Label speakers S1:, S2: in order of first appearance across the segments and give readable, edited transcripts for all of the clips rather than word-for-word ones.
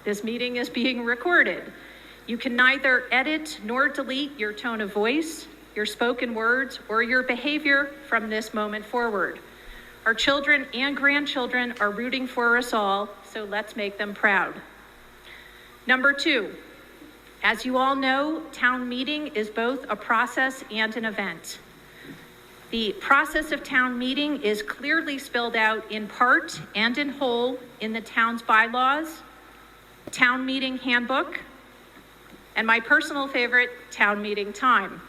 S1: This meeting is being recorded. You can neither edit nor delete your tone of voice, your spoken words, or your behavior from this moment forward. Our children and grandchildren are rooting for us all, so let's make them proud. Number 2, as you all know, town meeting is both a process and an event. The process of town meeting is clearly spelled out in part and in whole in the town's bylaws, town meeting handbook, and my personal favorite, town meeting time,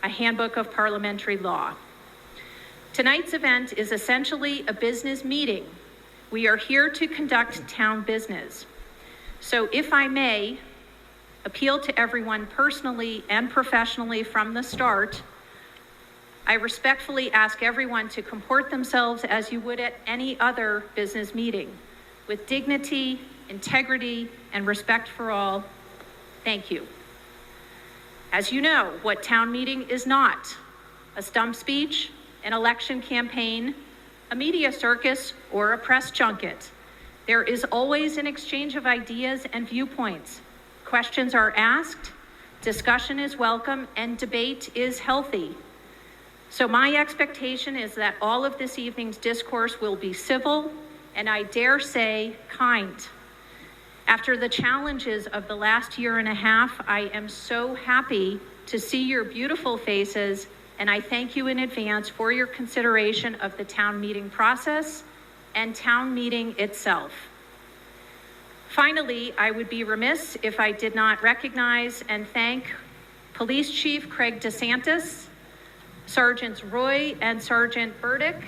S1: a handbook of parliamentary law. Tonight's event is essentially a business meeting. We are here to conduct town business. So if I may appeal to everyone personally and professionally from the start, I respectfully ask everyone to comport themselves as you would at any other business meeting, with dignity, integrity, and respect for all. Thank you. As you know, what town meeting is not: a stump speech, an election campaign, a media circus, or a press junket. There is always an exchange of ideas and viewpoints. Questions are asked, discussion is welcome, and debate is healthy. So my expectation is that all of this evening's discourse will be civil, and I dare say, kind. After the challenges of the last year and a half, I am so happy to see your beautiful faces, and I thank you in advance for your consideration of the town meeting process and town meeting itself. Finally, I would be remiss if I did not recognize and thank Police Chief Craig DeSantis, Sergeants Roy and Sergeant Burdick,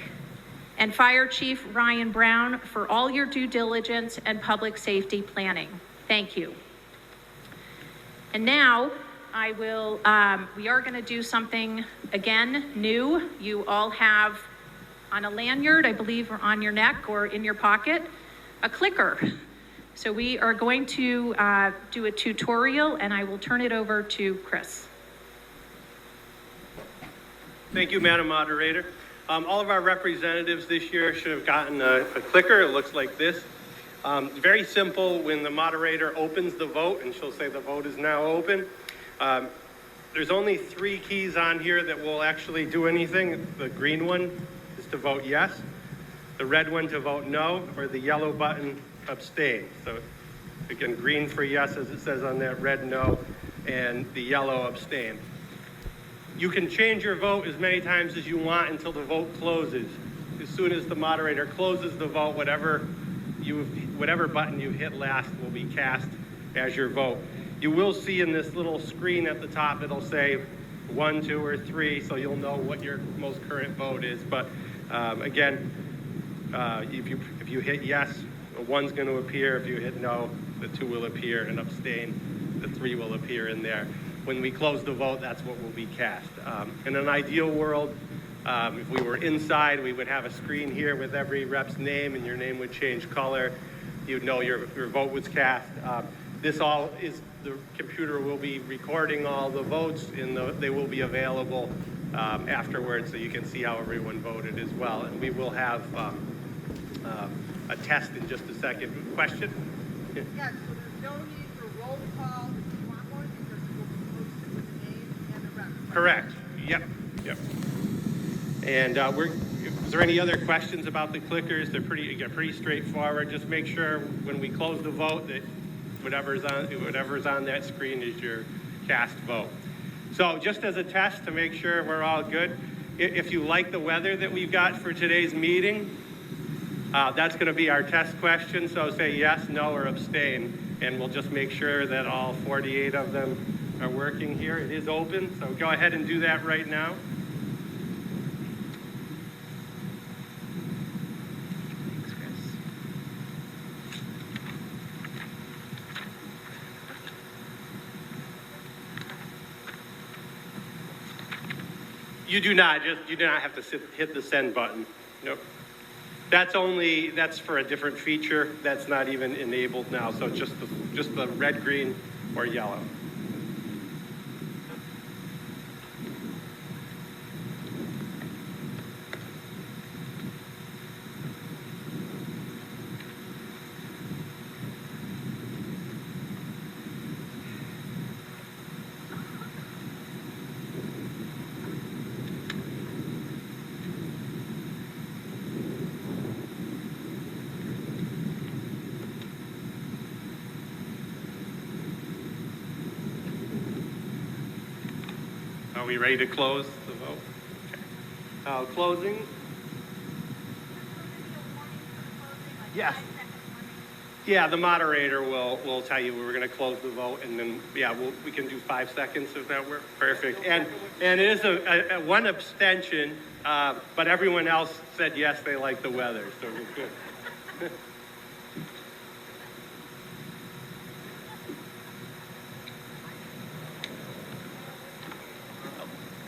S1: and Fire Chief Ryan Brown for all your due diligence and public safety planning. Thank you. And now we are going to do something again new. You all have on a lanyard, I believe, or on your neck or in your pocket, a clicker. So we are going to do a tutorial, and I will turn it over to Chris.
S2: Thank you, Madam Moderator. All of our representatives this year should have gotten a clicker. It looks like this. Very simple. When the moderator opens the vote, and she'll say the vote is now open, there's only 3 keys on here that will actually do anything. The green one is to vote yes, the red one to vote no, or the yellow button abstain. So again, green for yes, as it says on that, red no, and the yellow abstain. You can change your vote as many times as you want until the vote closes. As soon as the moderator closes the vote, whatever button you hit last will be cast as your vote. You will see in this little screen at the top, it'll say 1, 2, or 3, so you'll know what your most current vote is. But again, if you hit yes, the 1's going to appear. If you hit no, the 2 will appear, and abstain, the 3 will appear in there. When we close the vote, that's what will be cast. In an ideal world, if we were inside, we would have a screen here with every rep's name, and your name would change color. You'd know your vote was cast. The computer will be recording all the votes, and they will be available afterwards, so you can see how everyone voted as well. And we will have a test in just a second. Question?
S3: Yeah, so there's no need for roll call if you want one, because it will be posted with the name and the rep.
S2: Correct. Yep. And is there any other questions about the clickers? They're pretty straightforward. Just make sure when we close the vote that whatever's on that screen is your cast vote. So just as a test to make sure we're all good, if you like the weather that we've got for today's meeting, that's going to be our test question. So say yes, no, or abstain, and we'll just make sure that all 48 of them are working here. It is open, so go ahead and do that right now. You do not have to hit the send button. Nope. That's for a different feature. That's not even enabled now. So just the red, green, or yellow. Are we ready to close the vote? Okay. Closing? Yes. Yeah, the moderator will tell you we're going to close the vote, and then, yeah, we can do 5 seconds if that works. Perfect. And it is a one abstention, but everyone else said yes, they like the weather, so we're good.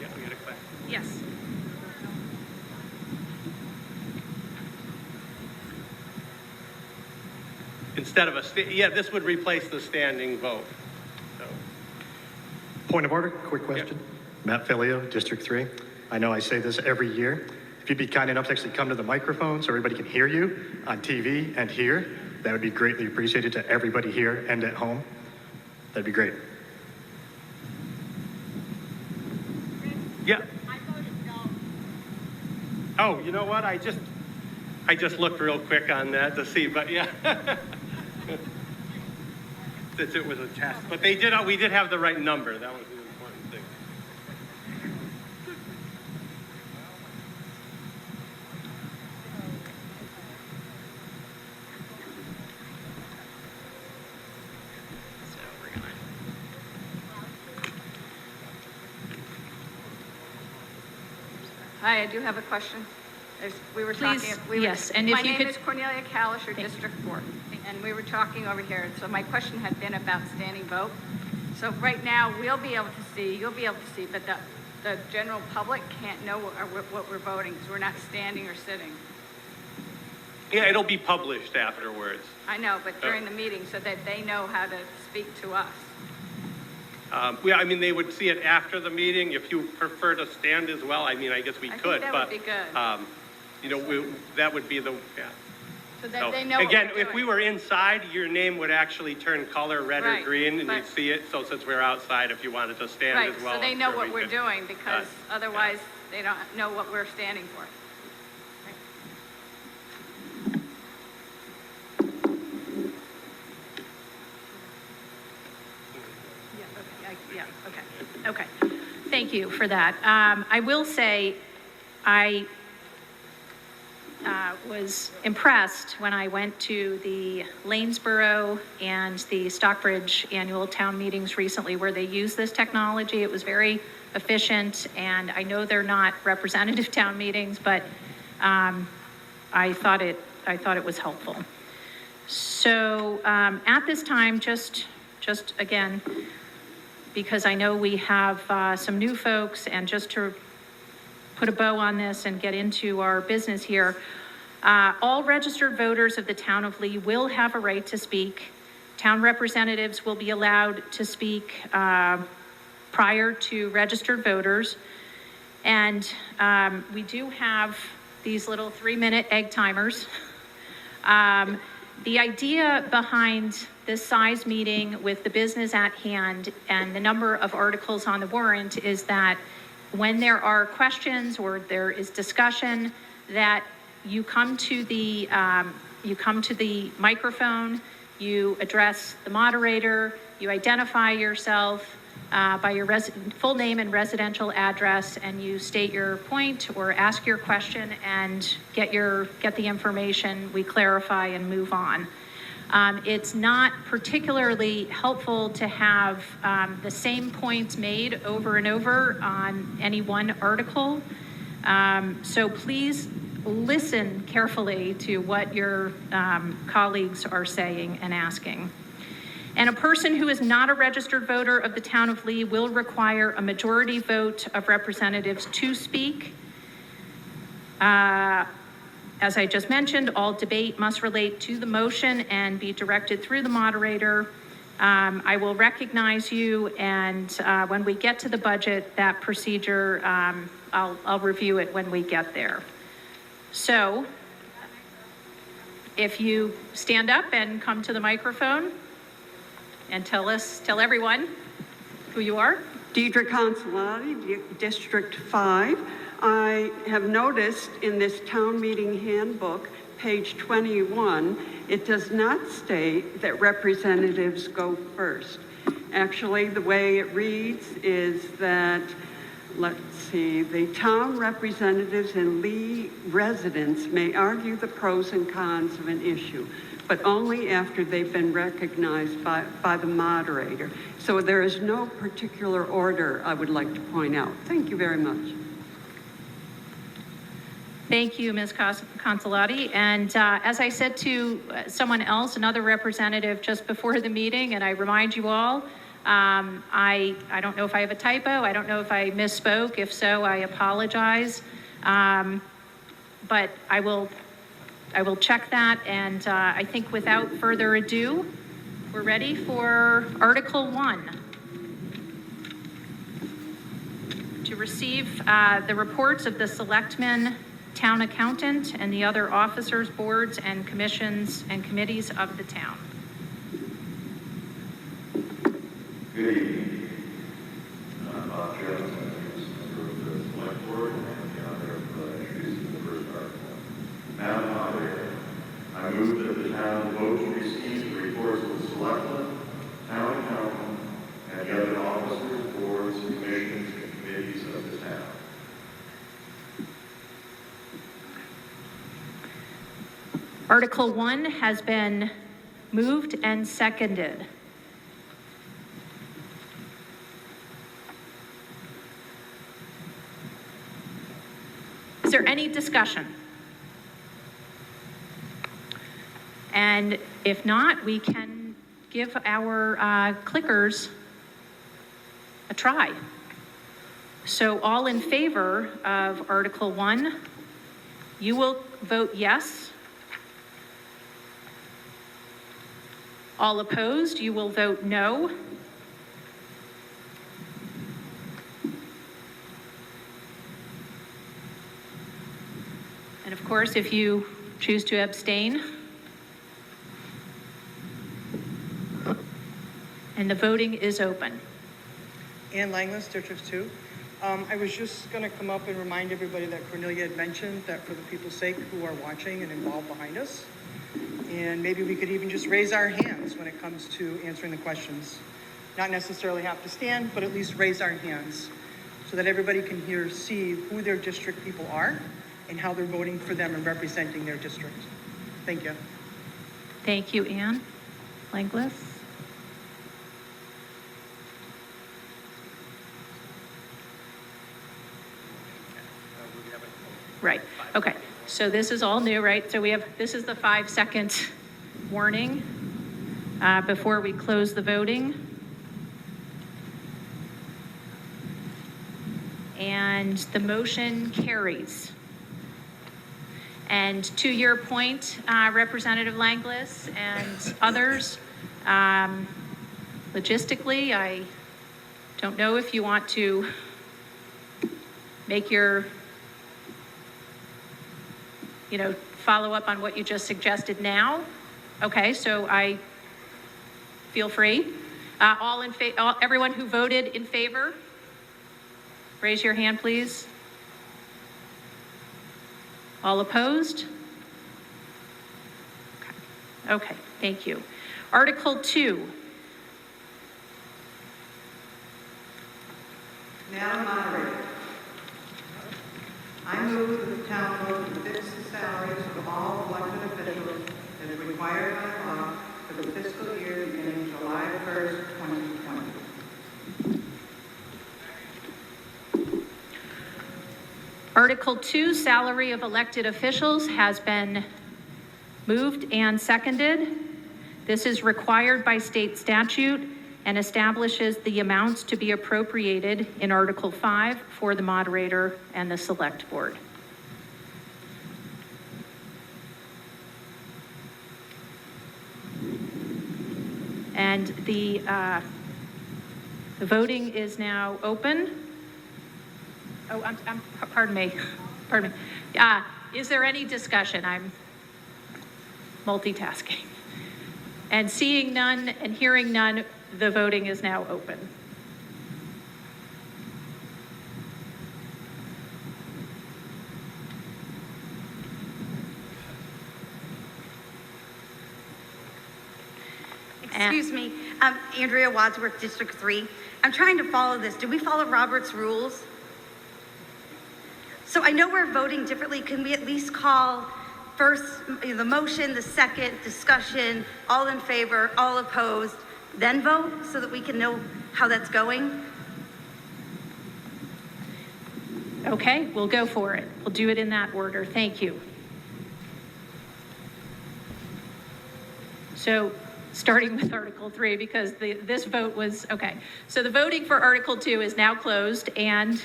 S2: Yeah, we get a question.
S1: Yes.
S2: Instead of this would replace the standing vote. So.
S4: Point of order, quick question.
S2: Yep.
S4: Matt Filio, District 3. I know I say this every year. If you'd be kind enough to actually come to the microphone so everybody can hear you on TV and here, that would be greatly appreciated to everybody here and at home. That'd be great.
S2: Yeah.
S3: I voted no.
S2: Oh, you know what? I just looked real quick on that to see, but yeah. Since it was a test, but we did have the right number. That was the important thing.
S1: So we're gonna.
S5: Hi, I do have a question. We were
S1: Please,
S5: talking.
S1: yes, and if you
S5: My
S1: could-
S5: name is Cornelia Kalisher, District 4, and we were talking over here. So my question had been about standing vote. So right now, we'll be able to see, you'll be able to see, but the general public can't know what we're voting because we're not standing or sitting.
S2: Yeah, it'll be published afterwards.
S5: I know, but during the meeting, so that they know how to speak to us.
S2: Yeah, I mean, they would see it after the meeting. If you prefer to stand as well, I mean, I guess we
S5: I
S2: could,
S5: think that
S2: but
S5: would be good.
S2: you know, that would be the yeah.
S5: So that
S2: So,
S5: they know what
S2: again,
S5: we're
S2: if we
S5: doing.
S2: were inside, your name would actually turn color red or
S5: Right,
S2: green, and
S5: but-
S2: you'd see it. So since we're outside, if you wanted to stand
S5: Right,
S2: as well,
S5: so they
S2: I'm
S5: know
S2: sure
S5: what
S2: we
S5: we're
S2: could.
S5: doing because
S2: Yeah.
S5: otherwise they don't know what we're standing for.
S1: Yeah, okay. Thank you for that. I will say, I was impressed when I went to the Lanesboro and the Stockbridge annual town meetings recently where they use this technology. It was very efficient, and I know they're not representative town meetings, but I thought it was helpful. So at this time, just again, because I know we have some new folks, and just to put a bow on this and get into our business here, all registered voters of the town of Lee will have a right to speak. Town representatives will be allowed to speak prior to registered voters. And we do have these little 3-minute egg timers. The idea behind this size meeting with the business at hand and the number of articles on the warrant is that when there are questions or there is discussion, that you come to the microphone, you address the moderator, you identify yourself by your full name and residential address, and you state your point or ask your question and get the information, we clarify and move on. It's not particularly helpful to have the same points made over and over on any one article. So please listen carefully to what your colleagues are saying and asking. And a person who is not a registered voter of the town of Lee will require a majority vote of representatives to speak. As I just mentioned, all debate must relate to the motion and be directed through the moderator. I will recognize you, and when we get to the budget, that procedure, I'll review it when we get there. So if you stand up and come to the microphone and tell everyone who you are.
S6: Deidre Consolati, District 5. I have noticed in this town meeting handbook, page 21, it does not state that representatives go first. Actually, the way it reads is that let's see, the town representatives and Lee residents may argue the pros and cons of an issue, but only after they've been recognized by the moderator. So there is no particular order I would like to point out. Thank you very much.
S1: Thank you, Ms. Consolati. And as I said to someone else, another representative just before the meeting, and I remind you all, I don't know if I have a typo. I don't know if I misspoke. If so, I apologize. But I will check that. And I think without further ado, we're ready for Article 1. To receive the reports of the selectmen, town accountant, and the other officers, boards, and commissions and committees of the town.
S7: Good evening. I'm Bob Jones, I'm a member of the Select Board, and I have the honor of introducing the first article. Madam Moderator, I move that the town vote to receive the reports of the selectmen, town accountant, and the other officers, boards, commissions, and committees of the town.
S1: Article 1 has been moved and seconded. Is there any discussion? And if not, we can give our clickers a try. So all in favor of Article 1, you will vote yes. All opposed, you will vote no. And of course, if you choose to abstain, and the voting is open.
S3: Ann Langlis, District 2. I was just going to come up and remind everybody that Cornelia had mentioned that for the people's sake who are watching and involved behind us, and maybe we could even just raise our hands when it comes to answering the questions. Not necessarily have to stand, but at least raise our hands so that everybody can see who their district people are and how they're voting for them and representing their district. Thank you.
S1: Thank you, Ann Langlis. Right, okay, so this is all new, right? So this is the 5-second warning before we close the voting. And the motion carries. And to your point, Representative Langlis and others, logistically, I don't know if you want to make your follow up on what you just suggested now. Okay, so I feel free. Everyone who voted in favor, raise your hand, please. All opposed? Okay, thank you. Article 2.
S8: Madam Moderator, I move that the town vote to fix the salaries of all elected officials as required by law for the fiscal year beginning July 1st, 2020.
S1: Article 2, salary of elected officials, has been moved and seconded. This is required by state statute and establishes the amounts to be appropriated in Article 5 for the moderator and the select board. And the voting is now open. Oh, pardon me. Is there any discussion? I'm multitasking. And seeing none and hearing none, the voting is now open.
S9: Excuse me, Andrea Wadsworth, District 3. I'm trying to follow this. Do we follow Robert's rules? So I know we're voting differently. Can we at least call first the motion, the second, discussion, all in favor, all opposed, then vote so that we can know how that's going?
S1: Okay, we'll go for it. We'll do it in that order. Thank you. So starting with Article 3, because this vote was, okay. So the voting for Article 2 is now closed, and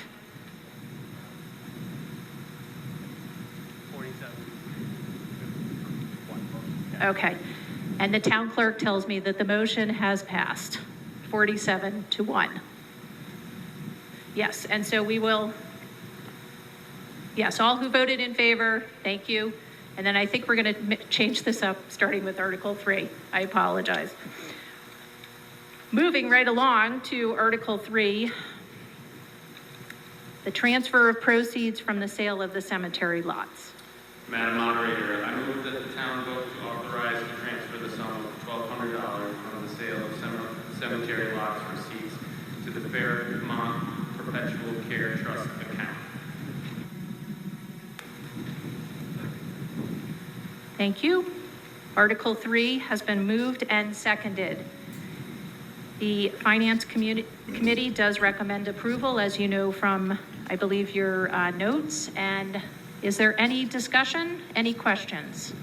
S2: 47.
S1: okay. And the town clerk tells me that the motion has passed, 47-1. Yes, and so we will, yes, all who voted in favor, thank you. And then I think we're going to change this up, starting with Article 3. I apologize. Moving right along to Article 3, the transfer of proceeds from the sale of the cemetery lots.
S10: Madam Moderator, I move that the town vote to authorize and transfer the sum of $1,200 from the sale of cemetery lots receipts to the Fairmont Perpetual Care Trust account.
S1: Thank you. Article 3 has been moved and seconded. The Finance Committee does recommend approval, as you know from, I believe, your notes. And is there any discussion, any questions?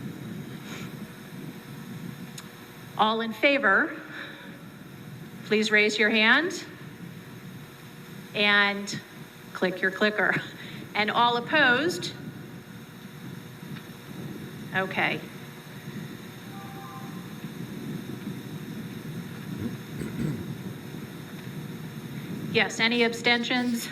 S1: All in favor, please raise your hand and click your clicker. And all opposed? Okay. Yes, any abstentions?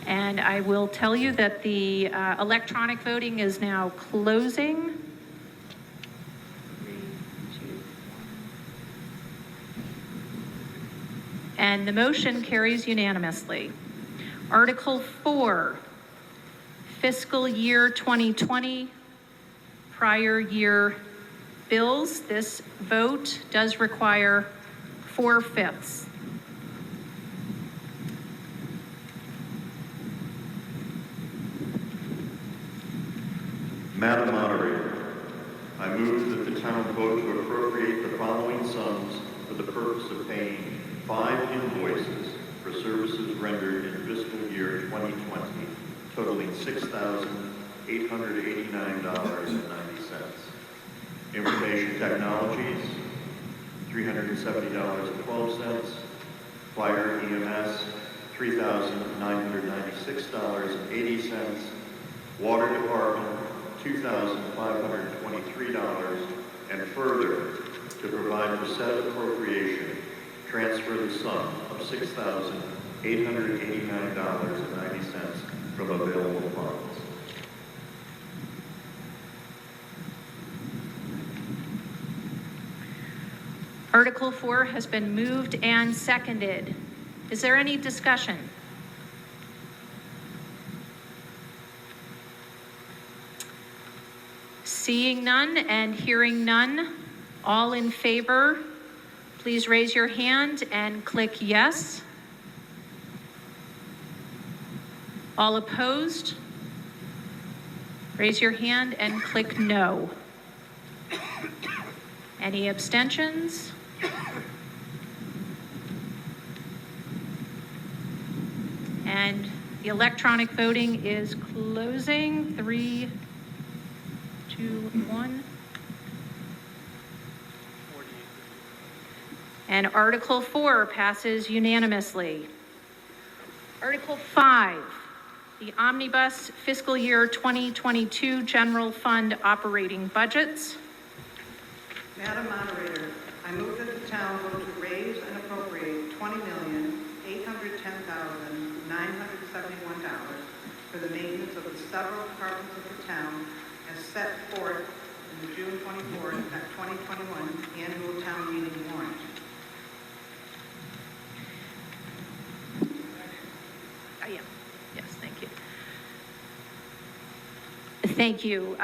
S1: And I will tell you that the electronic voting is now closing. 3, 2, 1. And the motion carries unanimously. Article 4, fiscal year 2020, prior year bills. This vote does require 4/5.
S7: Madam Moderator, I move that the town vote to appropriate the following sums for the purpose of paying 5 invoices for services rendered in fiscal year 2020, totaling $6,889.90. Information Technologies, $370.12. Fire EMS, $3,996.80. Water Department, $2,523, and further, to provide for said appropriation, transfer the sum of $6,889.90 from available funds.
S1: Article 4 has been moved and seconded. Is there any discussion? Seeing none and hearing none, all in favor, please raise your hand and click yes. All opposed, raise your hand and click no. Any abstentions? And the electronic voting is closing. 3, 2, 1. And Article 4 passes unanimously. Article 5, the Omnibus Fiscal Year 2022 General Fund Operating Budgets.
S8: Madam Moderator, I move that the town vote to raise and appropriate $20,810,971 for the maintenance of the several departments of the town as set forth in the June 24th, 2021 annual town meeting warrant.
S1: I am. Yes, thank you. Thank you.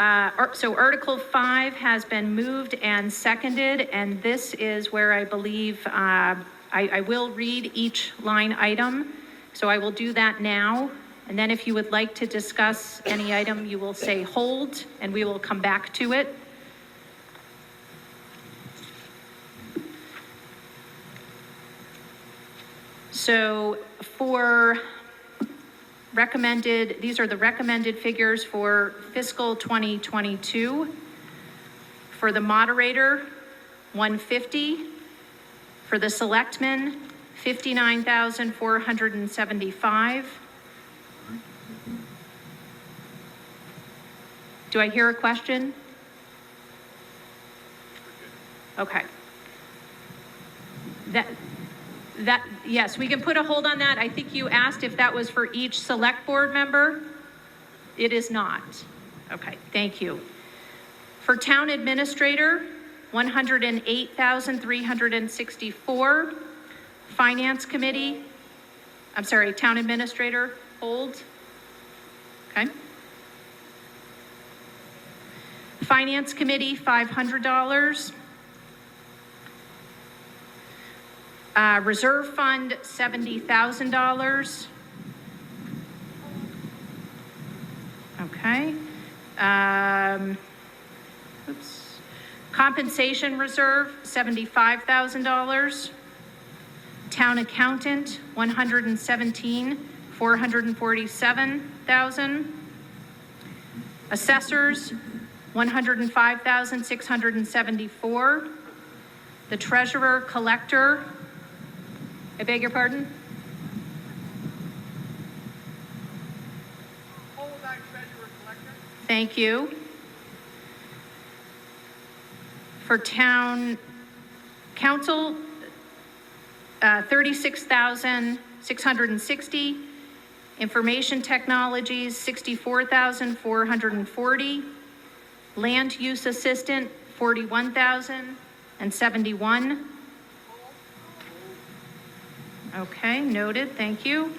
S1: So Article 5 has been moved and seconded, and this is where I believe I will read each line item. So I will do that now. And then if you would like to discuss any item, you will say hold, and we will come back to it. So for recommended, these are the recommended figures for fiscal 2022. For the moderator, 150. For the selectmen, 59,475. Do I hear a question? Okay. Yes, we can put a hold on that. I think you asked if that was for each select board member. It is not. Okay, thank you. For town administrator, 108,364. Finance committee, I'm sorry, town administrator, hold. Okay. Finance committee, $500. Reserve fund, $70,000. Okay. Compensation reserve, $75,000. Town accountant, $117,447,000. Assessors, $105,674. The treasurer collector, I beg your pardon?
S3: Hold on, treasurer collector.
S1: Thank you. For town council, 36,660. Information technologies, 64,440. Land use assistant, 41,071. Okay, noted, thank you.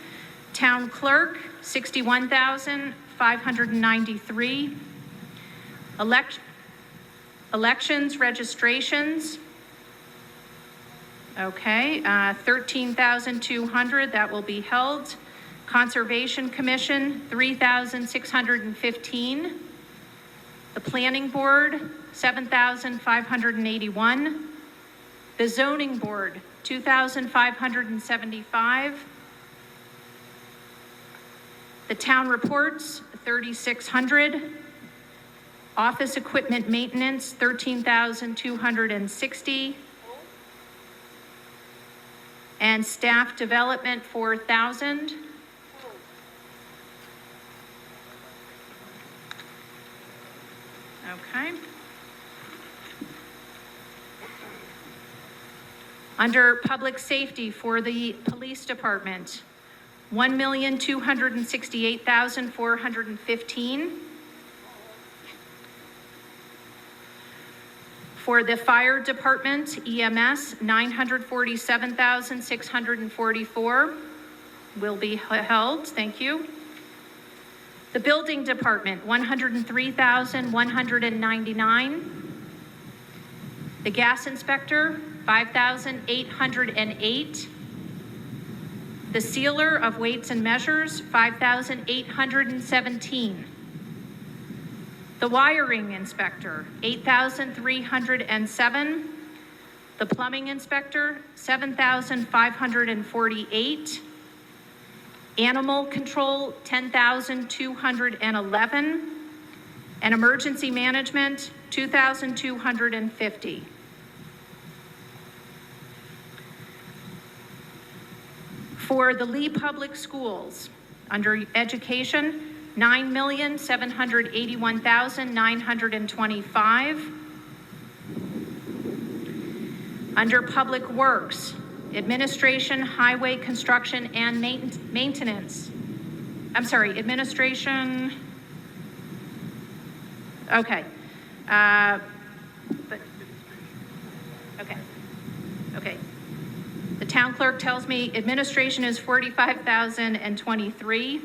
S1: Town clerk, 61,593. Elections, registrations. Okay, 13,200, that will be held. Conservation Commission, 3,615. The Planning Board, 7,581. The Zoning Board, 2,575. The Town Reports, 3,600. Office Equipment Maintenance, 13,260. And Staff Development, 4,000. Okay. Under Public Safety for the Police Department, 1,268,415. For the Fire Department, EMS, 947,644 will be held. Thank you. The Building Department, 103,199. The Gas Inspector, 5,808. The Sealer of Weights and Measures, 5,817. The Wiring Inspector, 8,307. The Plumbing Inspector, 7,548. Animal Control, 10,211. And Emergency Management, 2,250. For the Lee Public Schools, under Education, 9,781,925. Under Public Works, Administration, Highway Construction, and Maintenance. I'm sorry, Administration. Okay. Okay. The town clerk tells me administration is 45,023.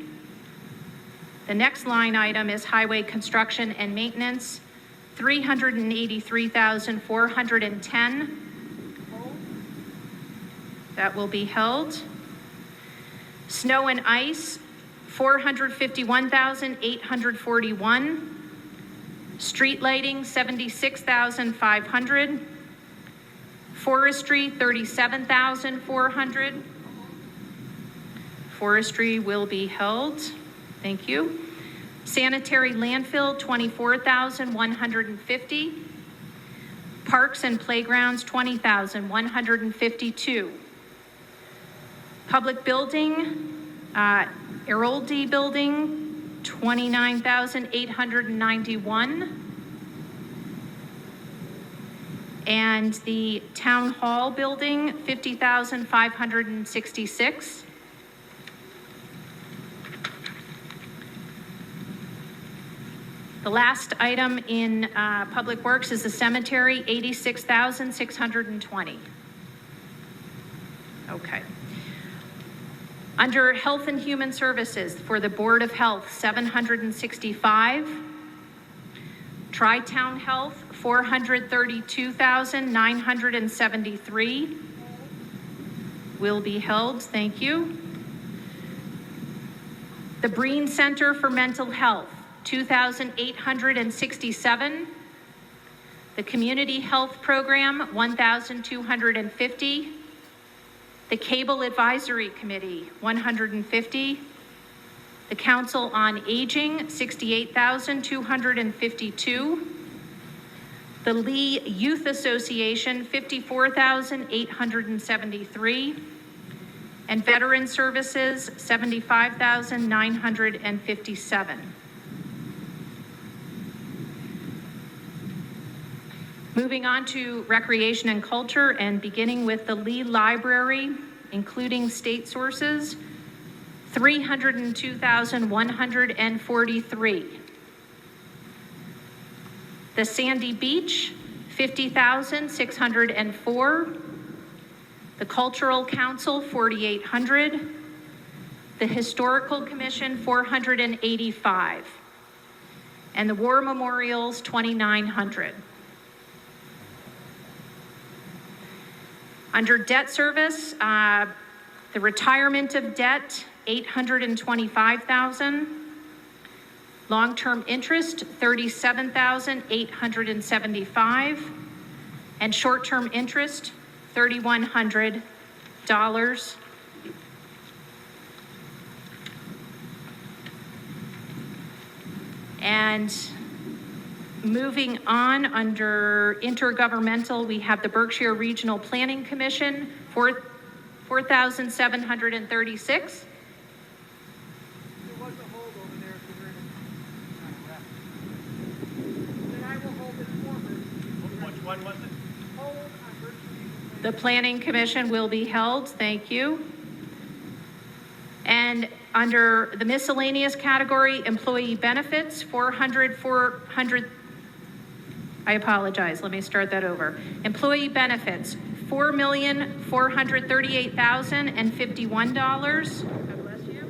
S1: The next line item is highway construction and maintenance, $383,410. That will be held. Snow and ice, $451,841. Street lighting, $76,500. Forestry, $37,400. Forestry will be held. Thank you. Sanitary landfill, $24,150. Parks and playgrounds, $20,152. Public building, Eroldi building, $29,891. And the town hall building, $50,566. The last item in Public Works is the cemetery, $86,620. Okay. Under Health and Human Services, for the Board of Health, $765. Tri-Town Health, $432,973. Will be held, thank you. The Breen Center for Mental Health, $2,867. The Community Health Program, $1,250. The Cable Advisory Committee, $150. The Council on Aging, $68,252. The Lee Youth Association, $54,873. And Veteran Services, $75,957. Moving on to recreation and culture, and beginning with the Lee Library, including state sources, $302,143. The Sandy Beach, $50,604. The Cultural Council, $4,800. The Historical Commission, $485. And the War Memorials, $2,900. Under debt service, the retirement of debt, $825,000. Long-term interest, $37,875. And short-term interest, $3,100. And moving on, under intergovernmental, we have the Berkshire Regional Planning Commission, $4,736.
S3: There was a hold over there if you're then I will hold it forward.
S2: Which one was it?
S3: Hold on Berkshire.
S1: The Planning Commission will be held, thank you. And under the miscellaneous category, employee benefits, 400, I apologize, let me start that over. Employee benefits, $4,438,051. God bless you.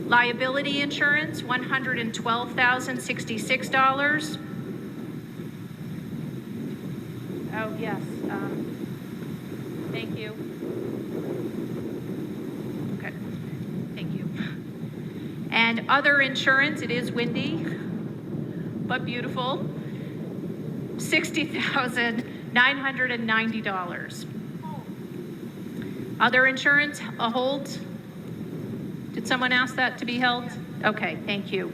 S1: Liability insurance, $112,066. Oh, yes. Thank you. Okay, thank you. And other insurance, it is windy, but beautiful. $60,990. Other insurance, a hold? Did someone ask that to be held? Okay, thank you.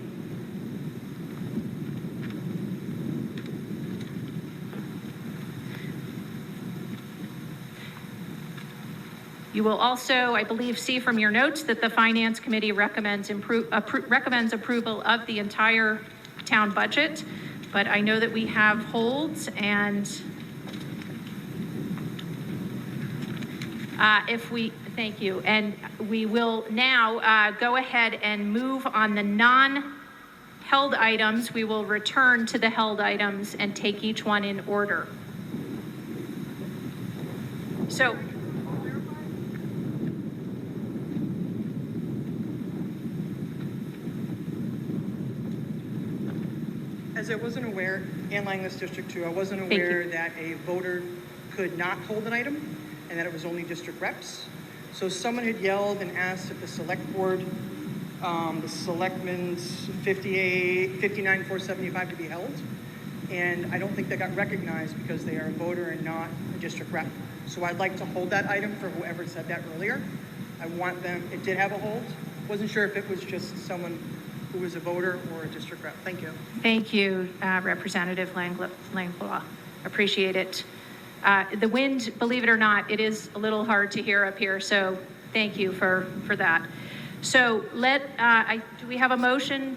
S1: You will also, I believe, see from your notes that the Finance Committee recommends approval of the entire town budget. But I know that we have holds, and thank you. And we will now go ahead and move on the non-held items. We will return to the held items and take each one in order. So,
S3: As I wasn't aware, and Langless District 2, I wasn't
S1: Thank you.
S3: aware that a voter could not hold an item and that it was only district reps. So someone had yelled and asked if the select board, the selectmen's 59,475 to be held. And I don't think they got recognized because they are a voter and not a district rep. So I'd like to hold that item for whoever said that earlier. I want them, it did have a hold. Wasn't sure if it was just someone who was a voter or a district rep. Thank you.
S1: Thank you, Representative Langlois. Appreciate it. The wind, believe it or not, it is a little hard to hear up here, so thank you for that. So do we have a motion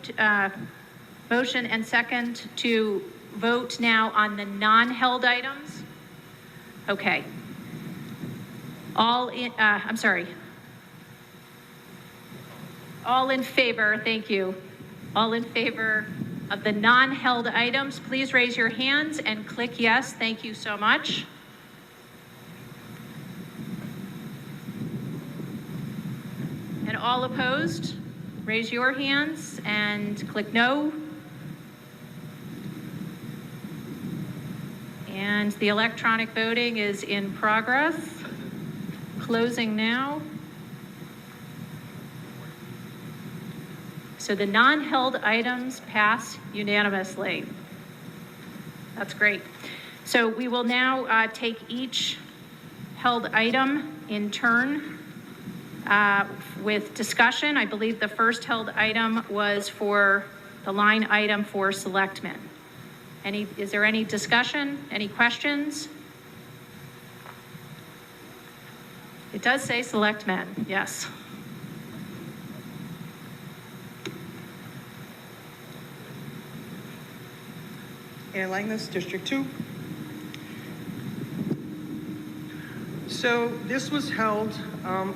S1: and second to vote now on the non-held items? Okay. All in favor, thank you. All in favor of the non-held items, please raise your hands and click yes. Thank you so much. And all opposed, raise your hands and click no. And the electronic voting is in progress. Closing now. So the non-held items pass unanimously. That's great. So we will now take each held item in turn with discussion. I believe the first held item was for the line item for selectmen. Is there any discussion? Any questions? It does say selectmen, yes.
S3: Ann Langless, District 2. So this was held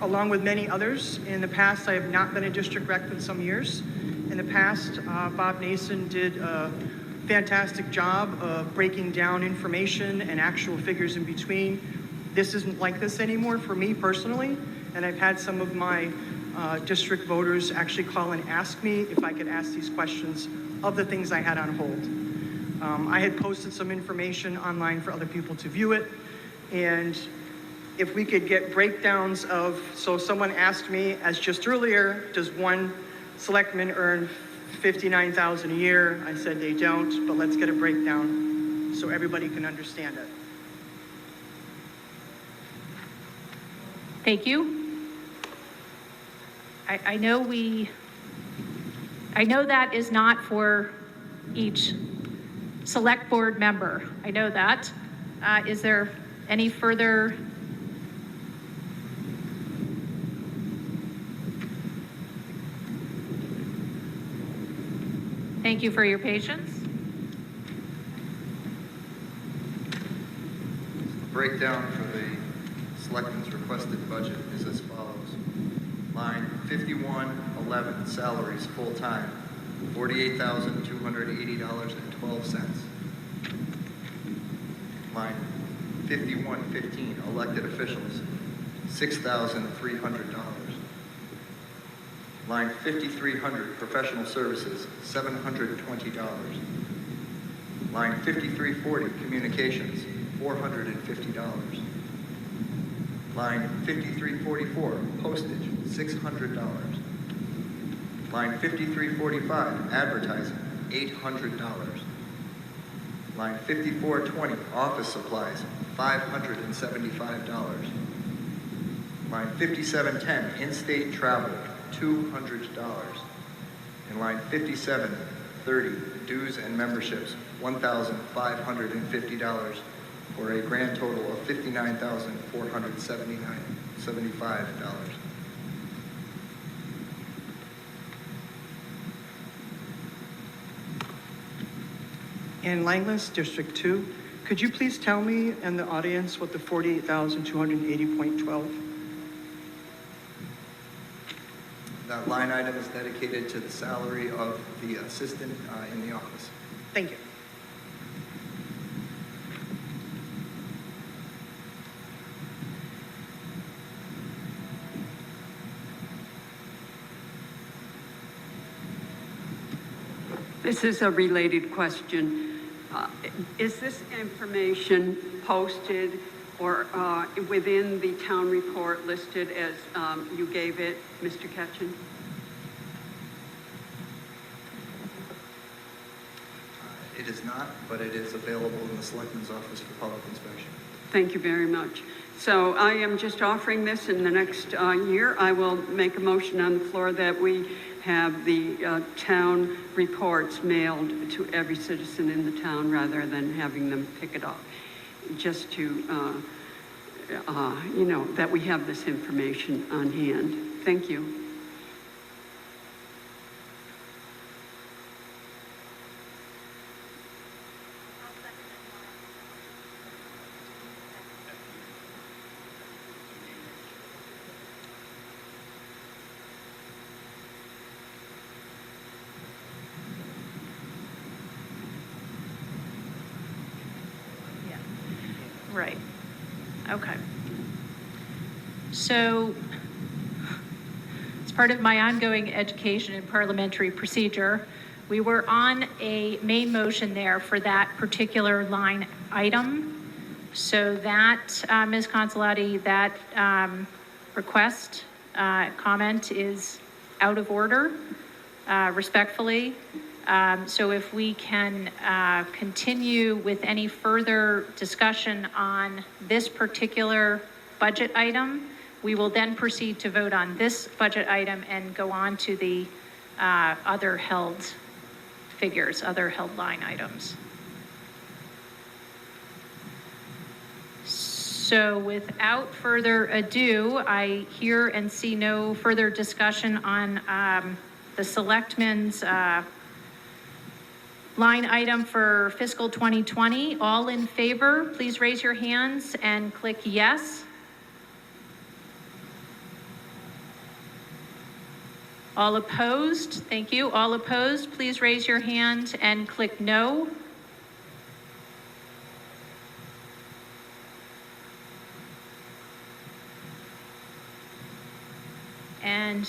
S3: along with many others. In the past, I have not been a district rep in some years. In the past, Bob Nason did a fantastic job of breaking down information and actual figures in between. This isn't like this anymore for me personally, and I've had some of my district voters actually call and ask me if I could ask these questions of the things I had on hold. I had posted some information online for other people to view it, and if we could get breakdowns of, so someone asked me, as just earlier, does one selectman earn $59,000 a year? I said they don't, but let's get a breakdown so everybody can understand it.
S1: Thank you. I know that is not for each select board member. I know that. Is there any further? Thank you for your patience.
S11: The breakdown for the selectmen's requested budget is as follows. Line 5111, salaries full-time, $48,280.12. Line 5115, elected officials, $6,300. Line 5300, professional services, $720. Line 5340, communications, $450. Line 5344, postage, $600. Line 5345, advertising, $800. Line 5420, office supplies, $575. Line 5710, in-state travel, $200. And line 5730, dues and memberships, $1,550 for a grand total of $59,475.
S3: Ann Langless, District 2. Could you please tell me and the audience what the 48,280.12?
S11: That line item is dedicated to the salary of the assistant in the office.
S3: Thank you.
S6: This is a related question. Is this information posted or within the town report listed as you gave it, Mr. Ketchen?
S11: It is not, but it is available in the Selectman's Office for public inspection.
S6: Thank you very much. So I am just offering this in the next year. I will make a motion on the floor that we have the town reports mailed to every citizen in the town rather than having them pick it up. Just to, that we have this information on hand. Thank you.
S1: Right. Okay. So, as part of my ongoing education in parliamentary procedure, we were on a main motion there for that particular line item. So that, Ms. Consolati, that request, comment is out of order, respectfully. So if we can continue with any further discussion on this particular budget item, we will then proceed to vote on this budget item and go on to the other held figures, other held line items. So without further ado, I hear and see no further discussion on the Selectmen's line item for fiscal 2020. All in favor, please raise your hands and click yes. All opposed, thank you. All opposed, please raise your hand and click no. And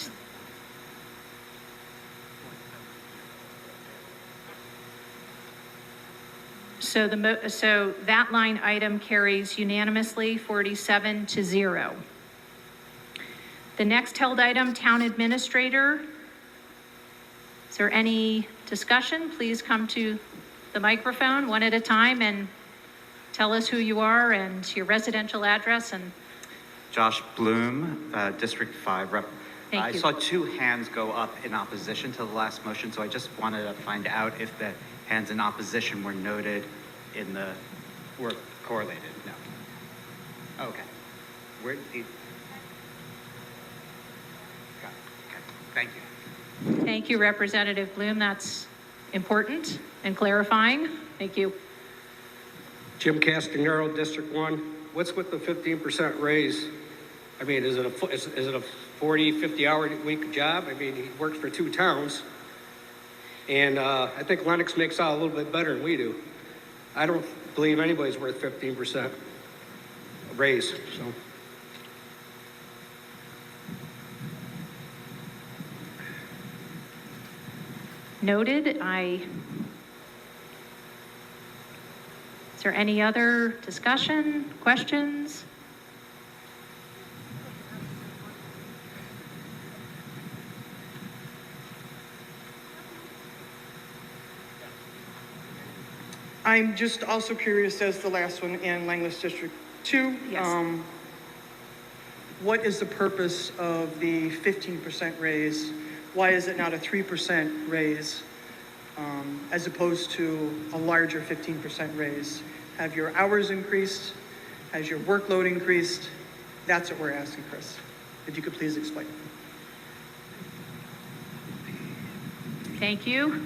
S1: so that line item carries unanimously 47-0. The next held item, Town Administrator. Is there any discussion? Please come to the microphone one at a time and tell us who you are and your residential address. And
S12: Josh Bloom, District 5 Rep.
S1: Thank you.
S12: I saw two hands go up in opposition to the last motion, so I just wanted to find out if the hands in opposition were noted in the, were correlated. No. Okay. Where did the, got it. Okay. Thank you.
S1: thank you, Representative Bloom. That's important and clarifying. Thank you.
S13: Jim Castagnaro, District 1. What's with the 15% raise? I mean, is it a 40, 50-hour week job? I mean, he works for two towns. And I think Lennox makes out a little bit better than we do. I don't believe anybody's worth 15% raise, so.
S1: Noted. Is there any other discussion, questions?
S3: I'm just also curious, as the last one, in Langless District 2.
S1: Yes.
S3: What is the purpose of the 15% raise? Why is it not a 3% raise as opposed to a larger 15% raise? Have your hours increased? Has your workload increased? That's what we're asking, Chris. If you could please explain.
S1: Thank you.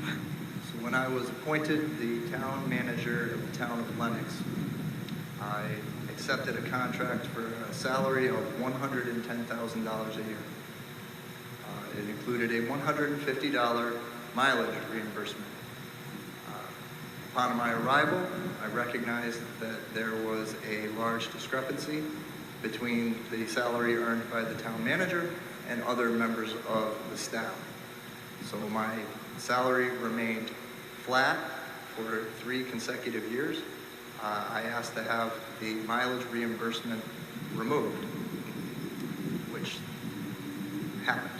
S11: So when I was appointed the town manager of the town of Lennox, I accepted a contract for a salary of $110,000 a year. It included a $150 mileage reimbursement. Upon my arrival, I recognized that there was a large discrepancy between the salary earned by the town manager and other members of the staff. So my salary remained flat for 3 consecutive years. I asked to have the mileage reimbursement removed, which happened.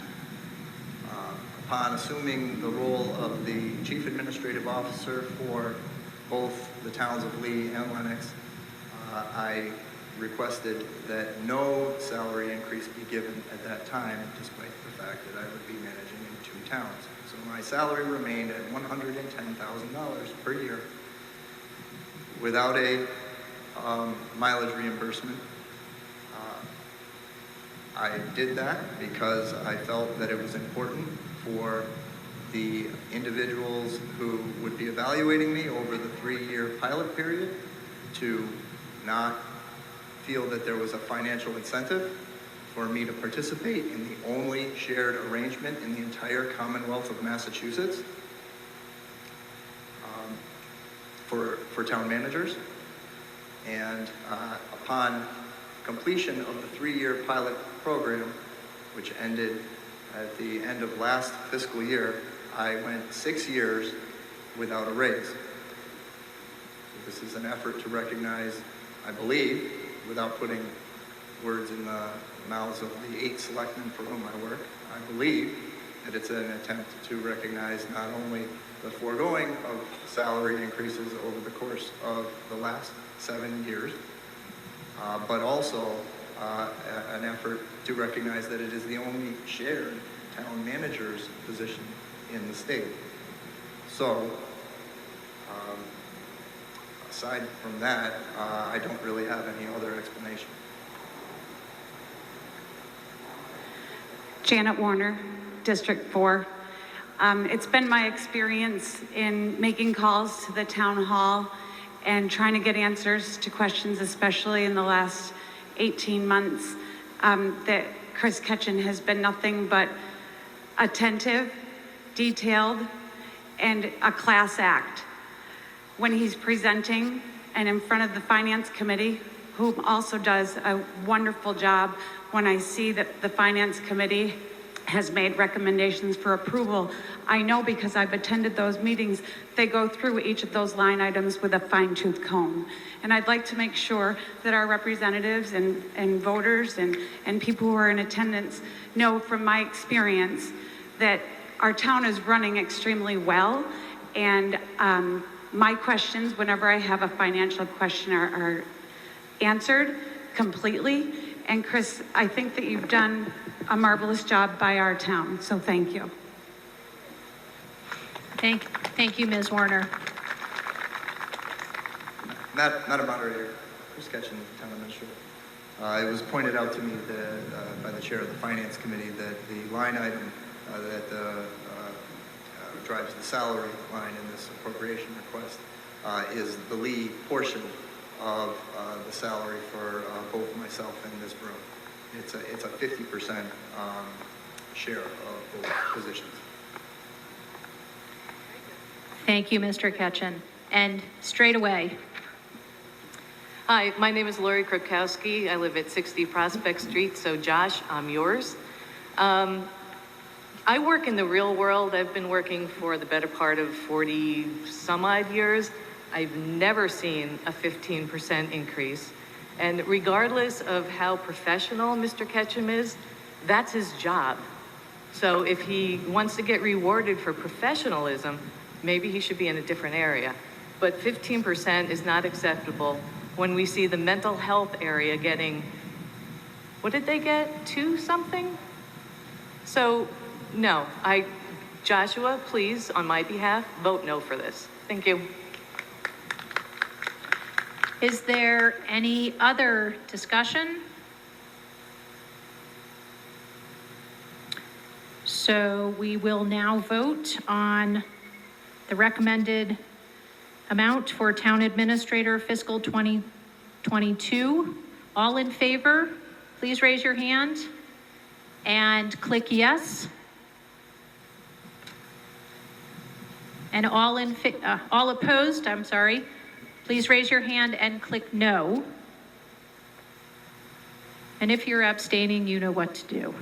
S11: Upon assuming the role of the Chief Administrative Officer for both the towns of Lee and Lenox, I requested that no salary increase be given at that time, despite the fact that I would be managing in 2 towns. So my salary remained at $110,000 per year without a mileage reimbursement. I did that because I felt that it was important for the individuals who would be evaluating me over the 3-year pilot period to not feel that there was a financial incentive for me to participate in the only shared arrangement in the entire Commonwealth of Massachusetts for town managers. And upon completion of the 3-year pilot program, which ended at the end of last fiscal year, I went 6 years without a raise. So this is an effort to recognize, I believe, without putting words in the mouths of the 8 selectmen for whom I work, I believe that it's an attempt to recognize not only the foregoing of salary increases over the course of the last 7 years, but also an effort to recognize that it is the only shared town manager's position in the state. So, aside from that, I don't really have any other explanation.
S14: Janet Warner, District 4. It's been my experience in making calls to the town hall and trying to get answers to questions, especially in the last 18 months, that Chris Ketchen has been nothing but attentive, detailed, and a class act. When he's presenting and in front of the Finance Committee, who also does a wonderful job, when I see that the Finance Committee has made recommendations for approval, I know because I've attended those meetings, they go through each of those line items with a fine-tooth comb. And I'd like to make sure that our representatives and voters and people who are in attendance know from my experience that our town is running extremely well. And my questions, whenever I have a financial question, are answered completely. And Chris, I think that you've done a marvelous job by our town, so thank you.
S1: Thank you, Ms. Warner.
S11: Madam Moderator, Chris Ketchen, Town Administrator. It was pointed out to me that, by the Chair of the Finance Committee that the line item that drives the salary line in this appropriation request is the lead portion of the salary for both myself and this room. It's a 50% share of both positions.
S1: Thank you, Mr. Ketchen. And straight away.
S15: Hi, my name is Lori Krupkowski. I live at 60 Prospect Street, so Josh, I'm yours. I work in the real world. I've been working for the better part of 40 some odd years. I've never seen a 15% increase. And regardless of how professional Mr. Ketchum is, that's his job. So if he wants to get rewarded for professionalism, maybe he should be in a different area. But 15% is not acceptable when we see the mental health area getting, what did they get, 2 something? So no, Joshua, please, on my behalf, vote no for this. Thank you.
S1: Is there any other discussion? So we will now vote on the recommended amount for Town Administrator fiscal 2022. All in favor, please raise your hand and click yes. And all opposed, I'm sorry, please raise your hand and click no. And if you're abstaining, you know what to do.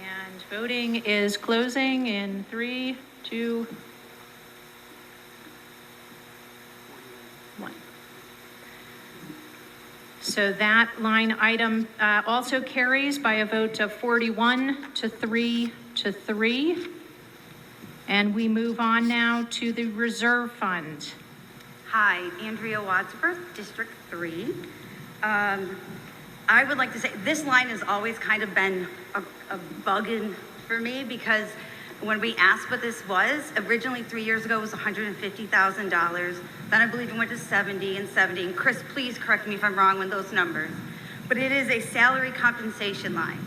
S1: And Voting is closing in 3, 2, 1. So that line item also carries by a vote of 41 to 3 to 3. And we move on now to the reserve fund.
S9: Hi, Andrea Wadsworth, District 3. I would like to say, this line has always kind of been a bugging for me, because when we asked what this was, originally 3 years ago it was $150,000. Then I believe it went to 70 and 70. And Chris, please correct me if I'm wrong on those numbers. But it is a salary compensation line.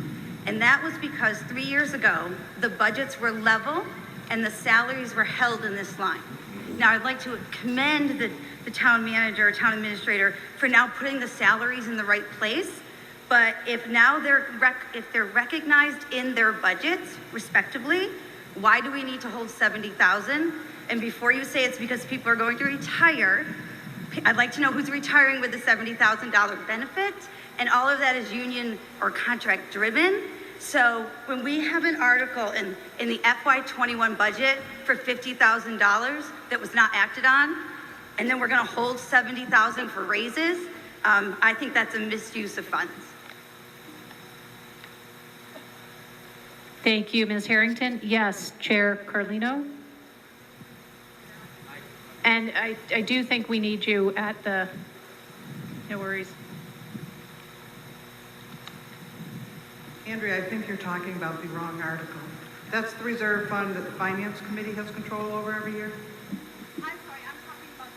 S9: And that was because 3 years ago, the budgets were level and the salaries were held in this line. Now, I'd like to commend the town manager, town administrator, for now putting the salaries in the right place. But if now they're recognized in their budgets, respectively, why do we need to hold 70,000? And before you say it's because people are going to retire, I'd like to know who's retiring with the $70,000 benefit. And all of that is union or contract driven. So when we have an article in the FY21 budget for $50,000 that was not acted on, and then we're going to hold $70,000 for raises, I think that's a misuse of funds.
S1: Thank you, Ms. Harrington. Yes, Chair Carlino. And I do think we need you at the, no worries.
S8: Andrea, I think you're talking about the wrong article. That's the reserve fund that the Finance Committee has control over every year.
S9: I'm sorry, I'm talking about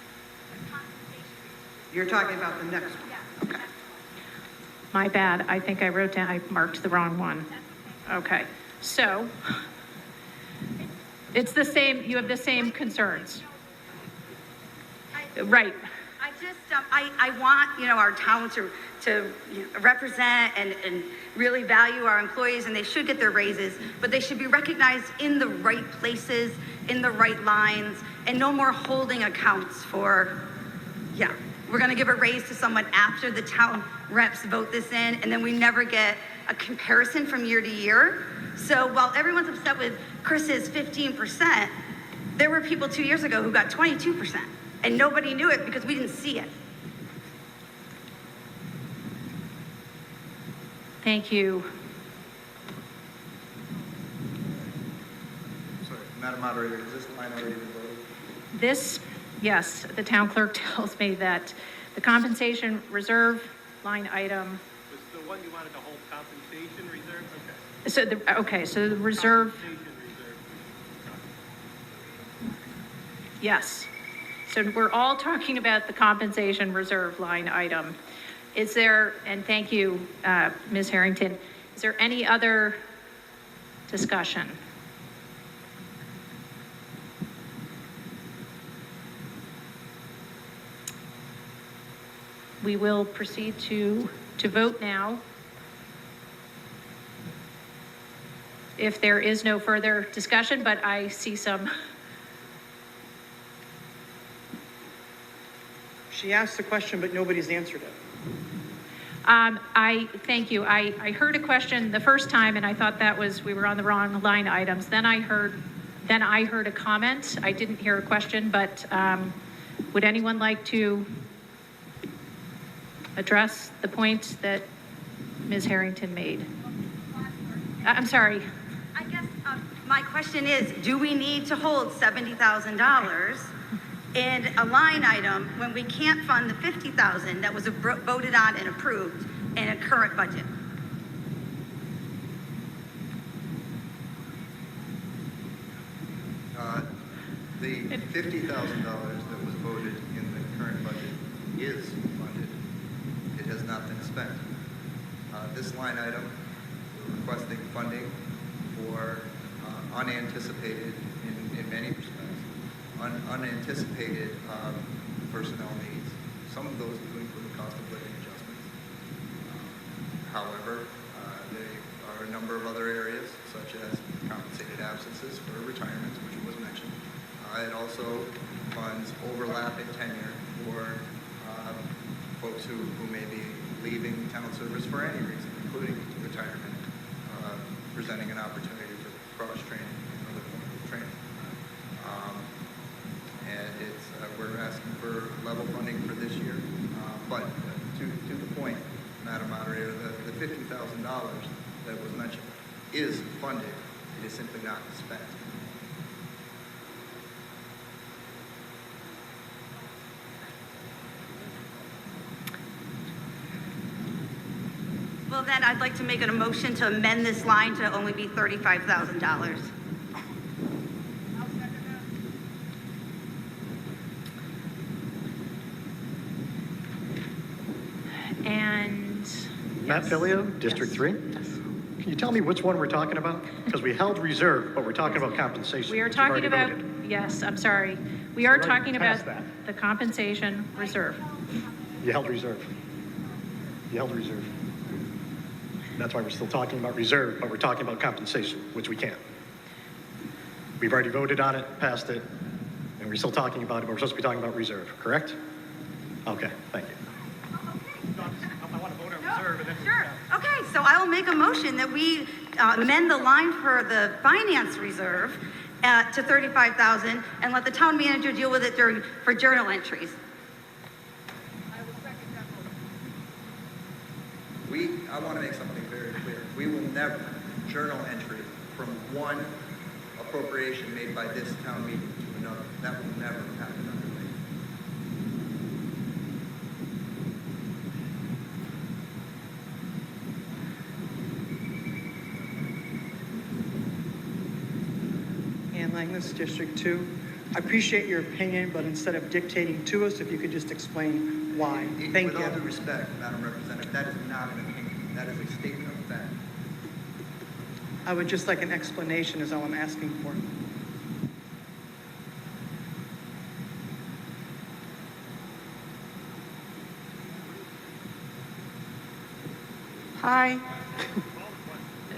S9: the compensation.
S8: You're talking about the next one. Okay.
S1: My bad. I think I wrote down, I marked the wrong one. Okay. So it's the same, you have the same concerns. Right.
S9: I just, I want, our town to represent and really value our employees, and they should get their raises, but they should be recognized in the right places, in the right lines, and no more holding accounts for, we're gonna give a raise to someone after the town reps vote this in, and then we never get a comparison from year to year. So while everyone's upset with Chris's 15%, there were people 2 years ago who got 22%, and nobody knew it because we didn't see it.
S1: Thank you.
S11: Sorry, Madam Moderator, is this line already been voted?
S1: This, yes, the town clerk tells me that the compensation reserve line item.
S2: Was the one you wanted to hold compensation reserve? Okay.
S1: So the reserve.
S2: Compensation reserve.
S1: Yes. So we're all talking about the compensation reserve line item. Is there, and thank you, Ms. Harrington, is there any other discussion? We will proceed to vote now. If there is no further discussion, but I see some.
S3: She asked a question, but nobody's answered it.
S1: Thank you. I heard a question the first time, and I thought that was, we were on the wrong line items. Then I heard a comment. I didn't hear a question, but would anyone like to address the point that Ms. Harrington made? I'm sorry.
S9: I guess my question is, do we need to hold $70,000 in a line item when we can't fund the $50,000 that was voted on and approved in a current budget?
S11: The $50,000 that was voted in the current budget is funded. It has not been spent. This line item, we're requesting funding for unanticipated, in many respects, unanticipated personnel needs. Some of those do include cost of living adjustments. However, there are a number of other areas, such as compensated absences for retirement, which was mentioned. It also funds overlapping tenure for folks who may be leaving town service for any reason, including retirement, presenting an opportunity to cross-training, other forms of training. And we're asking for level funding for this year. But to the point, Madam Moderator, the $50,000 that was mentioned is funded. It is simply not spent.
S9: Well, then I'd like to make a motion to amend this line to only be $35,000.
S1: And
S4: Matt
S1: yes.
S4: Filio, District 3. Can you tell me which one we're talking about? Because we held reserve, but we're talking about compensation.
S1: We are
S4: which you've
S1: talking
S4: already
S1: about,
S4: voted.
S1: yes, I'm sorry. We are
S4: We're already
S1: talking about
S4: past that.
S1: the compensation reserve.
S4: You held reserve. You held reserve. That's why we're still talking about reserve, but we're talking about compensation, which we can't. We've already voted on it, passed it, and we're still talking about it, but we're supposed to be talking about reserve, correct? Okay, thank you.
S9: Sure. Okay, so I will make a motion that we amend the line for the finance reserve to $35,000 and let the town manager deal with it for journal entries.
S11: I want to make something very clear. We will never journal entry from one appropriation made by this town meeting to another. That will never happen under me.
S3: Ann Langlis, District 2. I appreciate your opinion, but instead of dictating to us, if you could just explain why. Thank
S11: With all due
S3: you.
S11: respect, Madam Representative, that is not an opinion. That is a statement of fact.
S3: I would just like an explanation is all I'm asking for.
S14: Hi.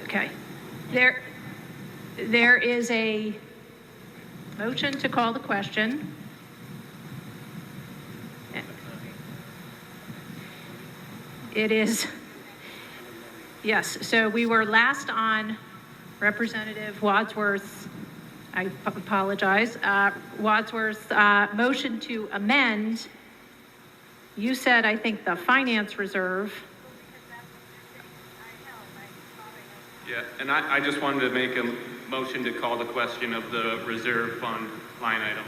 S1: Okay. There is a motion to call the question. It is, yes, so we were last on Representative Wadsworth's, I apologize, Wadsworth's motion to amend. You said, I think, the finance reserve.
S10: Yeah, and I just wanted to make a motion to call the question of the reserve fund line item.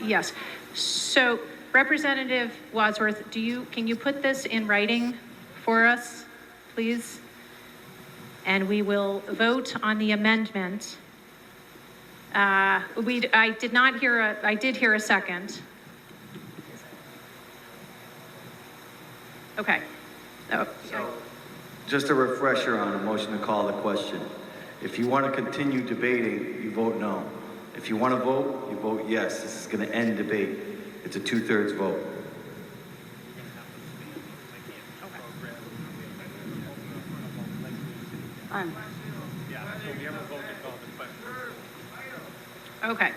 S1: Yes. So Representative Wadsworth, can you put this in writing for us, please? And we will vote on the amendment. I did hear a second. Okay.
S16: So, just a refresher on a motion to call the question. If you want to continue debating, you vote no. If you want to vote, you vote yes. This is going to end debate. It's a 2/3 vote.
S1: Okay.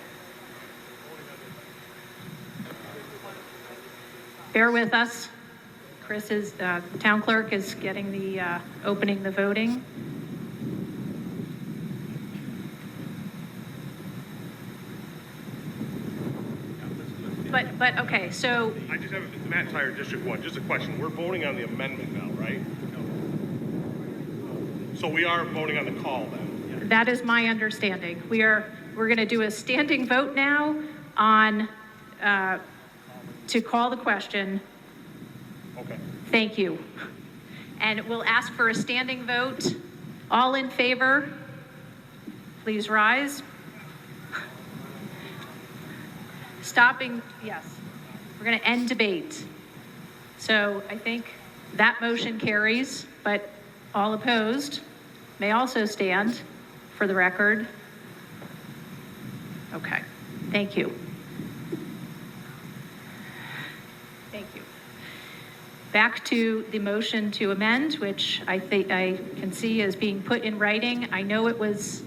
S1: Bear with us. Chris is, town clerk is getting the, opening the voting. But, okay, so,
S17: I just have, Matt Tyler, District 1, just a question. We're voting on the amendment now, right? So we are voting on the call then?
S1: that is my understanding. We're going to do a standing vote now on, to call the question.
S17: Okay.
S1: Thank you. And we'll ask for a standing vote. All in favor, please rise. Stopping, yes. We're going to end debate. So I think that motion carries, but all opposed may also stand for the record. Okay, thank you. Thank you. Back to the motion to amend, which I think I can see is being put in writing. I know it was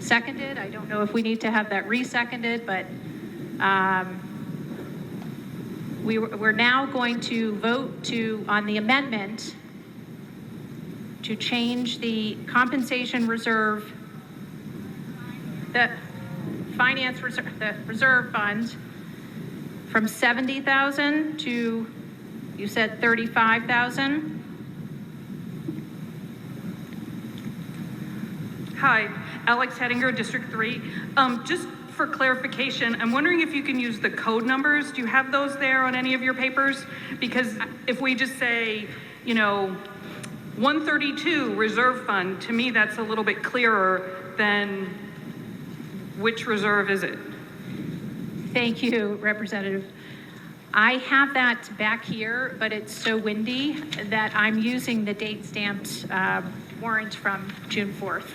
S1: seconded. I don't know if we need to have that re-seconded, but we're now going to vote on the amendment to change the compensation reserve, the finance reserve, the reserve fund from 70,000 to, you said 35,000?
S18: Hi, Alex Hettinger, District 3. Just for clarification, I'm wondering if you can use the code numbers. Do you have those there on any of your papers? Because if we just say, 132 reserve fund, to me that's a little bit clearer than which reserve is it?
S1: Thank you, Representative. I have that back here, but it's so windy that I'm using the date stamped warrant from June 4th.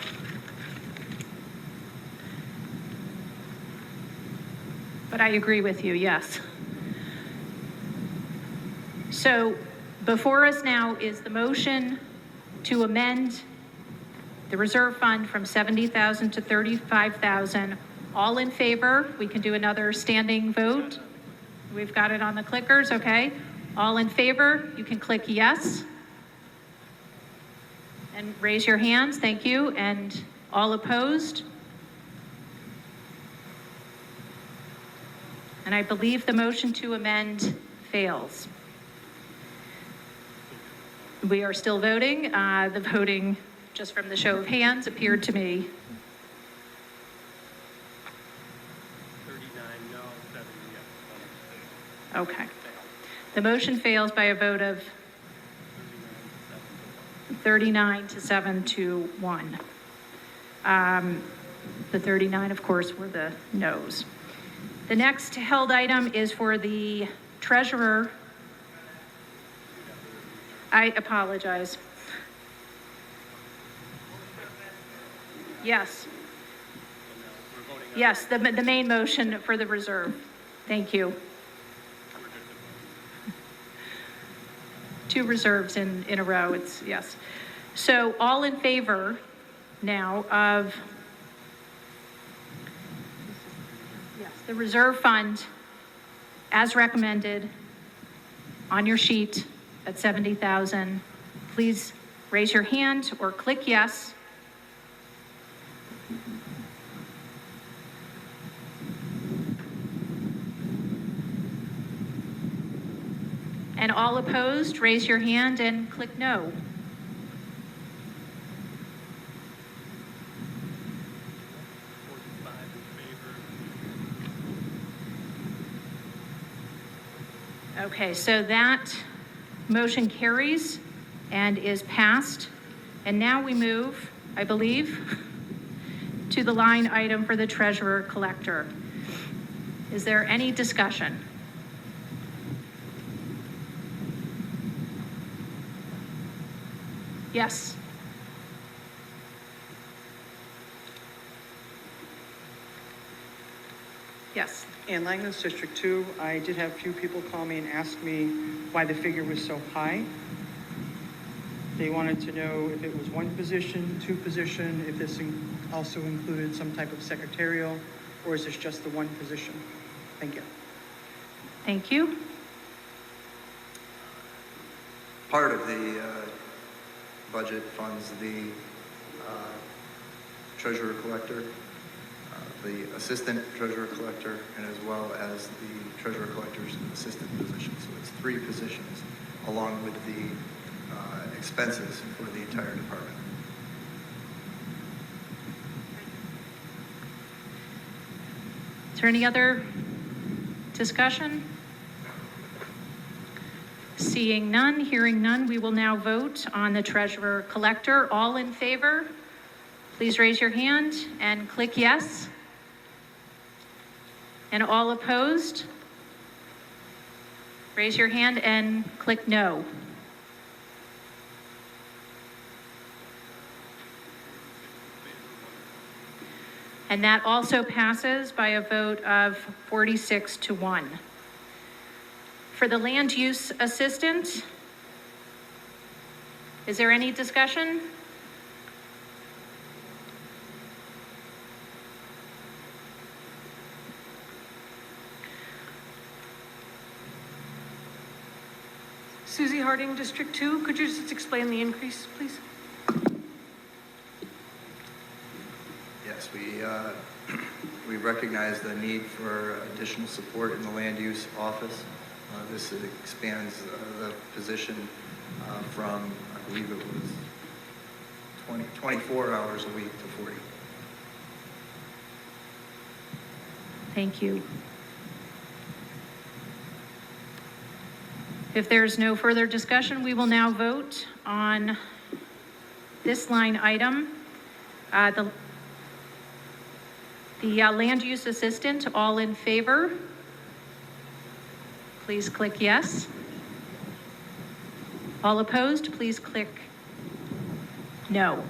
S1: But I agree with you, yes. So before us now is the motion to amend the reserve fund from 70,000 to 35,000. All in favor? We can do another standing vote. We've got it on the clickers, okay? All in favor, you can click yes. And raise your hands, thank you. And all opposed? And I believe the motion to amend fails. We are still voting. The voting, just from the show of hands, appeared to me.
S2: 39 no, 7 yes.
S1: Okay. The motion fails by a vote of 39 to 7 to 1. The 39, of course, were the noes. The next held item is for the treasurer. I apologize. Yes. Yes, the main motion for the reserve. Thank you. Two reserves in a row, it's yes. So all in favor now of the reserve fund as recommended on your sheet at 70,000, please raise your hand or click yes. And all opposed, raise your hand and click no. Okay, so that motion carries and is passed. And now we move, I believe, to the line item for the treasurer collector. Is there any discussion? Yes. Yes.
S3: Ann Langlands, District 2. I did have a few people call me and ask me why the figure was so high. They wanted to know if it was one position, two position, if this also included some type of secretarial, or is this just the one position? Thank you.
S1: Thank you.
S11: Part of the budget funds the treasurer collector, the assistant treasurer collector, and as well as the treasurer collector's assistant position. So it's 3 positions along with the expenses for the entire department.
S1: Is there any other discussion? Seeing none, hearing none, we will now vote on the treasurer collector. All in favor, please raise your hand and click yes. And all opposed, raise your hand and click no. And that also passes by a vote of 46 to 1. For the land use assistant, is there any discussion?
S18: Susie Harding, District 2. Could you just explain the increase, please?
S11: Yes, we recognize the need for additional support in the land use office. This expands the position from, I believe it was 24 hours a week to 40.
S1: Thank you. If there's no further discussion, we will now vote on this line item. The land use assistant, all in favor? Please click yes. All opposed, please click no.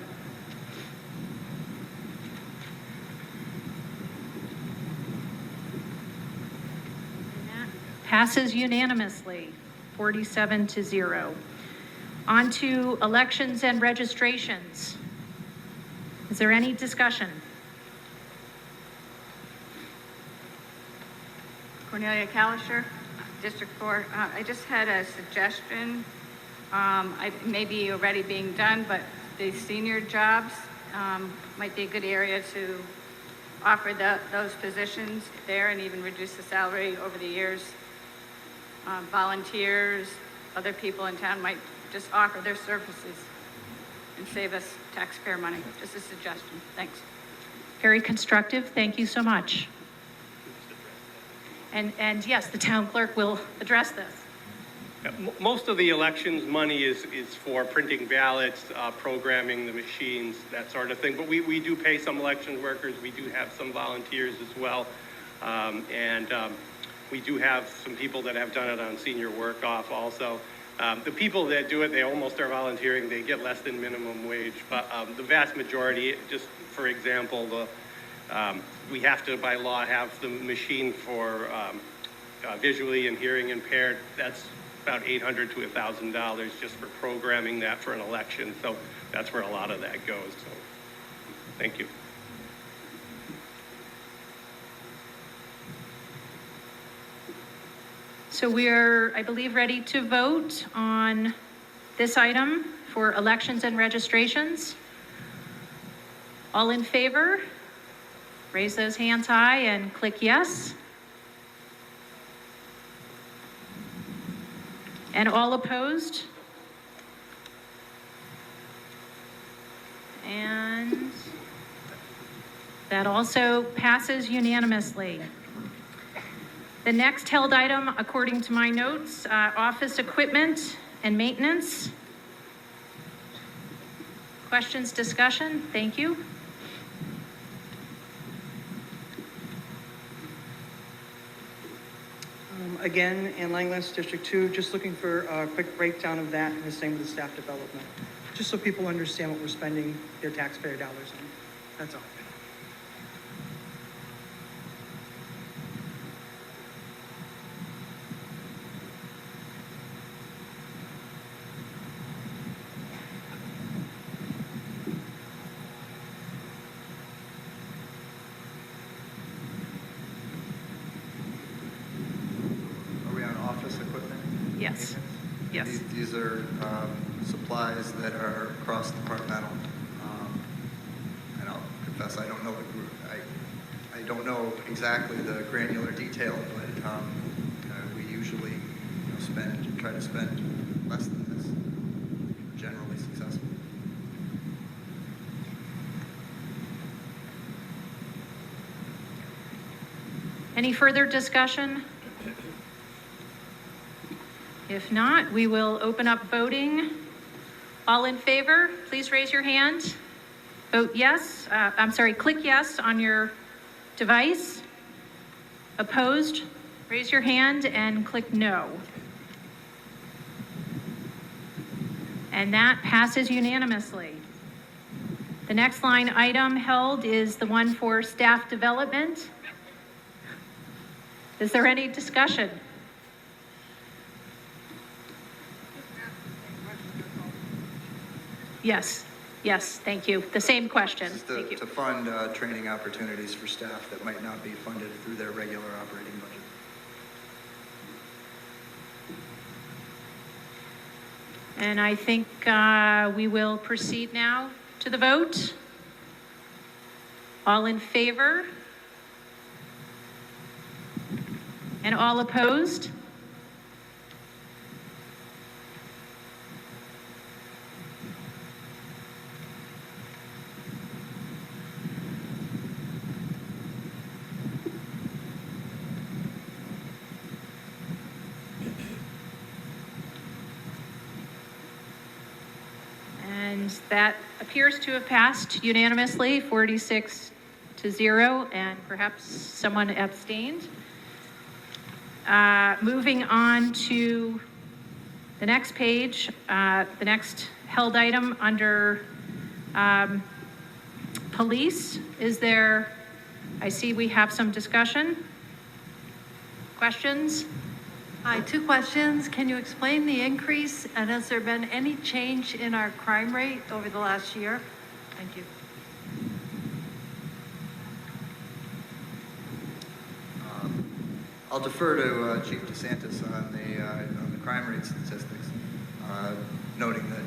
S1: Passes unanimously, 47-0. On to elections and registrations. Is there any discussion?
S5: Cornelia Kalisher, District 4. I just had a suggestion. It may be already being done, but the senior jobs might be a good area to offer those positions there and even reduce the salary over the years. Volunteers, other people in town might just offer their services and save us taxpayer money. Just a suggestion. Thanks.
S1: Very constructive. Thank you so much. And yes, the town clerk will address this.
S2: Most of the elections money is for printing ballots, programming the machines, that sort of thing. But we do pay some election workers. We do have some volunteers as well. We do have some people that have done it on senior work off also. The people that do it, they almost are volunteering. They get less than minimum wage. But the vast majority, just for example, we have to, by law, have the machine for visually and hearing impaired. That's about $800 to $1,000 just for programming that for an election. So that's where a lot of that goes. So thank you.
S1: So we're, I believe, ready to vote on this item for elections and registrations. All in favor? Raise those hands high and click yes. And all opposed? And that also passes unanimously. The next held item, according to my notes, office equipment and maintenance. Questions, discussion? Thank you.
S3: Again, Ann Langlis, District 2, just looking for a quick breakdown of that and the same with the staff development. Just so people understand what we're spending their taxpayer dollars on. That's all.
S1: Yes. Yes.
S11: These are supplies that are cross-departmental. And I'll confess, I don't know the group. I don't know exactly the granular detail, but we usually try to spend less than this. Generally successful.
S1: Any further discussion? If not, we will open up voting. All in favor, please raise your hand. Vote yes. Click yes on your device. Opposed, raise your hand and click no. And that passes unanimously. The next line item held is the one for staff development. Is there any discussion? Yes, thank you. The same question. Thank you.
S11: To fund training opportunities for staff that might not be funded through their regular operating budget.
S1: And I think we will proceed now to the vote. All in favor? And all opposed? And that appears to have passed unanimously, 46-0, and perhaps someone abstained. Moving on to the next page, the next held item under police. Is there, I see we have some discussion. Questions?
S19: Hi, two questions. Can you explain the increase, and has there been any change in our crime rate over the last year? Thank you.
S11: I'll defer to Chief DeSantis on the crime rate statistics, noting that,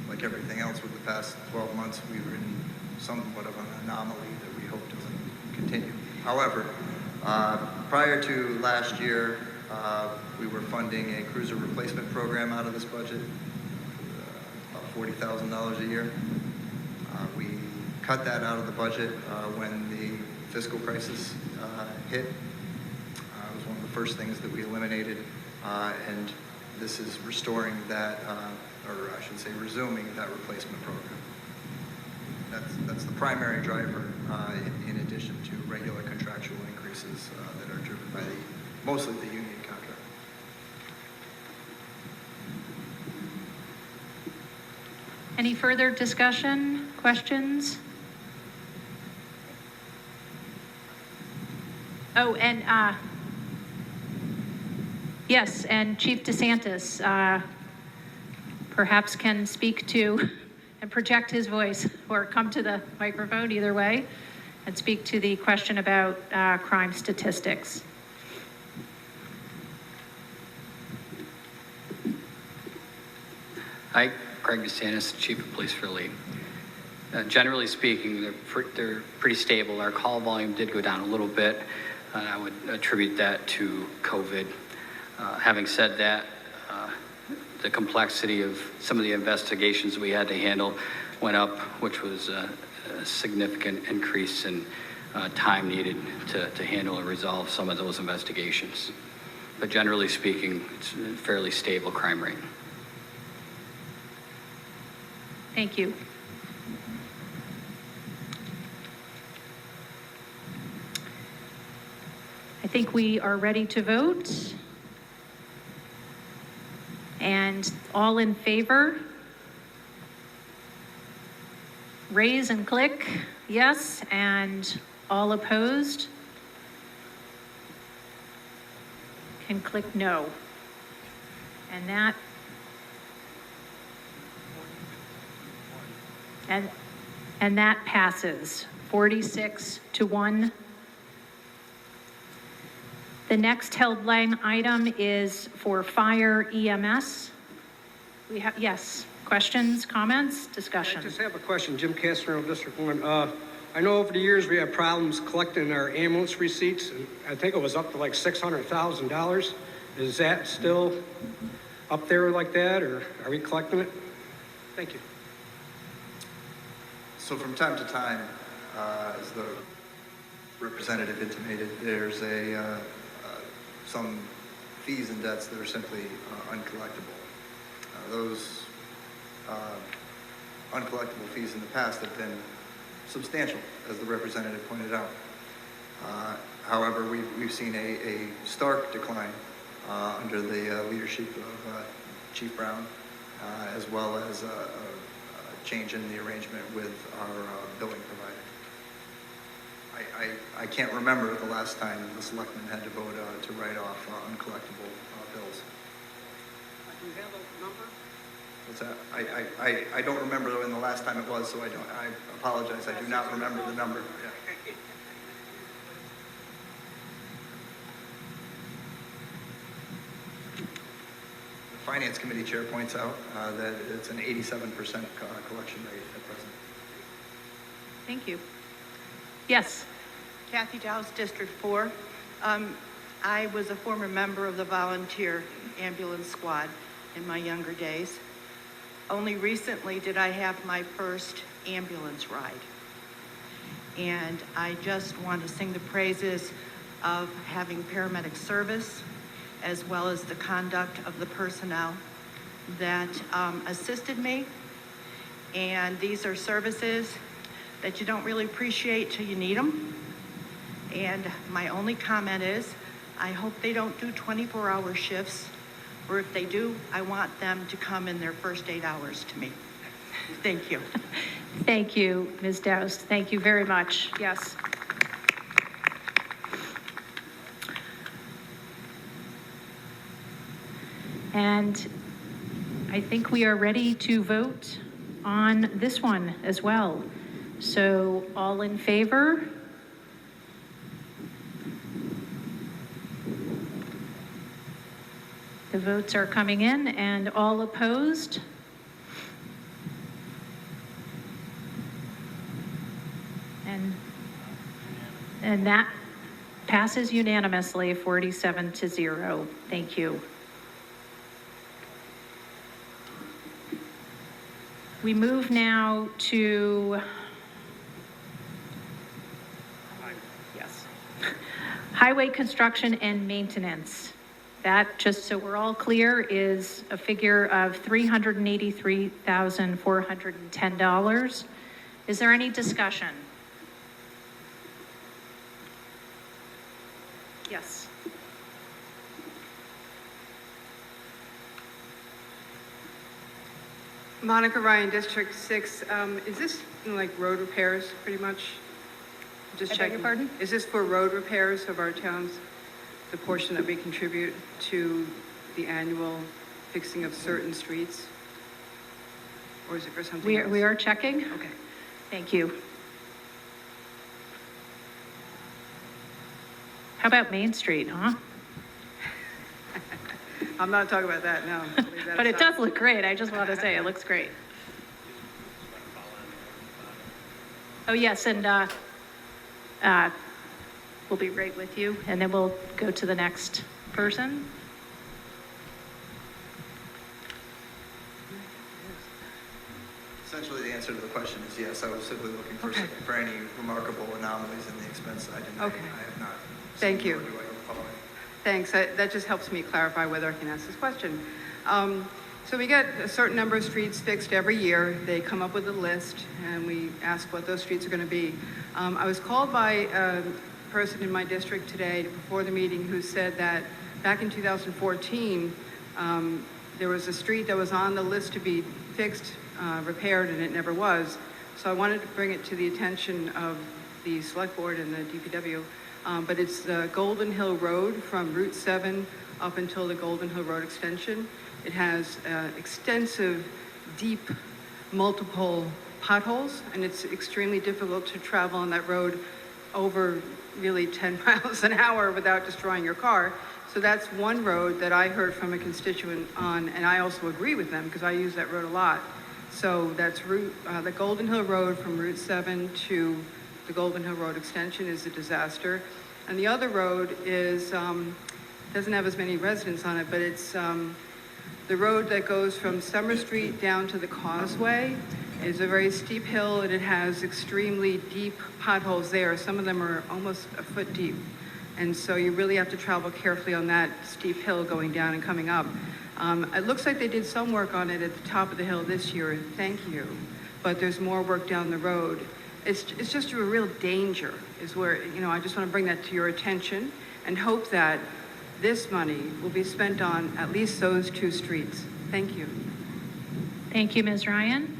S11: like everything else with the past 12 months, we were in somewhat of an anomaly that we hope doesn't continue. However, prior to last year, we were funding a cruiser replacement program out of this budget, about $40,000 a year. We cut that out of the budget when the fiscal crisis hit. It was one of the first things that we eliminated, and this is restoring that, or I should say resuming that replacement program. That's the primary driver, in addition to regular contractual increases that are driven by mostly the union contract.
S1: Any further discussion, questions? Oh, and yes, and Chief DeSantis perhaps can speak to and project his voice or come to the microphone, either way, and speak to the question about crime statistics.
S20: Hi, Craig DeSantis, Chief of Police for Lee. Generally speaking, they're pretty stable. Our call volume did go down a little bit. I would attribute that to COVID. Having said that, the complexity of some of the investigations we had to handle went up, which was a significant increase in time needed to handle and resolve some of those investigations. But generally speaking, it's a fairly stable crime rate.
S1: Thank you. I think we are ready to vote. And all in favor? Raise and click yes, and all opposed can click no. And that passes 46-1. The next held line item is for fire EMS. We have, yes, questions, comments, discussion.
S13: I just have a question, Jim Castro, District 1. I know over the years we had problems collecting our ambulance receipts, and I think it was up to like $600,000. Is that still up there like that, or are we collecting it? Thank you.
S11: So from time to time, as the representative intimated, there's some fees and debts that are simply uncollectible. Those uncollectible fees in the past have been substantial, as the representative pointed out. However, we've seen a stark decline under the leadership of Chief Brown, as well as a change in the arrangement with our billing provider. I can't remember the last time the selectmen had to vote to write off uncollectible bills.
S13: Do you have a number?
S11: What's that? I don't remember when the last time it was, so I apologize. I do not remember the number. Yeah. The Finance Committee Chair points out that it's an 87% collection rate at present.
S1: Thank you. Yes.
S8: Kathy Dowse, District 4. I was a former member of the volunteer ambulance squad in my younger days. Only recently did I have my first ambulance ride. And I just want to sing the praises of having paramedic service, as well as the conduct of the personnel that assisted me. And these are services that you don't really appreciate till you need them. And my only comment is, I hope they don't do 24-hour shifts, or if they do, I want them to come in their first 8 hours to me. Thank you.
S1: Thank you, Ms. Dowse. Thank you very much. Yes. And I think we are ready to vote on this one as well. So all in favor? The votes are coming in, and all opposed? And that passes unanimously, 47-0. Thank you. We move now to highway construction and maintenance. That, just so we're all clear, is a figure of $383,410. Is there any discussion? Yes.
S21: Monica Ryan, District 6. Is this like road repairs, pretty much? Just
S1: I beg
S21: checking.
S1: your pardon?
S21: Is this for road repairs of our towns? The portion that we contribute to the annual fixing of certain streets? Or is it for something else?
S1: We are checking.
S21: Okay.
S1: Thank you. How about Main Street, huh?
S21: I'm not talking about that, no. Leave that
S1: But it
S21: aside.
S1: does look great. I just want to say it looks great. Oh, yes, and we'll be right with you, and then we'll go to the next person.
S11: Essentially, the answer to the question is yes. I was simply looking for any remarkable anomalies in the expense side. And
S21: Okay.
S11: I have not.
S21: Thank you.
S11: Nor do I recall any.
S21: Thanks. That just helps me clarify whether I can ask this question. So we get a certain number of streets fixed every year. They come up with a list, and we ask what those streets are going to be. I was called by a person in my district today before the meeting who said that back in 2014, there was a street that was on the list to be fixed, repaired, and it never was. So I wanted to bring it to the attention of the Select Board and the DPW. But it's the Golden Hill Road from Route 7 up until the Golden Hill Road extension. It has extensive, deep, multiple potholes, and it's extremely difficult to travel on that road over really 10 miles an hour without destroying your car. So that's one road that I heard from a constituent on, and I also agree with them because I use that road a lot. So that's the Golden Hill Road from Route 7 to the Golden Hill Road extension is a disaster. And the other road is, doesn't have as many residents on it, but it's the road that goes from Summer Street down to the Causeway is a very steep hill, and it has extremely deep potholes there. Some of them are almost a foot deep. And so you really have to travel carefully on that steep hill going down and coming up. It looks like they did some work on it at the top of the hill this year, thank you. But there's more work down the road. It's just a real danger is where, I just want to bring that to your attention and hope that this money will be spent on at least those two streets. Thank you.
S1: Thank you, Ms. Ryan.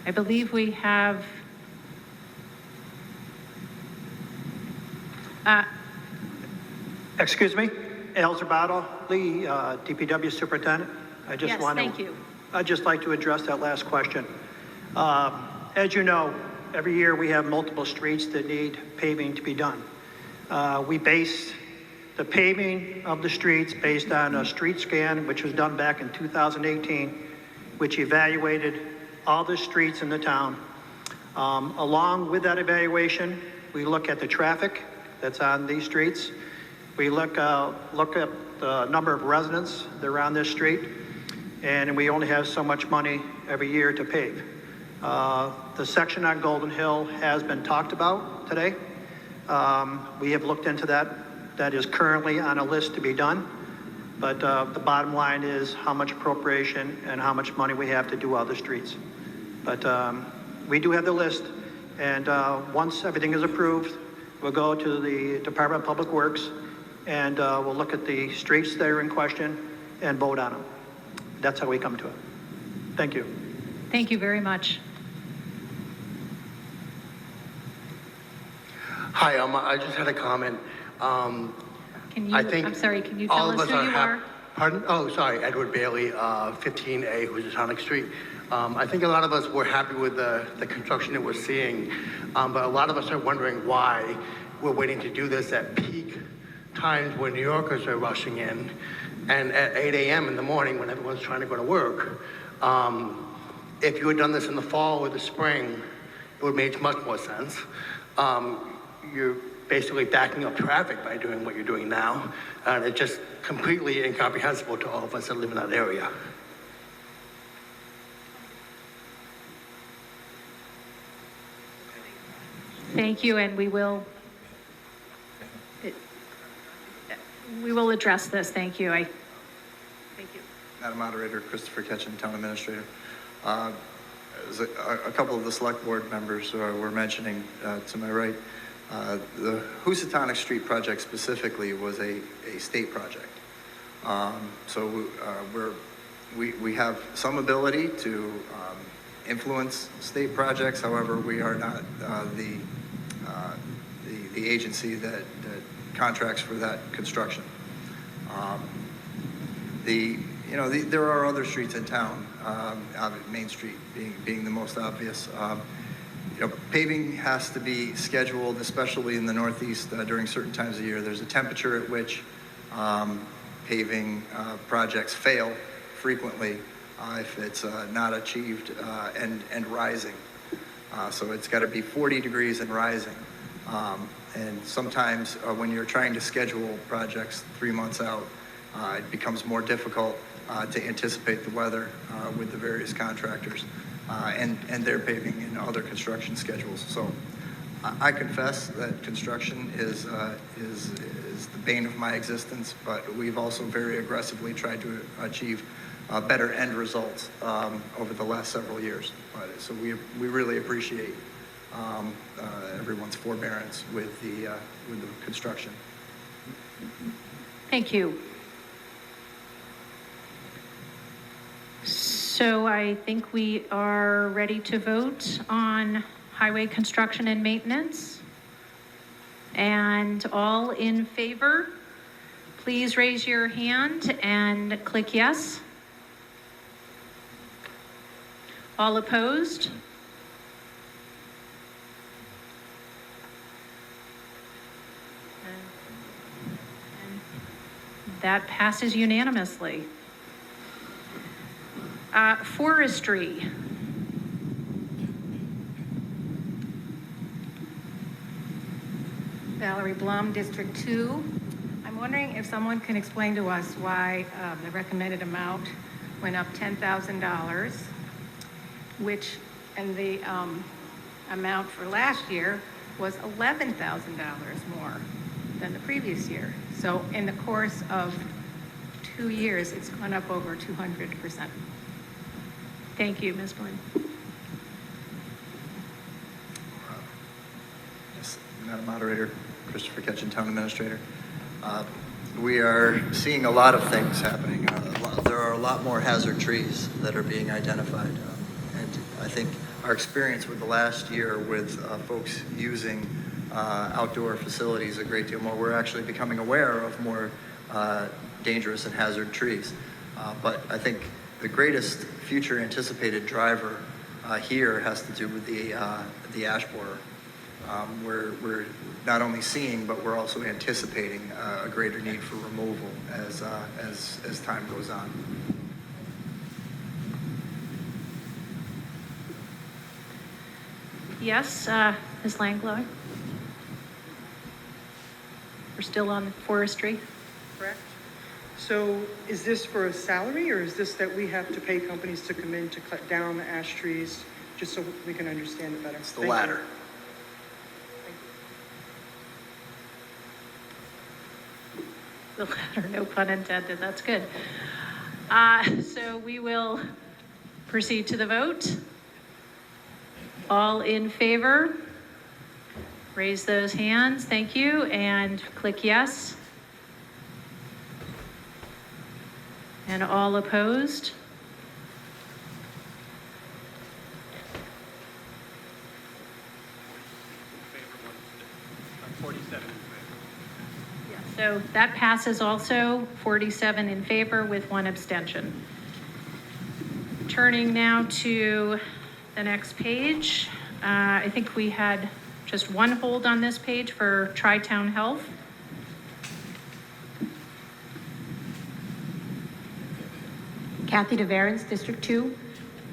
S1: I believe we have
S22: Excuse me, Al Zerbato, Lee, DPW Superintendent.
S1: Yes, thank you.
S22: I'd just like to address that last question. As you know, every year we have multiple streets that need paving to be done. We base the paving of the streets based on a street scan, which was done back in 2018, which evaluated all the streets in the town. Along with that evaluation, we look at the traffic that's on these streets. We look at the number of residents that are on this street, and we only have so much money every year to pave. The section on Golden Hill has been talked about today. We have looked into that. That is currently on a list to be done. But the bottom line is how much appropriation and how much money we have to do other streets. But we do have the list, and once everything is approved, we'll go to the Department of Public Works, and we'll look at the streets that are in question and vote on them. That's how we come to it. Thank you.
S1: Thank you very much.
S6: Hi, I just had a comment.
S1: Can you,
S6: I think
S1: I'm sorry, can you
S6: all
S1: tell
S6: of
S1: us who you are?
S6: Pardon? Oh, sorry, Edward Bailey, 15A, who's at Tonic Street. I think a lot of us were happy with the construction that we're seeing, but a lot of us are wondering why we're waiting to do this at peak times when New Yorkers are rushing in, and at 8 a.m. in the morning when everyone's trying to go to work. If you had done this in the fall or the spring, it would make much more sense. You're basically backing up traffic by doing what you're doing now, and it's just completely incomprehensible to all of us that live in that area.
S1: Thank you, and we will address this. Thank you. Thank you.
S11: Madam Moderator, Christopher Ketchen, Town Administrator. As a couple of the Select Board members were mentioning to my right, the Housatonic Street project specifically was a state project. So we have some ability to influence state projects. However, we are not the agency that contracts for that construction. There are other streets in town, Main Street being the most obvious. Paving has to be scheduled, especially in the Northeast during certain times of year. There's a temperature at which paving projects fail frequently if it's not achieved and rising. So it's got to be 40 degrees and rising. And sometimes when you're trying to schedule projects 3 months out, it becomes more difficult to anticipate the weather with the various contractors and their paving and other construction schedules. So I confess that construction is the bane of my existence, but we've also very aggressively tried to achieve better end results over the last several years. So we really appreciate everyone's forbearance with the construction.
S1: Thank you. So I think we are ready to vote on highway construction and maintenance. And all in favor, please raise your hand and click yes. All opposed? And that passes unanimously. Forestry.
S7: Valerie Blum, District 2. I'm wondering if someone can explain to us why the recommended amount went up $10,000, and the amount for last year was $11,000 more than the previous year. So in the course of 2 years, it's gone up over 200%.
S1: Thank you, Ms. Blum.
S11: Yes, Madam Moderator, Christopher Ketchen, Town Administrator. We are seeing a lot of things happening. There are a lot more hazard trees that are being identified. And I think our experience with the last year with folks using outdoor facilities a great deal more, we're actually becoming aware of more dangerous and hazard trees. But I think the greatest future anticipated driver here has to do with the ash borer. We're not only seeing, but we're also anticipating a greater need for removal as time goes on.
S1: Yes, Ms. Langlois? We're still on forestry.
S3: Correct? So is this for a salary, or is this that we have to pay companies to come in to cut down the ash trees, just so we can understand it better?
S12: It's the latter.
S1: The latter, no pun intended, that's good. So we will proceed to the vote. All in favor? Raise those hands, thank you, and click yes. And all opposed? So that passes also, 47 in favor with 1 abstention. Turning now to the next page. I think we had just 1 hold on this page for Tri-Town Health.
S15: Kathy DeVarens, District 2.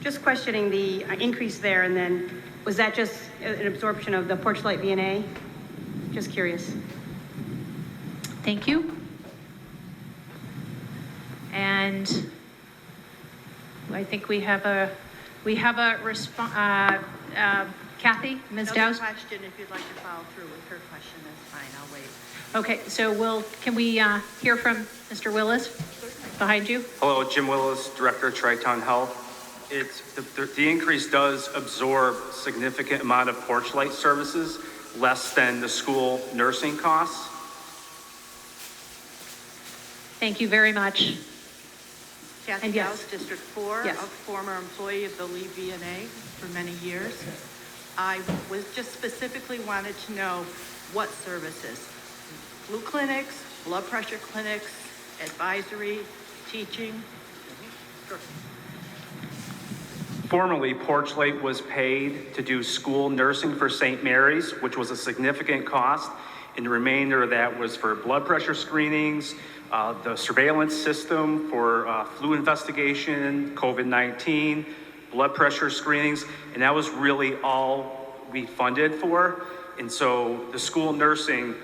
S15: Just questioning the increase there, and then was that just an absorption of the Porchlight V&A? Just curious.
S1: Thank you. And I think we have a response. Kathy, Ms.
S8: No
S1: Dowse?
S8: question. If you'd like to follow through with her question, that's fine. I'll wait.
S1: Okay, so can we hear from Mr. Willis behind you?
S23: Hello, Jim Willis, Director of Tri-Town Health. The increase does absorb significant amount of porch light services, less than the school nursing costs.
S1: Thank you very much.
S8: Kathy
S1: And yes.
S8: Dowse, District 4,
S1: Yes.
S8: a former employee of the Lee V&A for many years. I was just specifically wanted to know what services. Flu clinics, blood pressure clinics, advisory, teaching. Sure.
S23: Formerly, Porchlight was paid to do school nursing for St. Mary's, which was a significant cost, and the remainder of that was for blood pressure screenings, the surveillance system for flu investigation, COVID-19, blood pressure screenings, and that was really all we funded for. And so the school nursing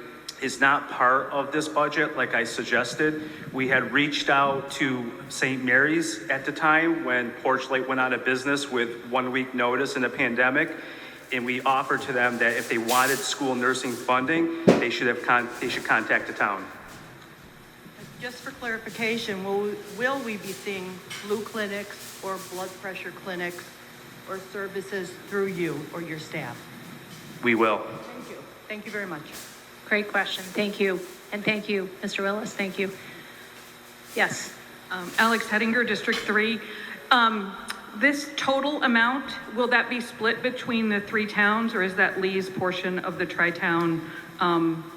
S23: is not part of this budget, like I suggested. We had reached out to St. Mary's at the time when Porchlight went out of business with 1 week notice in the pandemic, and we offered to them that if they wanted school nursing funding, they should contact the town.
S8: Just for clarification, will we be seeing flu clinics or blood pressure clinics or services through you or your staff?
S23: We will.
S8: Thank you. Thank you very much.
S1: Great question. Thank you. And thank you, Mr. Willis. Thank you. Yes.
S18: Alex Hettinger, District 3. This total amount, will that be split between the 3 towns, or is that Lee's portion of the Tri-Town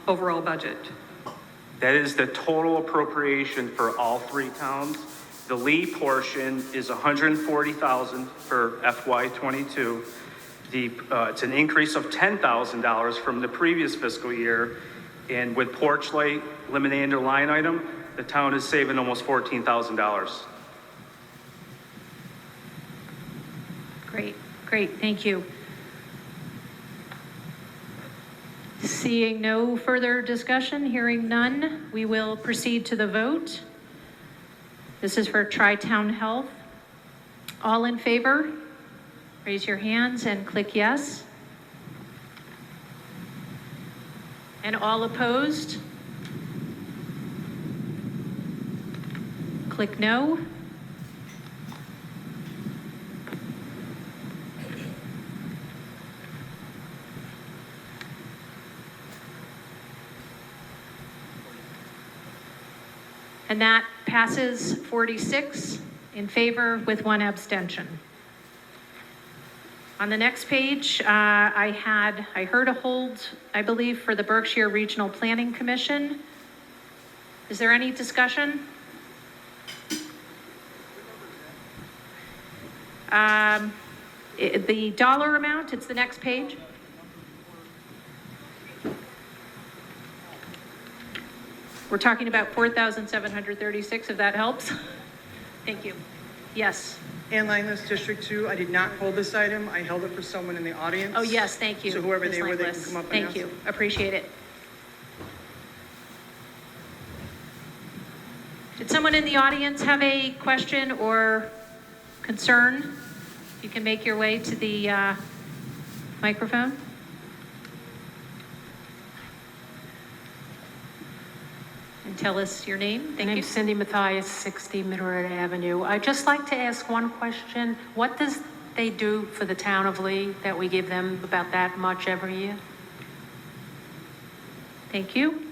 S18: overall budget?
S23: That is the total appropriation for all 3 towns. The Lee portion is $140,000 for FY22. It's an increase of $10,000 from the previous fiscal year. And with Porchlight eliminating their line item, the town is saving almost $14,000.
S1: Great, thank you. Seeing no further discussion, hearing none, we will proceed to the vote. This is for Tri-Town Health. All in favor, raise your hands and click yes. And all opposed, click no. And that passes 46 in favor with 1 abstention. On the next page, I heard a hold, I believe, for the Berkshire Regional Planning Commission. Is there any discussion? The dollar amount, it's the next page. We're talking about 4,736, if that helps. Thank you. Yes.
S3: Ann Langless, District 2. I did not hold this item. I held it for someone in the audience.
S1: Oh, yes, thank you.
S3: So whoever
S1: Ms.
S3: they were, they can
S1: Langlis.
S3: come up and
S1: Thank
S3: ask.
S1: you, appreciate it. Did someone in the audience have a question or concern? You can make your way to the microphone. And tell us your name. Thank
S4: My
S1: you.
S4: name's Cindy Mathias, 60 Middlewood Avenue. I'd just like to ask one question. What does they do for the town of Lee that we give them about that much every year?
S1: Thank you.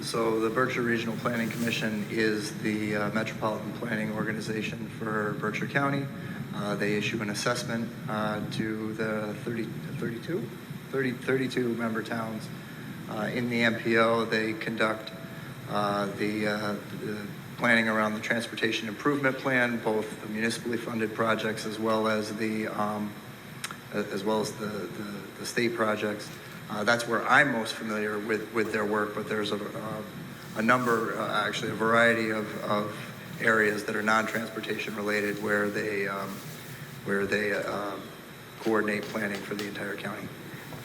S11: So the Berkshire Regional Planning Commission is the metropolitan planning organization for Berkshire County. They issue an assessment to the 32 member towns. In the MPO, they conduct the planning around the transportation improvement plan, both the municipally funded projects as well as the state projects. That's where I'm most familiar with their work, but there's a number, actually a variety of areas that are non-transportation related where they coordinate planning for the entire county.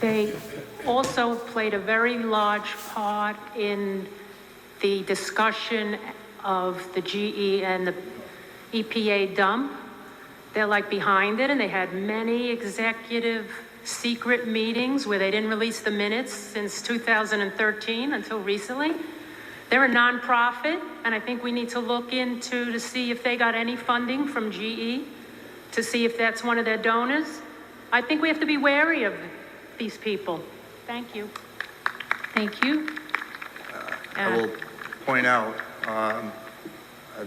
S4: They also played a very large part in the discussion of the GE and the EPA dump. They're like behind it, and they had many executive secret meetings where they didn't release the minutes since 2013 until recently. They're a nonprofit, and I think we need to look into to see if they got any funding from GE, to see if that's one of their donors. I think we have to be wary of these people. Thank you.
S1: Thank you.
S11: I will point out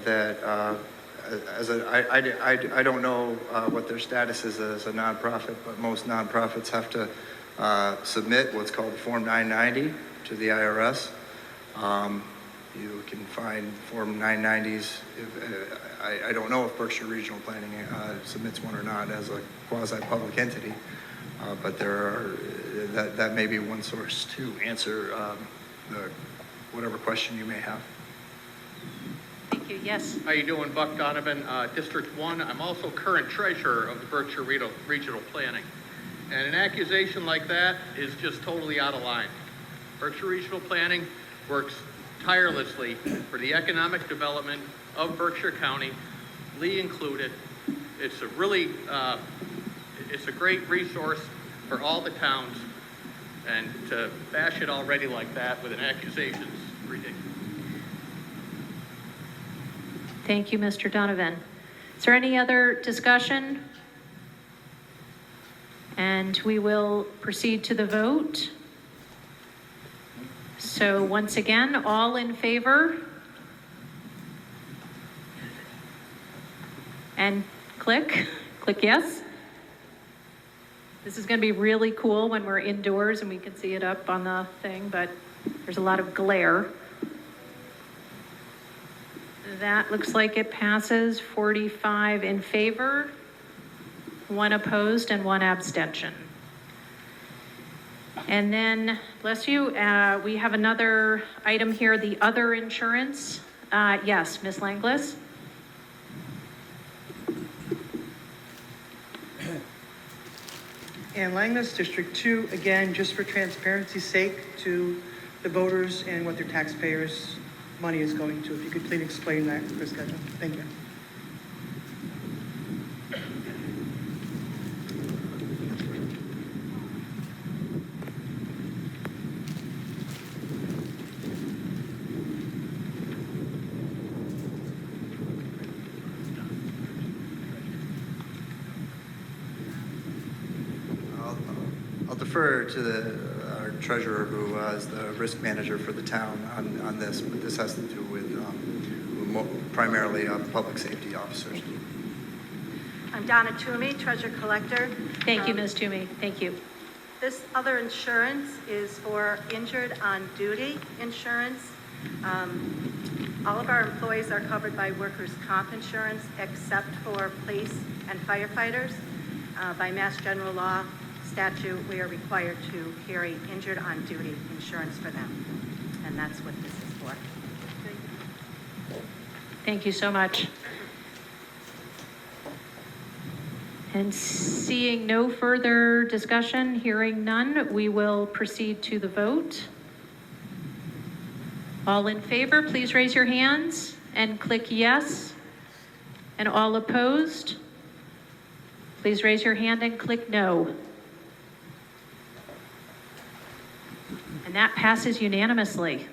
S11: that I don't know what their status is as a nonprofit, but most nonprofits have to submit what's called Form 990 to the IRS. You can find Form 990s. I don't know if Berkshire Regional Planning submits one or not as a quasi-public entity, but that may be one source to answer whatever question you may have.
S1: Thank you. Yes.
S9: How you doing? Buck Donovan, District 1. I'm also current treasurer of the Berkshire Regional Planning. And an accusation like that is just totally out of line. Berkshire Regional Planning works tirelessly for the economic development of Berkshire County, Lee included. It's a really, it's a great resource for all the towns, and to bash it already like that with an accusation is ridiculous.
S1: Thank you, Mr. Donovan. Is there any other discussion? And we will proceed to the vote. So once again, all in favor? And click yes. This is going to be really cool when we're indoors and we can see it up on the thing, but there's a lot of glare. That looks like it passes 45 in favor, 1 opposed, and 1 abstention. And then, bless you, we have another item here, the other insurance. Yes, Ms. Langlis?
S3: Ann Langless, District 2, again, just for transparency's sake to the voters and what their taxpayers' money is going to. If you could please explain that for schedule. Thank you.
S11: I'll defer to our treasurer, who is the risk manager for the town on this, but this has to do with primarily public safety officers.
S12: I'm Donna Toomey, treasurer collector.
S1: Thank you, Ms. Toomey. Thank you.
S12: This other insurance is for injured on duty insurance. All of our employees are covered by workers' comp insurance except for police and firefighters. By Mass General Law statute, we are required to carry injured on duty insurance for them. And that's what this is for.
S1: Thank you so much. And seeing no further discussion, hearing none, we will proceed to the vote. All in favor, please raise your hands and click yes. And all opposed, please raise your hand and click no. And that passes unanimously.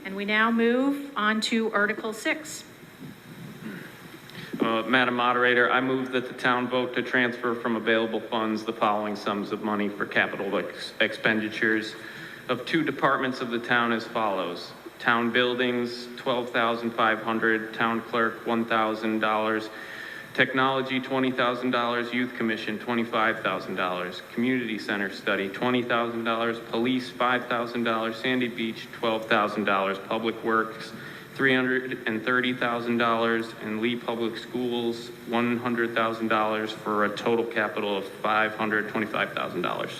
S1: And we now move on to Article 6.
S10: Madam Moderator, I move that the town vote to transfer from available funds the following sums of money for capital expenditures of two departments of the town as follows. Town buildings, $12,500, town clerk, $1,000, technology, $20,000, youth commission, $25,000, community center study, $20,000, police, $5,000, Sandy Beach, $12,000, public works, $330,000, and Lee Public Schools, $100,000 for a total capital of $525,000.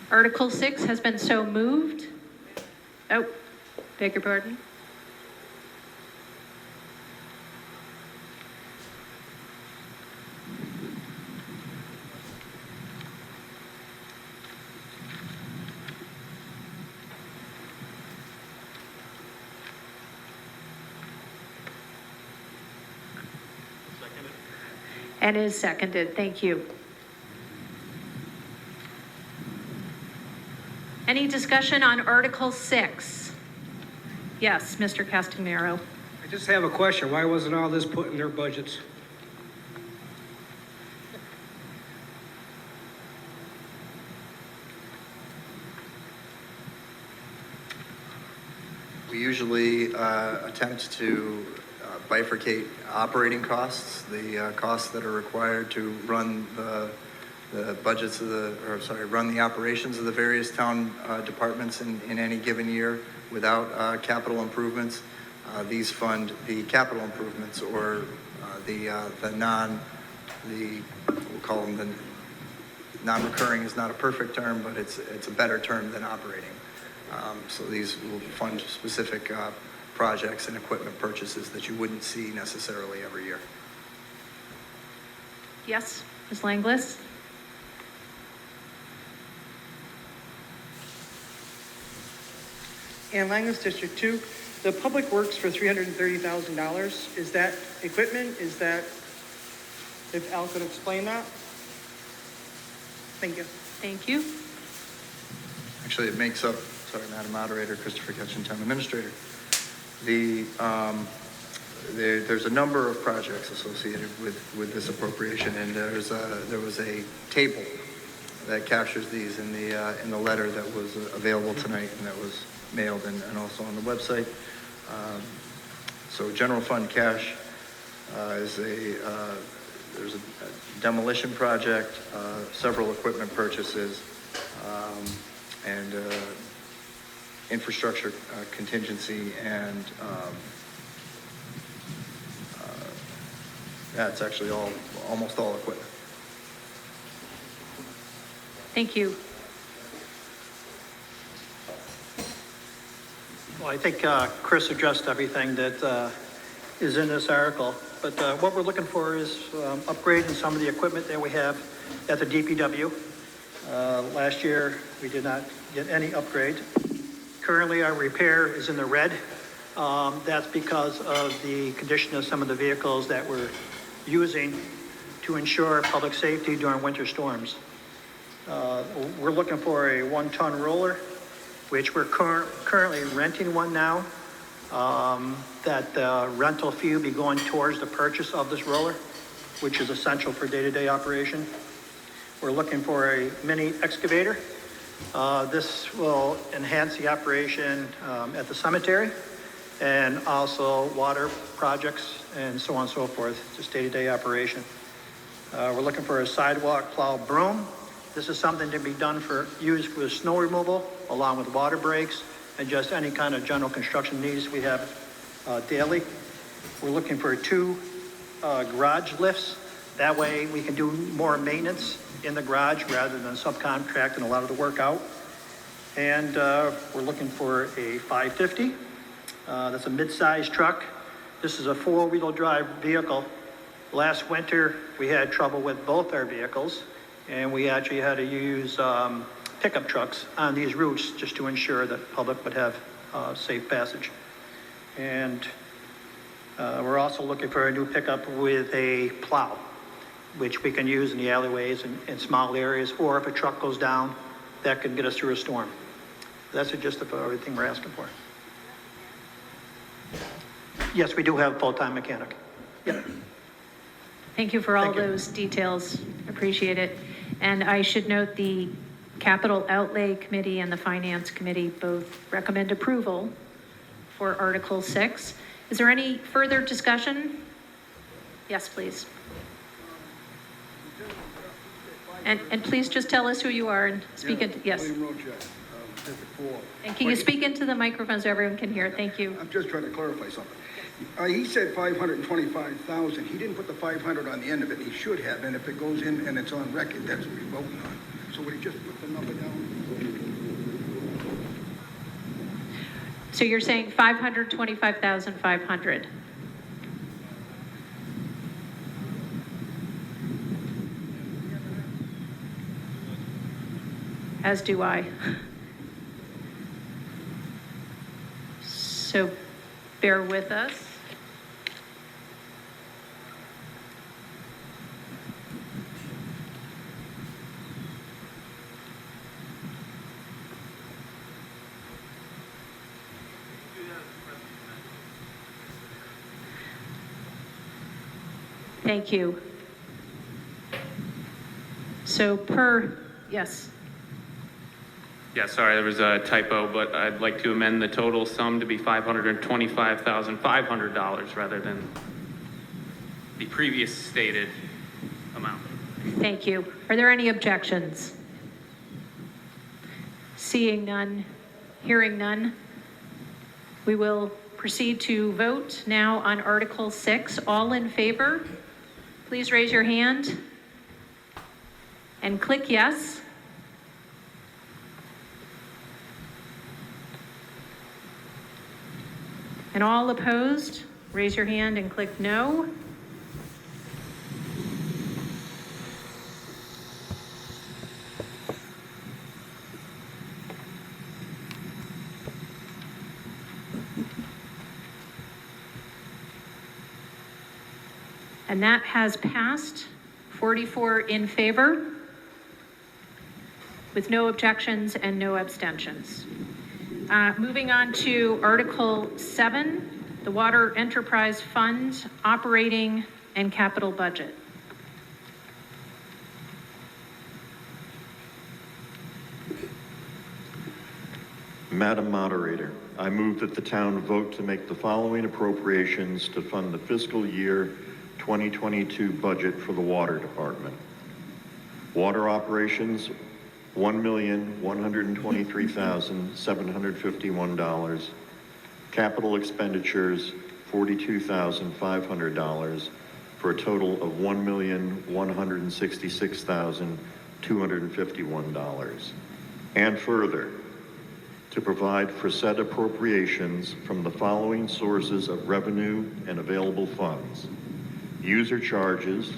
S1: Article 6 has been so moved. Oh, beg your pardon. And is seconded. Thank you. Any discussion on Article 6? Yes, Mr. Castanero.
S13: I just have a question. Why wasn't all this put in their budgets?
S11: We usually attempt to bifurcate operating costs, the costs that are required to run the budgets of run the operations of the various town departments in any given year without capital improvements. These fund the capital improvements or we'll call them the non-recurring is not a perfect term, but it's a better term than operating. So these will fund specific projects and equipment purchases that you wouldn't see necessarily every year.
S1: Yes, Ms. Langlis?
S3: And Langley District 2, the Public Works for $330,000, is that equipment? Is that, if Al could explain that? Thank you.
S1: Thank you.
S11: Actually, it makes up, sorry, Madam Moderator, Christopher Ketchum, Town Administrator. There's a number of projects associated with this appropriation, and there was a table that captures these in the letter that was available tonight and that was mailed and also on the website. So general fund cash is there's a demolition project, several equipment purchases, and infrastructure contingency, and that's actually almost all equipment.
S1: Thank you.
S22: Well, I think Chris addressed everything that is in this article, but what we're looking for is upgrading some of the equipment that we have at the DPW. Last year, we did not get any upgrade. Currently, our repair is in the red. That's because of the condition of some of the vehicles that we're using to ensure public safety during winter storms. We're looking for a 1-ton roller, which we're currently renting one now. That the rental fee will be going towards the purchase of this roller, which is essential for day-to-day operation. We're looking for a mini excavator. This will enhance the operation at the cemetery and also water projects and so on and so forth, just day-to-day operation. We're looking for a sidewalk plow broom. This is something to be done used for snow removal, along with water breaks and just any kind of general construction needs we have daily. We're looking for 2 garage lifts That way, we can do more maintenance in the garage rather than subcontracting a lot of the work out. And we're looking for a 550. That's a mid-size truck. This is a four-wheel drive vehicle. Last winter, we had trouble with both our vehicles, and we actually had to use pickup trucks on these routes just to ensure that the public would have safe passage. And we're also looking for a new pickup with a plow, which we can use in the alleyways and in small areas, or if a truck goes down, that can get us through a storm. That's the gist of everything we're asking for. Yes, we do have a full-time mechanic. Yep.
S1: Thank you for all those details. Appreciate it. And I should note the Capital Outlay Committee and the Finance Committee both recommend approval for Article 6. Is there any further discussion? Yes, please. And please just tell us who you are and speak into, yes.
S14: William Rochek, District 4.
S1: And can you speak into the microphone so everyone can hear? Thank you.
S14: I'm just trying to clarify something. He said 525,000. He didn't put the 500 on the end of it. He should have, and if it goes in and it's on record, that's what we're voting on. So would he just put the number down?
S1: So you're saying 525,500. As do I. So bear with us. Thank you. So yes.
S10: Yeah, sorry, there was a typo, but I'd like to amend the total sum to be $525,500 rather than the previous stated amount.
S1: Thank you. Are there any objections? Seeing none, hearing none, we will proceed to vote now on Article 6. All in favor, please raise your hand and click yes. And all opposed, raise your hand and click no. And that has passed, 44 in favor, with no objections and no abstentions. Moving on to Article 7, the Water Enterprise Fund Operating and Capital Budget.
S16: Madam Moderator, I move that the town vote to make the following appropriations to fund the fiscal year 2022 budget for the Water Department. Water operations, $1,123,751. Capital expenditures, $42,500 for a total of $1,166,251. And further, to provide for said appropriations from the following sources of revenue and available funds. User charges,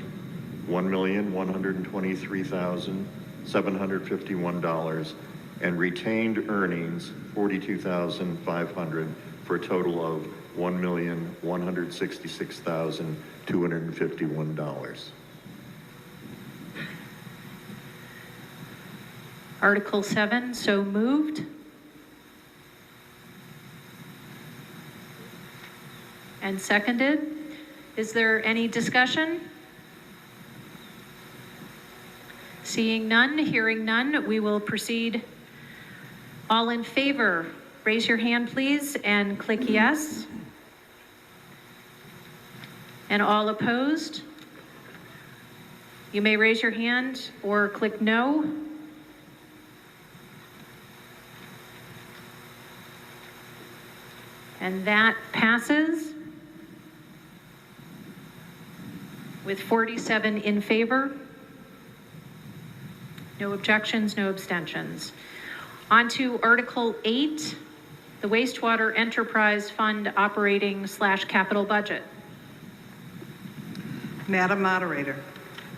S16: $1,123,751, and retained earnings, $42,500, for a total of $1,166,251.
S1: Article 7, so moved. And seconded. Is there any discussion? Seeing none, hearing none, we will proceed. All in favor, raise your hand, please, and click yes. And all opposed? You may raise your hand or click no. And that passes with 47 in favor. No objections, no abstentions. On to Article 8, the Wastewater Enterprise Fund Operating/Capital Budget.
S8: Madam Moderator,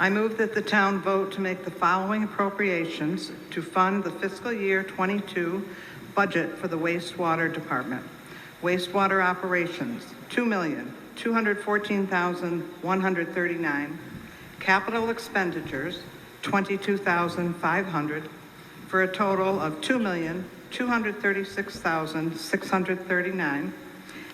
S8: I move that the town vote to make the following appropriations to fund the fiscal year 22 budget for the wastewater department. Wastewater operations, $2,214,139. Capital expenditures, $22,500, for a total of $2,236,639.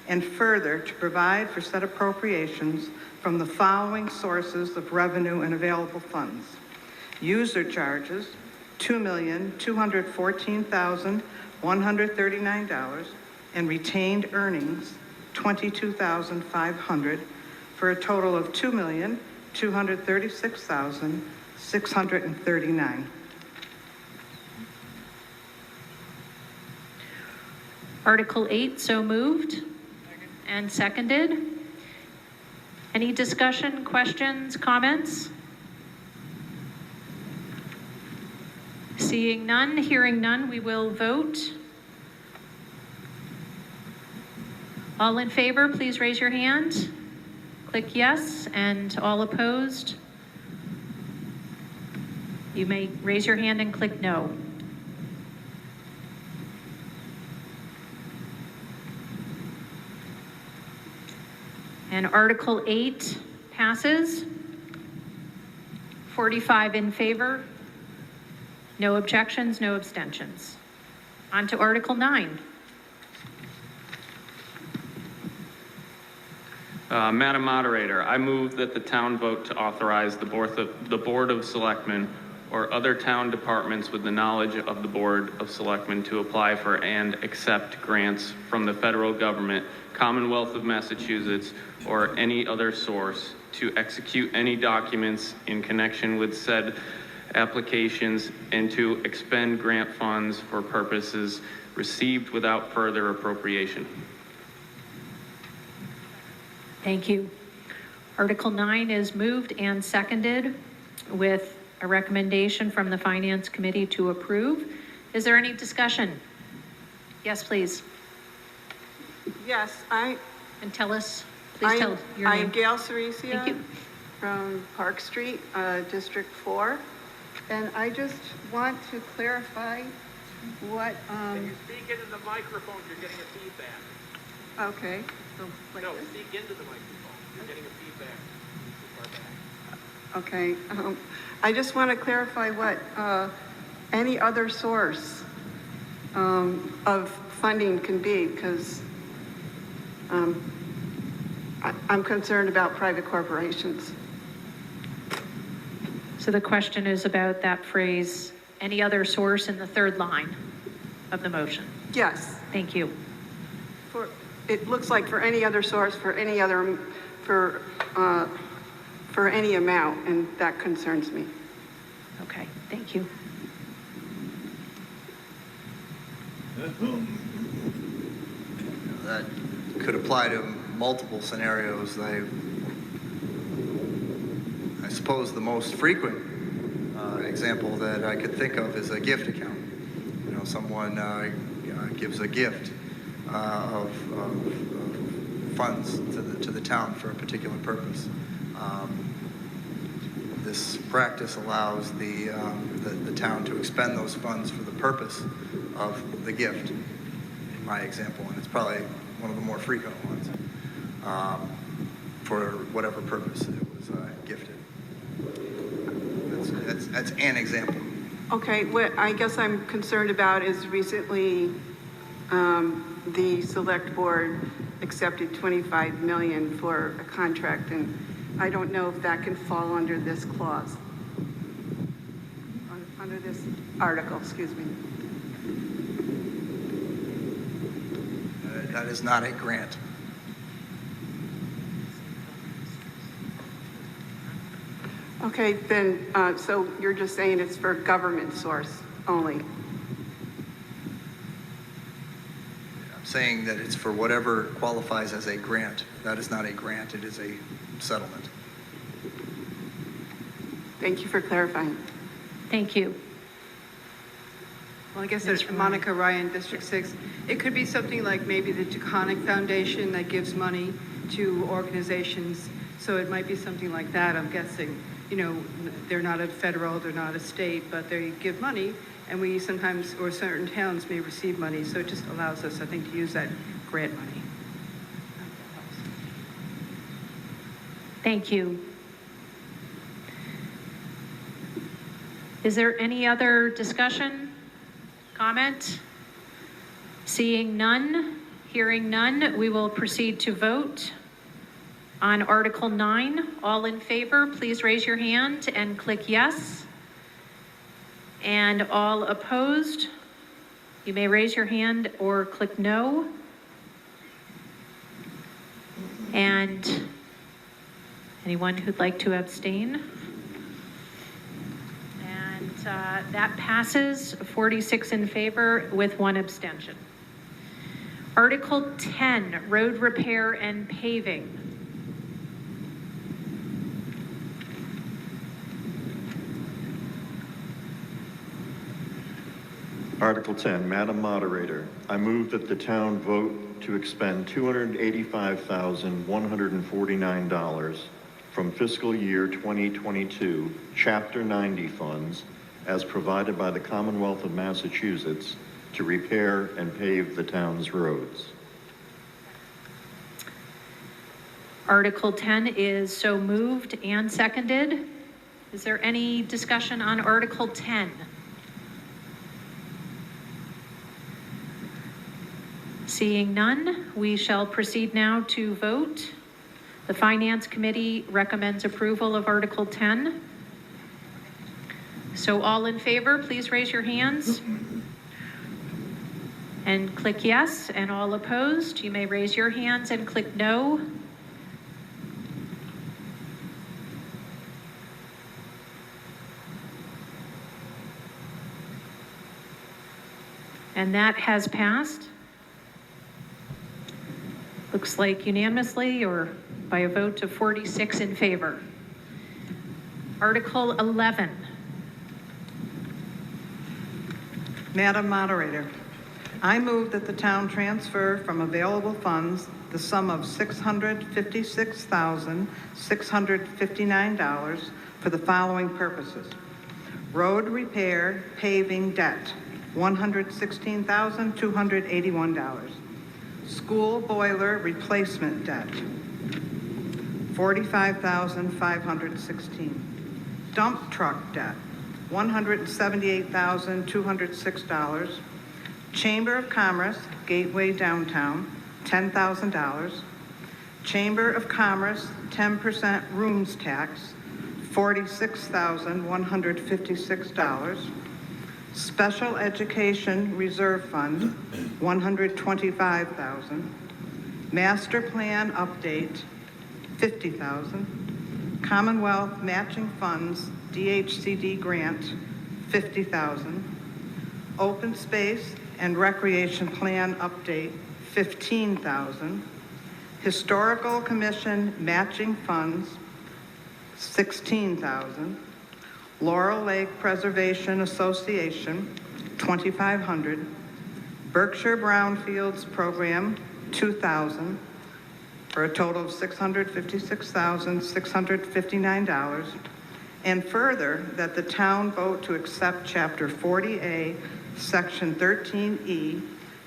S8: And further, to provide for said appropriations from the following sources of revenue and available funds. User charges, $2,214,139, and retained earnings, $22,500, for a total of $2,236,639.
S1: Article 8, so moved and seconded. Any discussion, questions, comments? Seeing none, hearing none, we will vote. All in favor, please raise your hand. Click yes, and all opposed, you may raise your hand and click no. And Article 8 passes. 45 in favor, no objections, no abstentions. On to Article 9.
S10: Madam Moderator, I move that the town vote to authorize the Board of Selectmen or other town departments with the knowledge of the Board of Selectmen to apply for and accept grants from the federal government, Commonwealth of Massachusetts, or any other source to execute any documents in connection with said applications and to expend grant funds for purposes received without further appropriation.
S1: Thank you. Article 9 is moved and seconded with a recommendation from the Finance Committee to approve. Is there any discussion? Yes, please.
S2: Yes,
S1: And tell us, please tell your name.
S2: I'm Gail Cerisia.
S1: Thank you.
S2: From Park Street, District 4. And I just want to clarify what,
S9: Can you speak into the microphone? You're getting a feedback.
S2: okay. So like
S9: No,
S2: this?
S9: speak into the microphone. You're getting a feedback.
S2: Okay, I just want to clarify what any other source of funding can be, because I'm concerned about private corporations.
S1: So the question is about that phrase, any other source, in the third line of the motion.
S2: Yes.
S1: Thank you.
S2: It looks like for any other source, for any other, for any amount, and that concerns me.
S1: Okay, thank you.
S11: That could apply to multiple scenarios. I suppose the most frequent example that I could think of is a gift account. You know, someone gives a gift of funds to the town for a particular purpose. This practice allows the town to expend those funds for the purpose of the gift, in my example, and it's probably one of the more frequent ones, for whatever purpose it was gifted. That's an example.
S2: Okay, what I guess I'm concerned about is recently the select board accepted $25 million for a contract, and I don't know if that can fall under this clause, under this article, excuse me.
S11: That is not a grant.
S2: Okay, then, so you're just saying it's for government source only?
S11: I'm saying that it's for whatever qualifies as a grant. That is not a grant, it is a settlement.
S2: Thank you for clarifying.
S1: Thank you.
S21: Well, I guess there's Monica Ryan, District 6. It could be something like maybe the Taconic Foundation that gives money to organizations. So it might be something like that, I'm guessing. You know, they're not a federal, they're not a state, but they give money, and we sometimes, or certain towns may receive money. So it just allows us, I think, to use that grant money.
S1: Thank you. Is there any other discussion, comment? Seeing none, hearing none, we will proceed to vote on Article 9. All in favor, please raise your hand and click yes. And all opposed, you may raise your hand or click no. And anyone who'd like to abstain? And that passes 46 in favor with 1 abstention. Article 10, road repair and paving.
S16: Article 10, Madam Moderator, I move that the town vote to expend $285,149 from fiscal year 2022 Chapter 90 funds as provided by the Commonwealth of Massachusetts to repair and pave the town's roads.
S1: Article 10 is so moved and seconded. Is there any discussion on Article 10? Seeing none, we shall proceed now to vote. The Finance Committee recommends approval of Article 10. So all in favor, please raise your hands and click yes, and all opposed, you may raise your hands and click no. And that has passed. Looks like unanimously or by a vote of 46 in favor. Article 11.
S5: Madam Moderator, I move that the town transfer from available funds the sum of $656,659 for the following purposes. Road repair paving debt, $116,281. School boiler replacement debt, $45,516. Dump truck debt, $178,206. Chamber of Commerce, Gateway Downtown, $10,000. Chamber of Commerce, 10% rooms tax, $46,156. Special Education Reserve Fund, $125,000. Master Plan Update, $50,000. Commonwealth Matching Funds, DHCD Grant, $50,000. Open Space and Recreation Plan Update, $15,000. Historical Commission Matching Funds, $16,000. Laurel Lake Preservation Association, $2,500. Berkshire Brownfields Program, $2,000, for a total of $656,659. And further, that the town vote to accept Chapter 40A, Section 13E,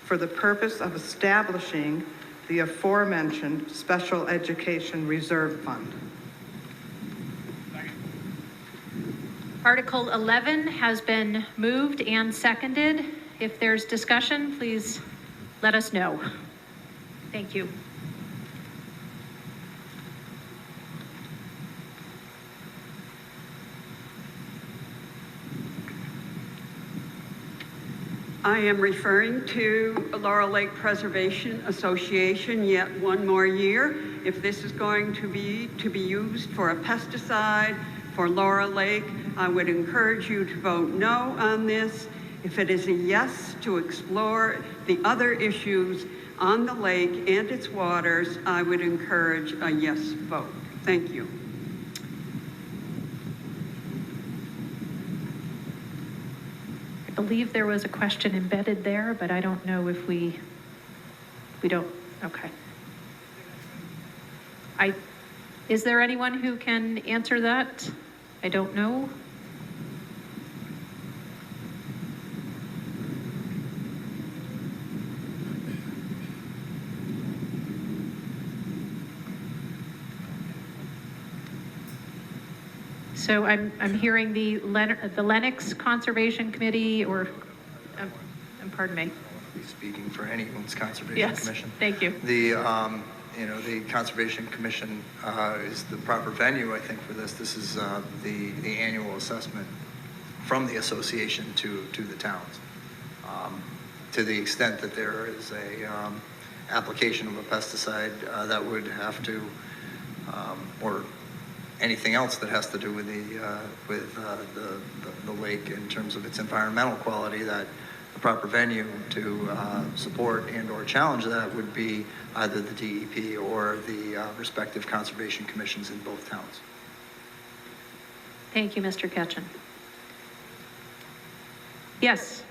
S5: for the purpose of establishing the aforementioned Special Education Reserve Fund.
S1: Article 11 has been moved and seconded. If there's discussion, please let us know. Thank you.
S17: I am referring to Laurel Lake Preservation Association yet one more year. If this is going to be used for a pesticide for Laurel Lake, I would encourage you to vote no on this. If it is a yes to explore the other issues on the lake and its waters, I would encourage a yes vote. Thank you.
S1: believe there was a question embedded there, but I don't know if we don't, okay. Is there anyone who can answer that? I don't know. So I'm hearing the Lennox Conservation Committee, or, pardon me.
S11: Speaking for anyone's Conservation
S1: Yes,
S11: Commission.
S1: thank you.
S11: The, the Conservation Commission is the proper venue, I think, for this. This is the annual assessment from the association to the towns. To the extent that there is a application of a pesticide that would have to, or anything else that has to do with the lake in terms of its environmental quality, that the proper venue to support and or challenge that would be either the DEP or the respective conservation commissions in both towns.
S1: Thank you, Mr. Ketchum. Yes.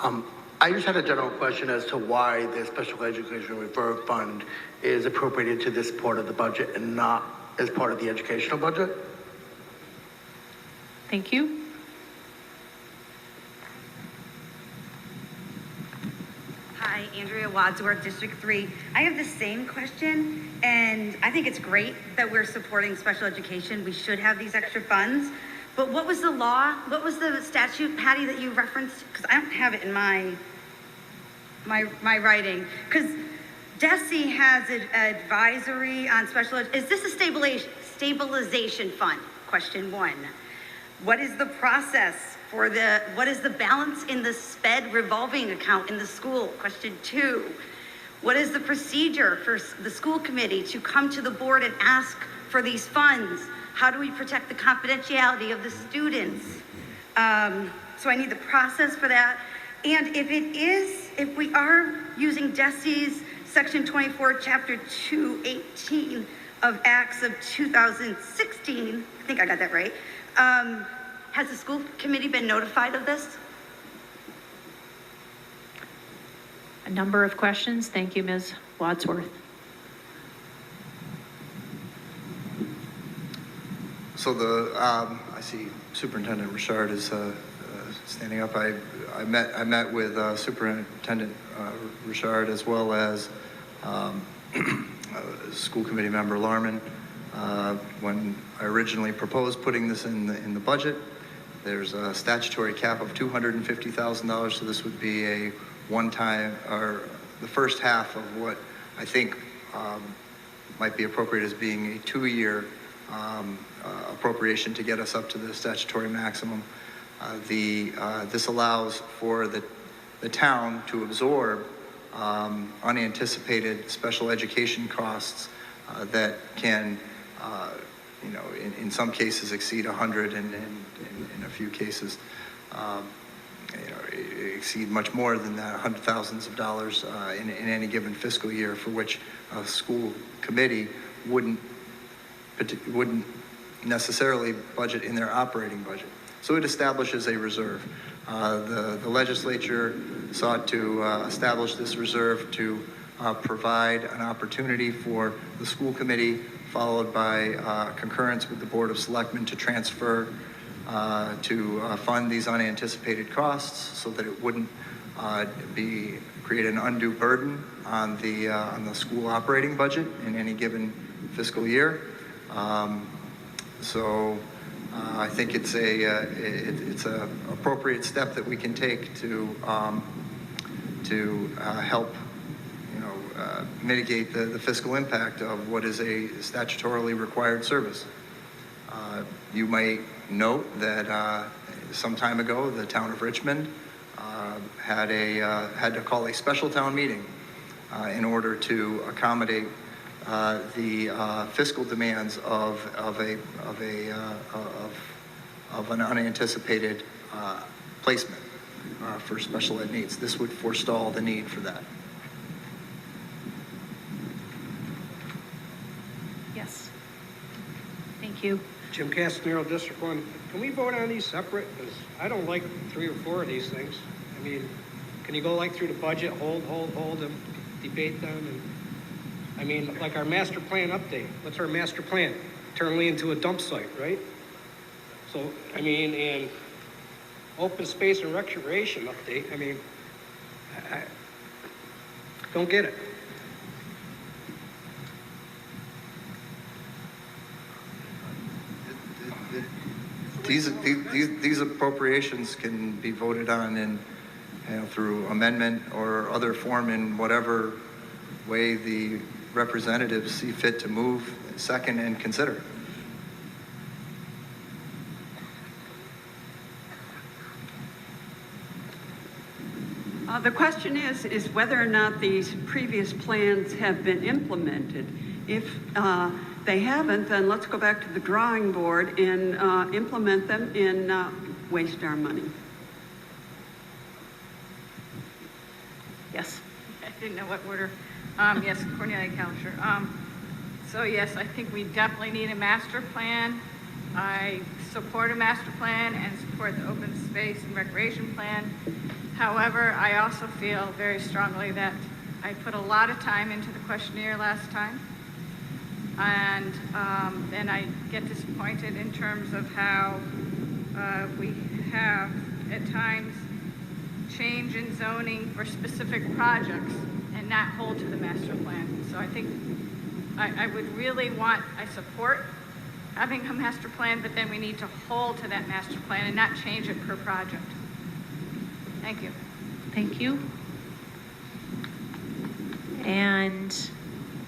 S6: I just had a general question as to why the Special Education Reserve Fund is appropriated to this part of the budget and not as part of the educational budget.
S1: Thank you.
S19: Hi, Andrea Wadsworth, District 3. I have the same question, and I think it's great that we're supporting special education. We should have these extra funds. But what was the law? What was the statute, Patty, that you referenced? Because I don't have it in my writing. Because DESE has an advisory on special ed. Is this a stabilization fund? Question 1. What is the process for what is the balance in the SPED revolving account in the school? Question 2. What is the procedure for the school committee to come to the board and ask for these funds? How do we protect the confidentiality of the students? So I need the process for that. And if we are using DESE's Section 24, Chapter 218 of Acts of 2016, I think I got that right, has the school committee been notified of this?
S1: A number of questions. Thank you, Ms. Wadsworth.
S11: So I see Superintendent Richard is standing up. I met with Superintendent Richard as well as school committee member Larman when I originally proposed putting this in the budget. There's a statutory cap of $250,000, so this would be a one-time, or the first half of what I think might be appropriate as being a 2-year appropriation to get us up to the statutory maximum. This allows for the town to absorb unanticipated special education costs that can, in some cases exceed 100, and in a few cases, exceed much more than that, hundreds of thousands of dollars in any given fiscal year, for which a school committee wouldn't necessarily budget in their operating budget. So it establishes a reserve. The legislature sought to establish this reserve to provide an opportunity for the school committee, followed by concurrence with the Board of Selectmen, to transfer to fund these unanticipated costs, so that it wouldn't create an undue burden on the school operating budget in any given fiscal year. So I think it's a appropriate step that we can take to help mitigate the fiscal impact of what is a statutorily required service. You might note that some time ago, the town of Richmond had to call a special town meeting in order to accommodate the fiscal demands of an unanticipated placement for special ed needs. This would forestall the need for that.
S1: Yes. Thank you.
S13: Jim Castanero, District 1. Can we vote on these separate? Because I don't like 3 or 4 of these things. I mean, can you go like through the budget, hold, and debate them? And I mean, like our master plan update. What's our master plan? Turn Lee into a dump site, right? So, I mean, and open space and recreation update. I mean, I don't get it.
S11: These appropriations can be voted on in, through amendment or other form in whatever way the representatives see fit to move, second, and consider.
S17: The question is whether or not these previous plans have been implemented. If they haven't, then let's go back to the drawing board and implement them and waste our money.
S7: Yes. I didn't know what order. Yes, Cornelia Cowsher. So yes, I think we definitely need a master plan. I support a master plan and support the open space and recreation plan. However, I also feel very strongly that I put a lot of time into the questionnaire last time. And then I get disappointed in terms of how we have at times change in zoning for specific projects and not hold to the master plan. So I think I would really want, I support having a master plan, but then we need to hold to that master plan and not change it per project. Thank you.
S1: Thank you. And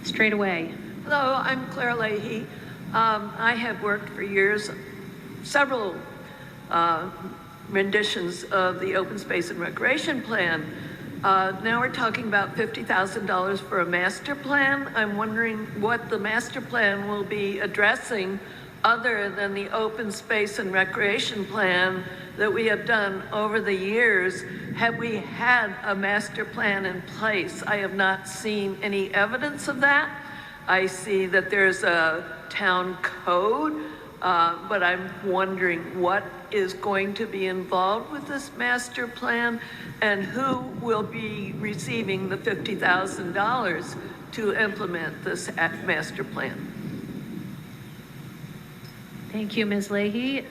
S1: straight away.
S15: Hello, I'm Claire Leahy. I have worked for years, several renditions of the Open Space and Recreation Plan. Now we're talking about $50,000 for a master plan. I'm wondering what the master plan will be addressing other than the Open Space and Recreation Plan that we have done over the years. Have we had a master plan in place? I have not seen any evidence of that. I see that there's a town code, but I'm wondering what is going to be involved with this master plan and who will be receiving the $50,000 to implement this master plan.
S1: Thank you, Ms. Leahy.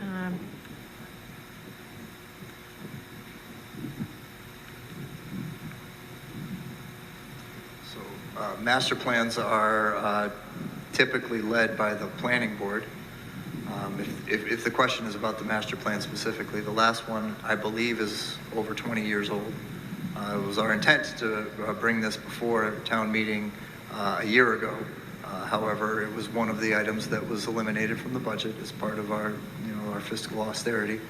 S11: Master plans are typically led by the planning board. If the question is about the master plan specifically, the last one I believe is over 20 years old. It was our intent to bring this before a town meeting a year ago. However, it was one of the items that was eliminated from the budget as part of our fiscal austerity.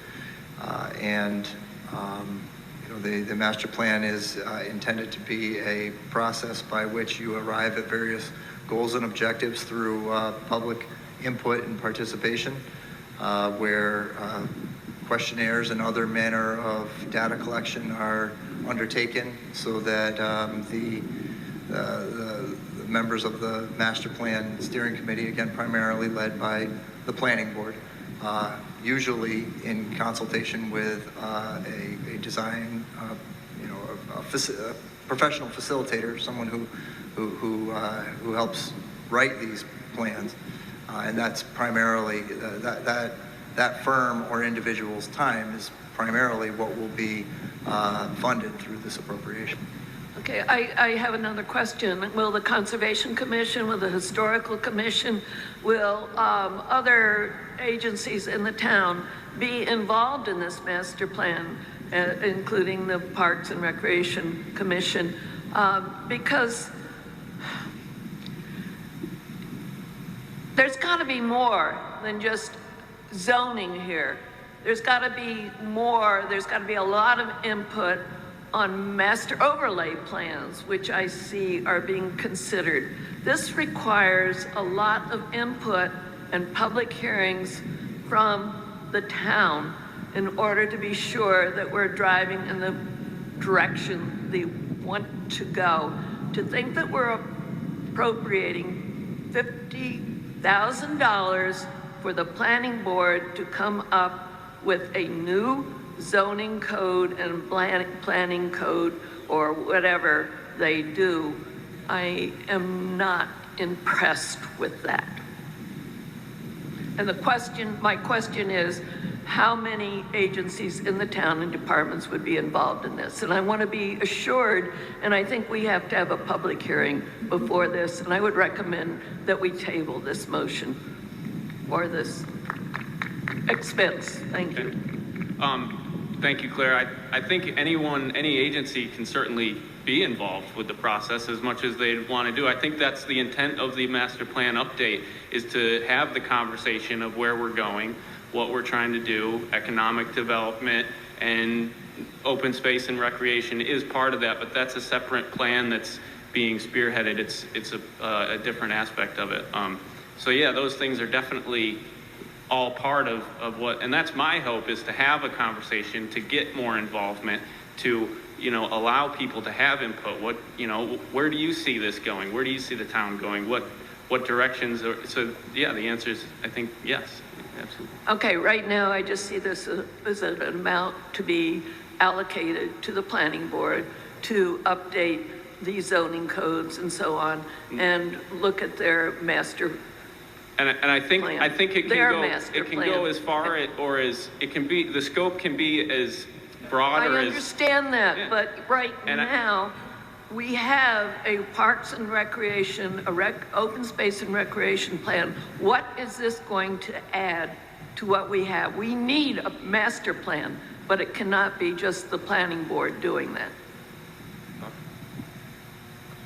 S11: The master plan is intended to be a process by which you arrive at various goals and objectives through public input and participation, where questionnaires and other manner of data collection are undertaken so that the members of the master plan steering committee, again primarily led by the planning board, usually in consultation with a design, a professional facilitator, someone who helps write these plans, and that's primarily that firm or individual's time is primarily what will be funded through this appropriation.
S15: Okay, I have another question. Will the Conservation Commission, will the Historical Commission, will other agencies in the town be involved in this master plan, including the Parks and Recreation Commission? Because there's got to be more than just zoning here. There's got to be more, there's got to be a lot of input on master overlay plans, which I see are being considered. This requires a lot of input and public hearings from the town in order to be sure that we're driving in the direction they want to go. To think that we're appropriating $50,000 for the planning board to come up with a new zoning code and planning code or whatever they do. I am not impressed with that. And my question is, how many agencies in the town and departments would be involved in this? And I want to be assured, and I think we have to have a public hearing before this, and I would recommend that we table this motion or this expense. Thank you.
S10: Thank you, Claire. I think any agency can certainly be involved with the process as much as they'd want to do. I think that's the intent of the master plan update, is to have the conversation of where we're going, what we're trying to do. Economic development and open space and recreation is part of that, but that's a separate plan that's being spearheaded. It's a different aspect of it. So yeah, those things are definitely all part of what, and that's my hope, is to have a conversation, to get more involvement, to, you know, allow people to have input. What, you know, where do you see this going? Where do you see the town going? What directions are, so yeah, the answer is, I think, yes, absolutely.
S15: Okay, right now I just see this as an amount to be allocated to the planning board to update the zoning codes and so on, and look at their master
S10: And I think
S15: plan.
S10: it can
S15: Their
S10: go
S15: master
S10: it can
S15: plan.
S10: go as far or as it can be. The scope can be as broad
S15: I
S10: or as.
S15: understand that,
S10: Yeah.
S15: but right
S10: And
S15: now, we have a Parks and Recreation, open space and recreation plan. What is this going to add to what we have? We need a master plan, but it cannot be just the planning board doing that.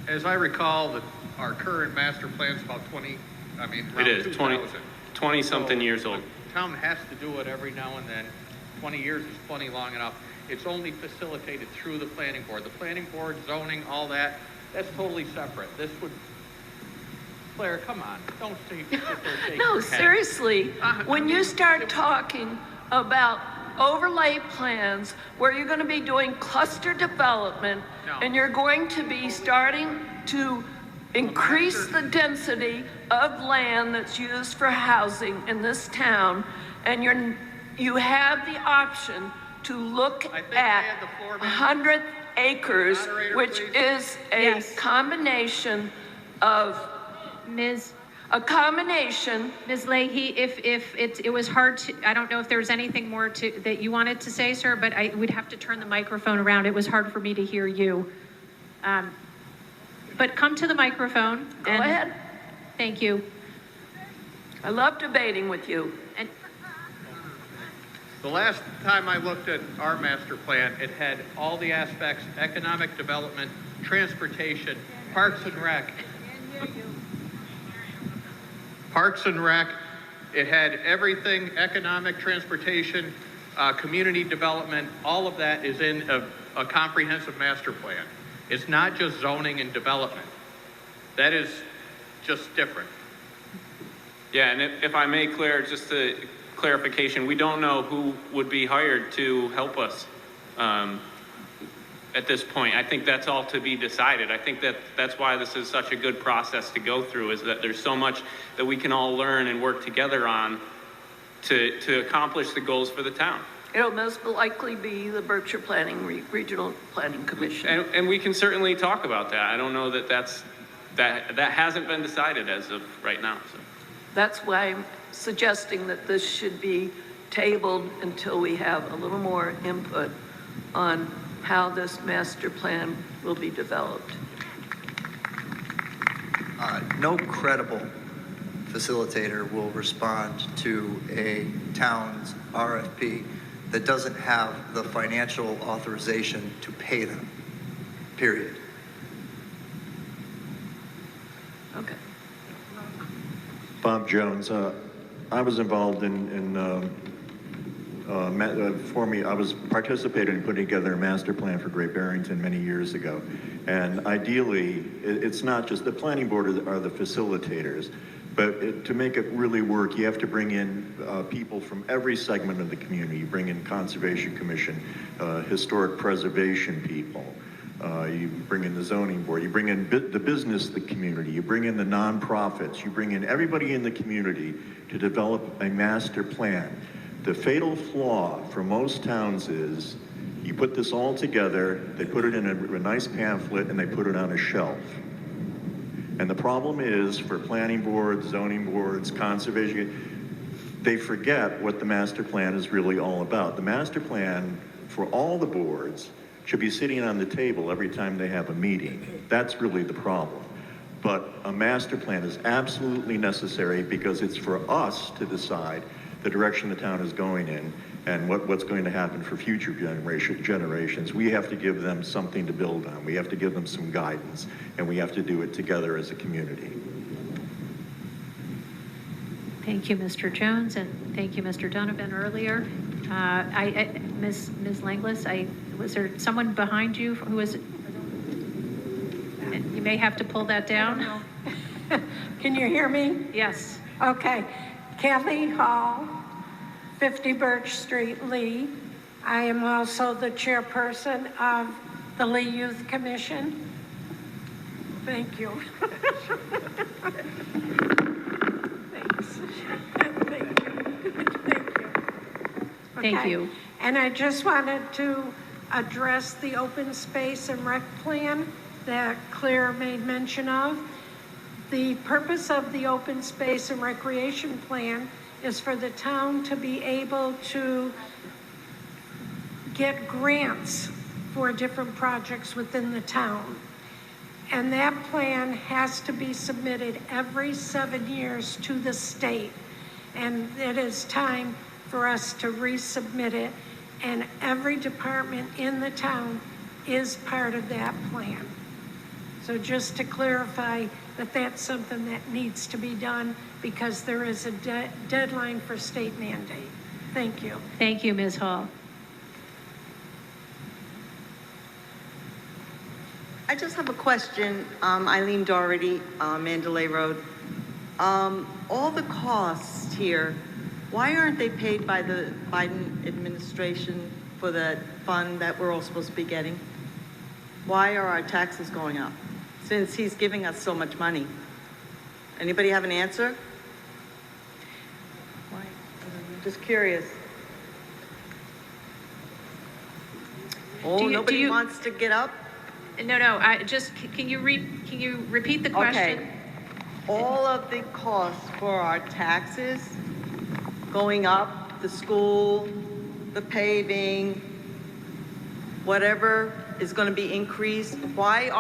S9: As I recall, our current master plan's about 20, around
S10: It is
S9: 2000.
S10: 20 something years old.
S9: The town has to do it every now and then. 20 years is plenty long enough. It's only facilitated through the planning board. The planning board, zoning, all that, that's totally separate. This would, Claire, come on, don't say.
S15: No, seriously, when you start talking about overlay plans where you're going to be doing cluster development and you're going to be starting to increase the density of land that's used for housing in this town, and you have the option to look at 100 acres, which is a combination of a combination.
S1: Ms. Leahy, if it was hard to, I don't know if there was anything more that you wanted to say, sir, but I would have to turn the microphone around. It was hard for me to hear you. But come to the microphone.
S15: Go ahead.
S1: Thank you.
S15: I love debating with you.
S1: And
S9: The last time I looked at our master plan, it had all the aspects: economic development, transportation, parks and rec. Parks and rec, it had everything: economic, transportation, community development. All of that is in a comprehensive master plan. It's not just zoning and development. That is just different.
S10: Yeah, and if I may, Claire, just a clarification, we don't know who would be hired to help us at this point. I think that's all to be decided. I think that's why this is such a good process to go through, is that there's so much that we can all learn and work together on to accomplish the goals for the town.
S15: It'll most likely be the Berkshire Regional Planning Commission.
S10: And we can certainly talk about that. I don't know that hasn't been decided as of right now. So.
S15: That's why I'm suggesting that this should be tabled until we have a little more input on how this master plan will be developed.
S11: No credible facilitator will respond to a town's RFP that doesn't have the financial authorization to pay them, period.
S15: Okay.
S16: Bob Jones, I was involved I was participating in putting together a master plan for Great Barrington many years ago. And ideally, it's not just the planning board are the facilitators, but to make it really work, you have to bring in people from every segment of the community. You bring in Conservation Commission, historic preservation people, You bring in the zoning board, you bring in the business, the community, you bring in the nonprofits, you bring in everybody in the community to develop a master plan. The fatal flaw for most towns is you put this all together, they put it in a nice pamphlet, and they put it on a shelf. And the problem is for planning boards, zoning boards, conservation, they forget what the master plan is really all about. The master plan for all the boards should be sitting on the table every time they have a meeting. That's really the problem. But a master plan is absolutely necessary because it's for us to decide the direction the town is going in and what's going to happen for future generations. We have to give them something to build on. We have to give them some guidance, and we have to do it together as a community.
S1: Thank you, Mr. Jones, and thank you, Mr. Donovan, earlier. Ms. Langlis, was there someone behind you who was, you may have to pull that down.
S18: Can you hear me?
S1: Yes.
S18: Okay. Kelly Hall, 50 Birch Street, Lee. I am also the chairperson of the Lee Youth Commission. Thank you. Thanks. Thank you.
S1: Thank
S18: Okay.
S1: you.
S18: And I just wanted to address the open space and rec plan that Claire made mention of. The purpose of the open space and recreation plan is for the town to be able to get grants for different projects within the town. And that plan has to be submitted every 7 years to the state. And it is time for us to resubmit it. And every department in the town is part of that plan. So just to clarify that that's something that needs to be done because there is a deadline for state mandate. Thank you.
S1: Thank you, Ms. Hall.
S20: I just have a question. Eileen Doherty, Mandalay Road. All the costs here, why aren't they paid by the Biden administration for the fund that we're all supposed to be getting? Why are our taxes going up? Since he's giving us so much money. Anybody have an answer? Why? I'm just curious. Oh, nobody wants to get up?
S1: No, can you repeat the question?
S20: Okay. All of the costs for our taxes going up, the school, the paving, whatever is going to be increased, why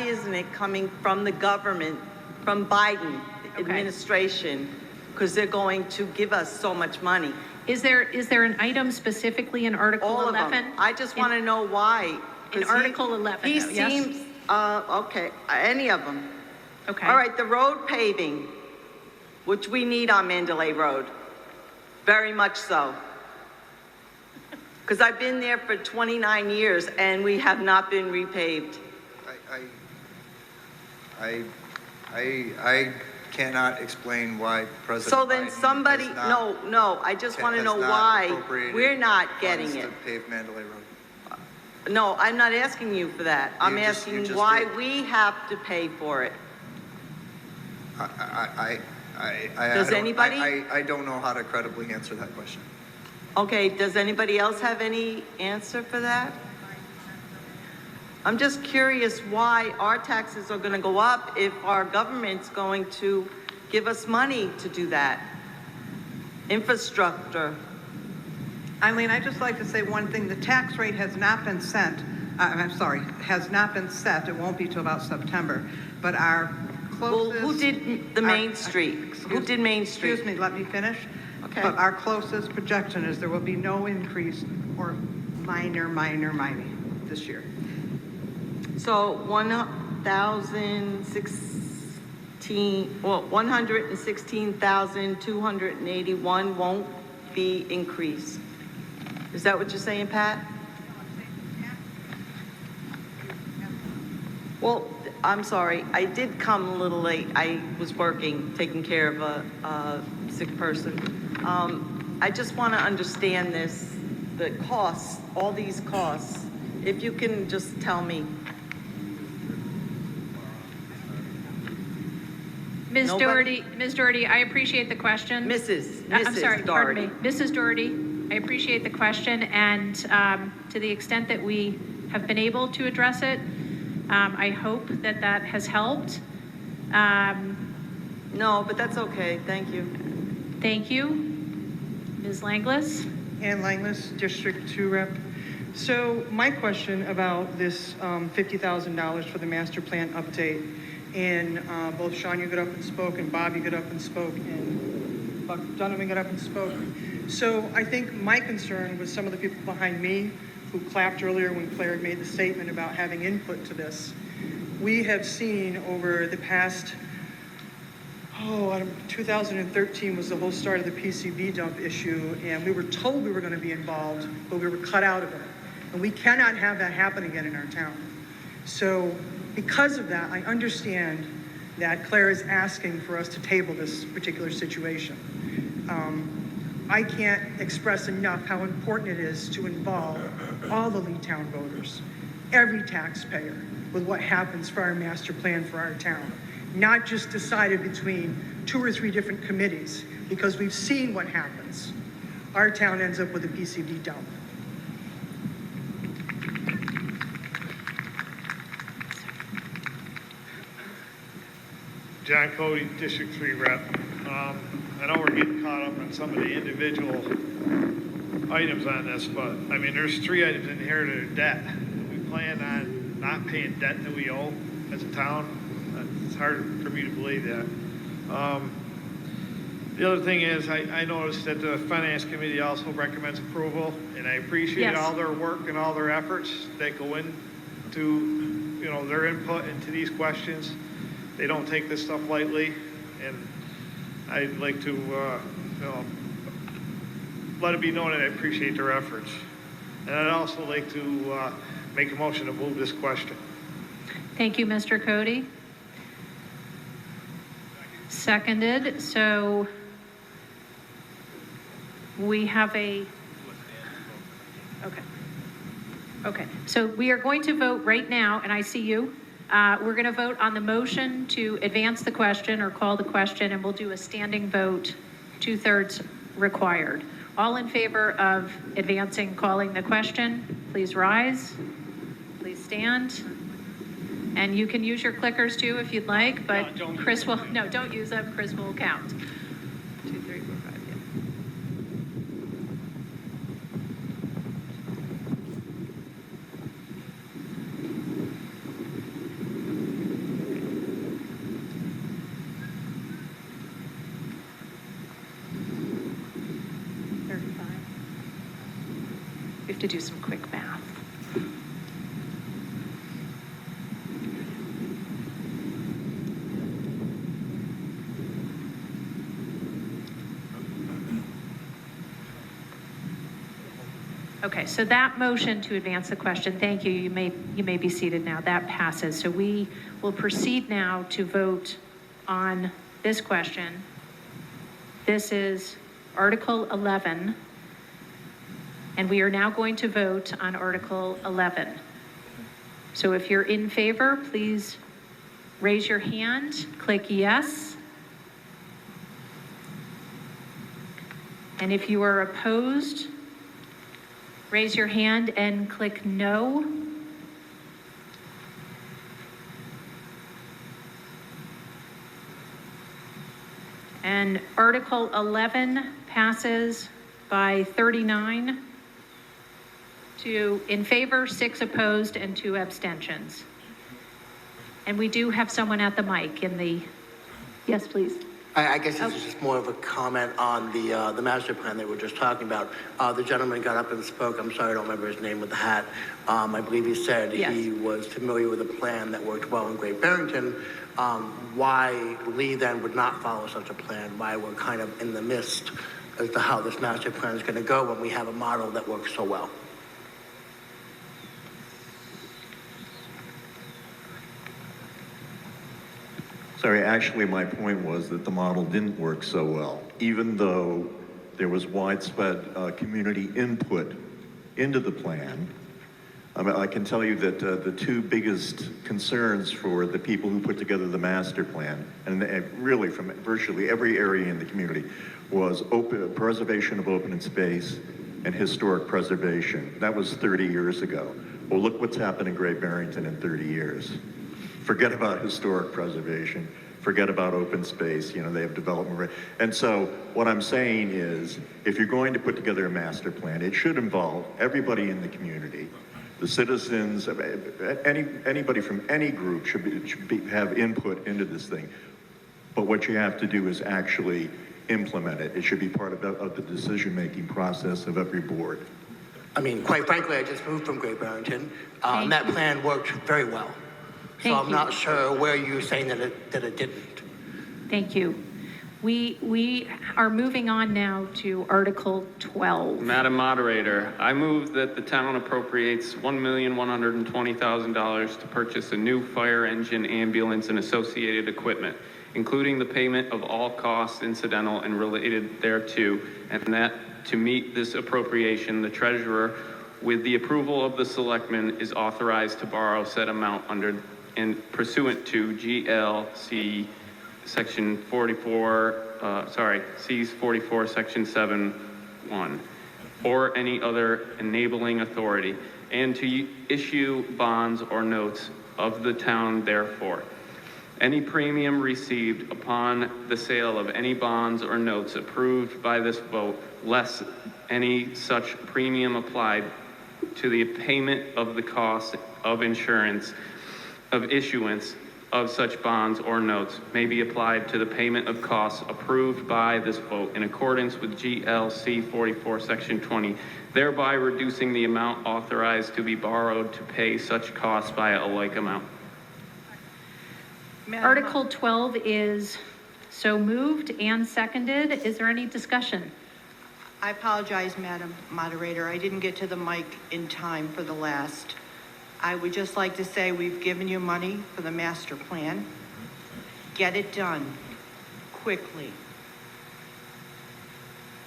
S20: isn't it coming from the government, from Biden administration? Because they're going to give us so much money.
S1: Is there an item specifically in Article 11?
S20: All of them. I just want to know why.
S1: In Article 11,
S20: He
S1: though, yes?
S20: seems, okay, any of them.
S1: Okay.
S20: All right, the road paving, which we need on Mandalay Road, very much so. Because I've been there for 29 years and we have not been repaved.
S11: I cannot explain why President
S20: So then
S11: Biden
S20: somebody,
S11: has not-
S20: no, I just want to
S11: has
S20: know
S11: not
S20: why
S11: appropriated
S20: we're not getting
S11: funds
S20: it.
S11: to pave Mandalay Road.
S20: No, I'm not asking you for that. I'm
S11: You
S20: asking
S11: just
S20: why
S11: did.
S20: we have to pay for it.
S11: Does
S20: anybody?
S11: I don't know how to credibly answer that question.
S20: Okay, does anybody else have any answer for that? I'm just curious why our taxes are going to go up if our government's going to give us money to do that. Infrastructure.
S5: Eileen, I'd just like to say one thing. The tax rate has not been set. Has not been set. It won't be till about September. But our closest...
S20: Well, who did the Main Street? Who did Main Street?
S5: Excuse me, let me finish.
S20: Okay.
S5: But our closest projection is there will be no increase or minor this year.
S20: So 116,281 won't be increased. Is that what you're saying, Pat? Well, I'm sorry, I did come a little late. I was working, taking care of a sick person. I just want to understand this, the costs, all these costs. If you can just tell me.
S1: Ms.
S20: Nobody?
S1: Doherty, I appreciate the question. I'm sorry, pardon me. Mrs. Doherty, I appreciate the question, and to the extent that we have been able to address it, I hope that that has helped.
S20: No, but that's okay. Thank you.
S1: Thank you. Ms. Langlis?
S3: Ann Langlis, District 2 Rep. So my question about this $50,000 for the master plan update, and both Sean, you got up and spoke, and Bob, you got up and spoke, and Buck Donovan got up and spoke. So I think my concern was some of the people behind me who clapped earlier when Claire made the statement about having input to this. We have seen over the past 2013 was the whole start of the PCB dump issue, and we were told we were going to be involved, but we were cut out of it. And we cannot have that happen again in our town. So because of that, I understand that Claire is asking for us to table this particular situation. I can't express enough how important it is to involve all the Leetown voters, every taxpayer, with what happens for our master plan for our town. Not just decided between 2 or 3 different committees, because we've seen what happens. Our town ends up with a PCB dump.
S4: John Cody, District 3 Rep. I know we're getting caught up on some of the individual items on this, but I mean, there's 3 items in here that are debt. We plan on not paying debt that we owe as a town. It's hard for me to believe that. The other thing is, I noticed that the Finance Committee also recommends approval, and I appreciate all their work and all their efforts that go into, their input into these questions. They don't take this stuff lightly, and I'd like to, let it be known that I appreciate their efforts. And I'd also like to make a motion to move this question.
S1: Thank you, Mr. Cody. Seconded. So we have okay. Okay. So we are going to vote right now, and I see you. We're going to vote on the motion to advance the question or call the question, and we'll do a standing vote, 2/3 required. All in favor of advancing, calling the question, please rise. Please stand. And you can use your clickers too if you'd like, but Chris will, no, don't use them. Chris will count. 2, 3, 4, 5, yeah. We have to do some quick math. Okay, so that motion to advance the question, thank you. You may be seated now. That passes. So we will proceed now to vote on this question. This is Article 11. And we are now going to vote on Article 11. So if you're in favor, please raise your hand, click yes. And if you are opposed, raise your hand and click no. And Article 11 passes by 39 to in favor, 6 opposed, and 2 abstentions. And we do have someone at the mic in the, yes, please.
S6: I guess this is just more of a comment on the master plan that we were just talking about. The gentleman got up and spoke. I'm sorry, I don't remember his name with the hat. I believe he said he was familiar with a plan that worked well in Great Barrington. Why Lee then would not follow such a plan? Why we're kind of in the mist as to how this master plan is going to go when we have a model that works so well.
S16: Sorry, actually my point was that the model didn't work so well, even though there was widespread community input into the plan. I can tell you that the two biggest concerns for the people who put together the master plan, and really from virtually every area in the community, was preservation of open space and historic preservation. That was 30 years ago. Well, look what's happened in Great Barrington in 30 years. Forget about historic preservation. Forget about open space. You know, they have development. And so what I'm saying is, if you're going to put together a master plan, it should involve everybody in the community. The citizens, anybody from any group should have input into this thing. But what you have to do is actually implement it. It should be part of the decision-making process of every board.
S6: I mean, quite frankly, I just moved from Great Barrington, and that plan worked very well. So I'm not sure where you're saying that it didn't.
S1: Thank you. We are moving on now to Article 12.
S10: Madam Moderator, I move that the town appropriates $1,120,000 to purchase a new fire engine, ambulance, and associated equipment, including the payment of all costs incidental and related thereto, and that to meet this appropriation, the treasurer, with the approval of the selectmen, is authorized to borrow said amount under and pursuant to GLC Section 44, C's 44, Section 7(1), or any other enabling authority, and to issue bonds or notes of the town therefore. Any premium received upon the sale of any bonds or notes approved by this vote, less any such premium applied to the payment of the cost of insurance of issuance of such bonds or notes, may be applied to the payment of costs approved by this vote in accordance with GLC 44 Section 20, thereby reducing the amount authorized to be borrowed to pay such costs by a like amount.
S1: Article 12 is so moved and seconded. Is there any discussion?
S8: I apologize, Madam Moderator. I didn't get to the mic in time for the last. I would just like to say we've given you money for the master plan. Get it done quickly.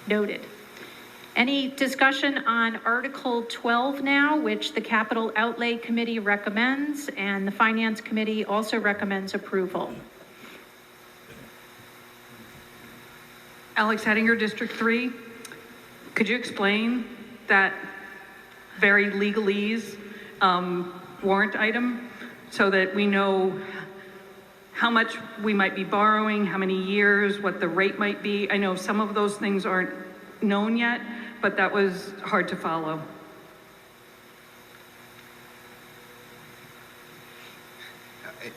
S1: Noted. Any discussion on Article 12 now, which the Capital Outlay Committee recommends, and the Finance Committee also recommends approval?
S12: Alex Hettinger, District 3. Could you explain that very legalese warrant item so that we know how much we might be borrowing, how many years, what the rate might be? I know some of those things aren't known yet, but that was hard to follow.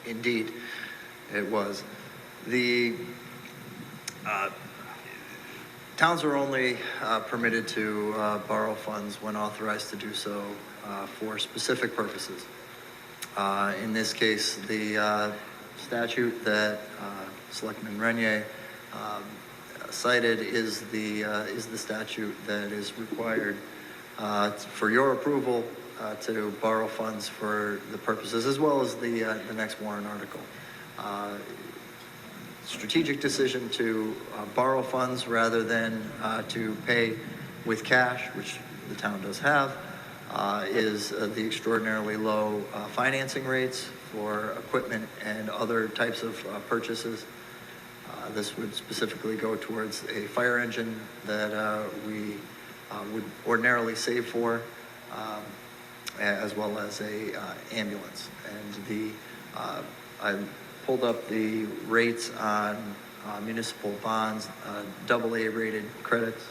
S11: Indeed, it was. The towns are only permitted to borrow funds when authorized to do so for specific purposes. In this case, the statute that Selectman Renier cited is the statute that is required for your approval to borrow funds for the purposes, as well as the next warrant article. Strategic decision to borrow funds rather than to pay with cash, which the town does have, is the extraordinarily low financing rates for equipment and other types of purchases. This would specifically go towards a fire engine that we would ordinarily save for, as well as a ambulance. And I pulled up the rates on municipal bonds, AA rated credits.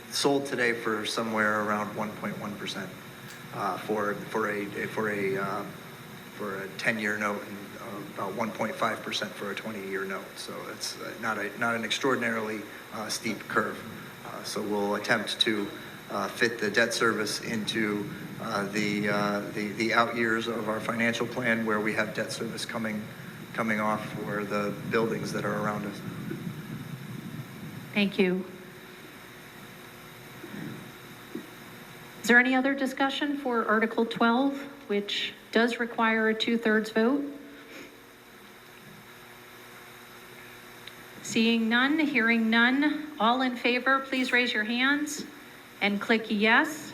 S11: Sold today for somewhere around 1.1% for a 10-year note, and about 1.5% for a 20-year note. So it's not an extraordinarily steep curve. So we'll attempt to fit the debt service into the out years of our financial plan, where we have debt service coming off for the buildings that are around us.
S1: Thank you. Is there any other discussion for Article 12, which does require a 2/3 vote? Seeing none, hearing none, all in favor, please raise your hands and click yes.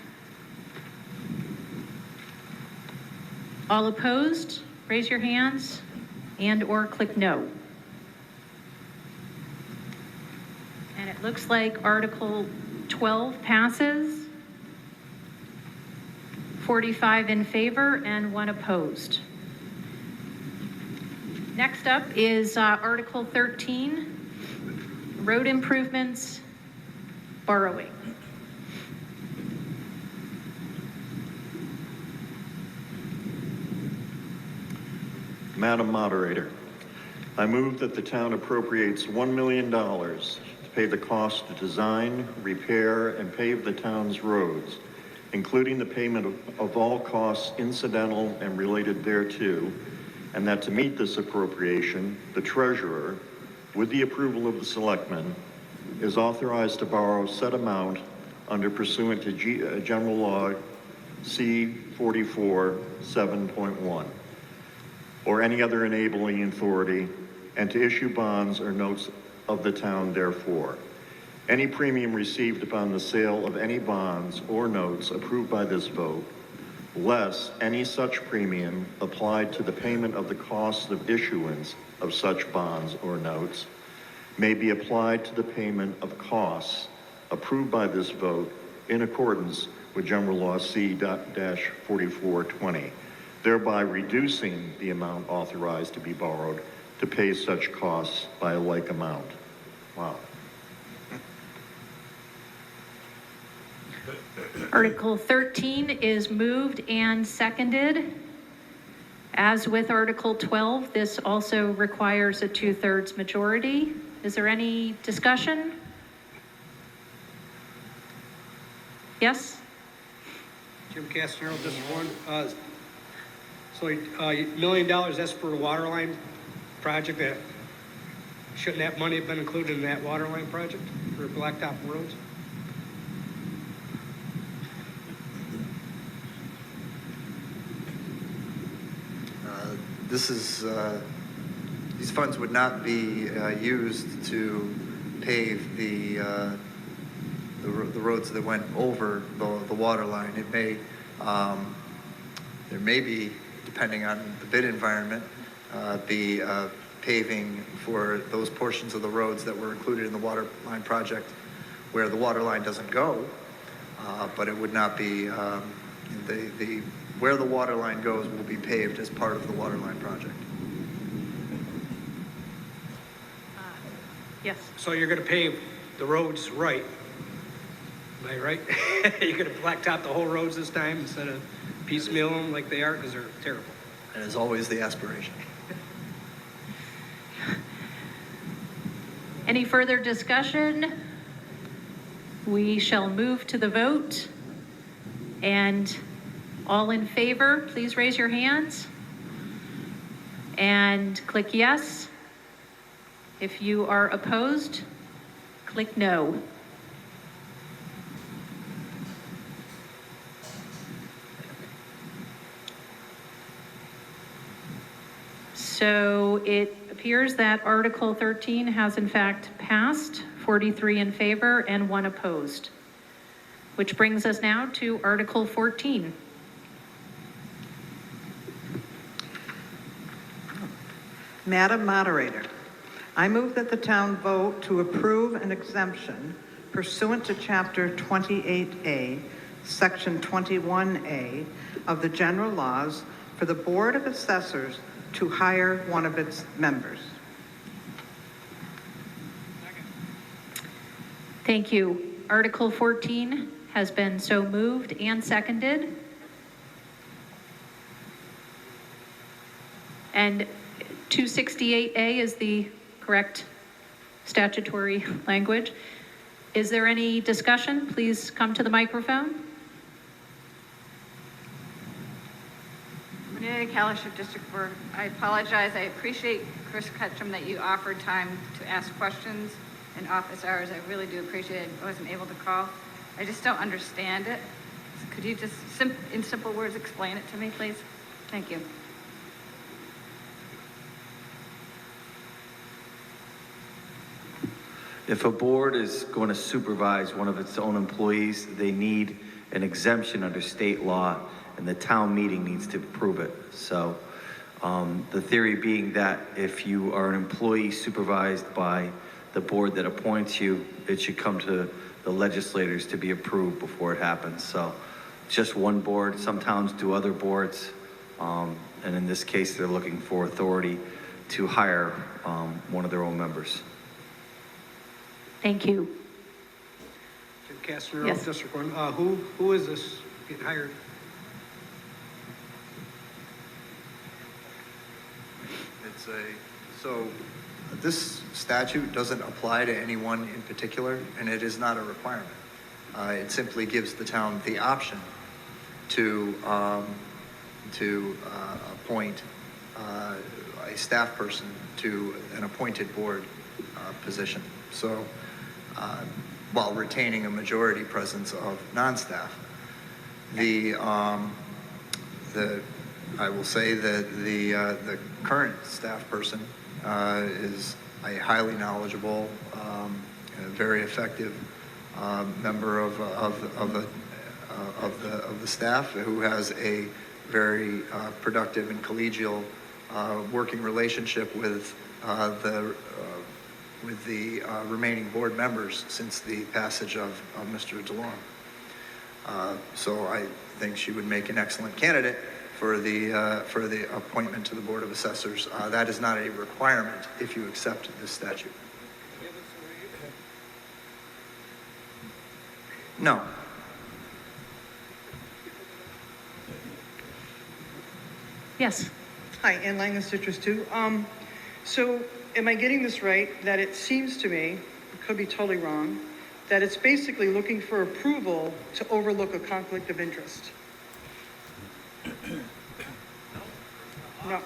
S1: All opposed, raise your hands and/or click no. And it looks like Article 12 passes. 45 in favor and 1 opposed. Next up is Article 13, road improvements, borrowing.
S16: Madam Moderator, I move that the town appropriates $1 million to pay the cost to design, repair, and pave the town's roads, including the payment of all costs incidental and related thereto, and that to meet this appropriation, the treasurer, with the approval of the selectmen, is authorized to borrow said amount under pursuant to General Law C-44 7.1, or any other enabling authority, and to issue bonds or notes of the town therefore. Any premium received upon the sale of any bonds or notes approved by this vote, less any such premium applied to the payment of the cost of issuance of such bonds or notes, may be applied to the payment of costs approved by this vote in accordance with General Law C-4420, thereby reducing the amount authorized to be borrowed to pay such costs by a like amount. Wow.
S1: Article 13 is moved and seconded. As with Article 12, this also requires a 2/3 majority. Is there any discussion? Yes?
S13: Jim Castro, District 1. So $1 million, that's for the water line project. That shouldn't that money have been included in that water line project for blacktop roads?
S11: These funds would not be used to pave the roads that went over the water line. It may, there may be, depending on the bid environment, be paving for those portions of the roads that were included in the water line project where the water line doesn't go, but it would not be, where the water line goes will be paved as part of the water line project.
S1: Yes.
S13: So you're going to pave the roads right. Am I right? You're going to blacktop the whole roads this time instead of piecemeal them like they are because they're terrible.
S11: That is always the aspiration.
S1: Any further discussion? We shall move to the vote. And all in favor, please raise your hands and click yes. If you are opposed, click no. So it appears that Article 13 has in fact passed, 43 in favor and 1 opposed, which brings us now to Article 14.
S5: Madam Moderator, I move that the town vote to approve an exemption pursuant to Chapter 28A, Section 21A of the general laws for the Board of Assessors to hire one of its members.
S1: Thank you. Article 14 has been so moved and seconded. And 268A is the correct statutory language. Is there any discussion? Please come to the microphone.
S7: Cornelia Kalisher, District 4. I apologize. I appreciate, Chris Ketchum, that you offered time to ask questions in office hours. I really do appreciate it. I wasn't able to call. I just don't understand it. Could you just, in simple words, explain it to me, please? Thank you.
S14: If a board is going to supervise one of its own employees, they need an exemption under state law, and the town meeting needs to approve it. So the theory being that if you are an employee supervised by the board that appoints you, it should come to the legislators to be approved before it happens. So just one board. Some towns do other boards, and in this case, they're looking for authority to hire one of their own members.
S1: Thank you.
S13: Jim Castro,
S1: Yes.
S13: District 1. Who is this getting hired?
S11: So this statute doesn't apply to anyone in particular, and it is not a requirement. It simply gives the town the option to appoint a staff person to an appointed board position. So while retaining a majority presence of non-staff, I will say that the current staff person is a highly knowledgeable, very effective member of the staff who has a very productive and collegial working relationship with the remaining board members since the passage of Mr. DeLong. So I think she would make an excellent candidate for the appointment to the Board of Assessors. That is not a requirement if you accept this statute. No.
S1: Yes.
S3: Hi, Ann Langley, Citrus 2. So am I getting this right, that it seems to me, it could be totally wrong, that it's basically looking for approval to overlook a conflict of interest? No.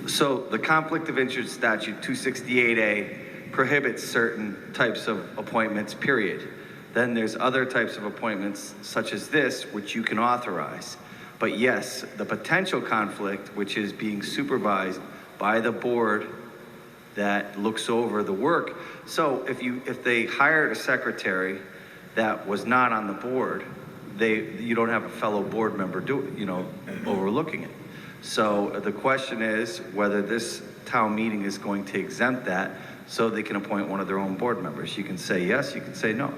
S14: So the conflict of interest statute 268A prohibits certain types of appointments, period. Then there's other types of appointments such as this, which you can authorize. But yes, the potential conflict, which is being supervised by the board that looks over the work. So if they hired a secretary that was not on the board, you don't have a fellow board member overlooking it. So the question is whether this town meeting is going to exempt that so they can appoint one of their own board members. You can say yes, you can say no.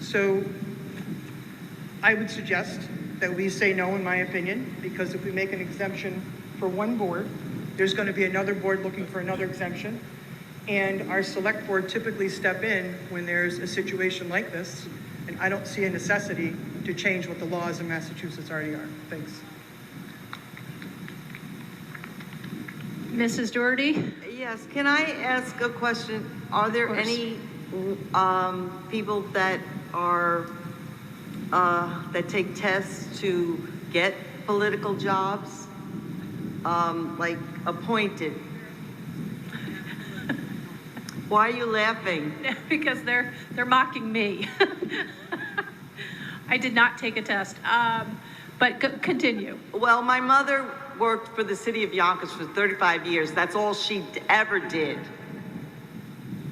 S3: So I would suggest that we say no, in my opinion, because if we make an exemption for one board, there's going to be another board looking for another exemption. And our select board typically step in when there's a situation like this. And I don't see a necessity to change what the laws in Massachusetts already are. Thanks.
S1: Mrs. Doherty?
S20: Yes, can I ask a question? Are there any people that are that take tests to get political jobs, like appointed? Why are you laughing?
S1: Because they're mocking me. I did not take a test, but continue.
S20: Well, my mother worked for the city of Yonkers for 35 years. That's all she ever did.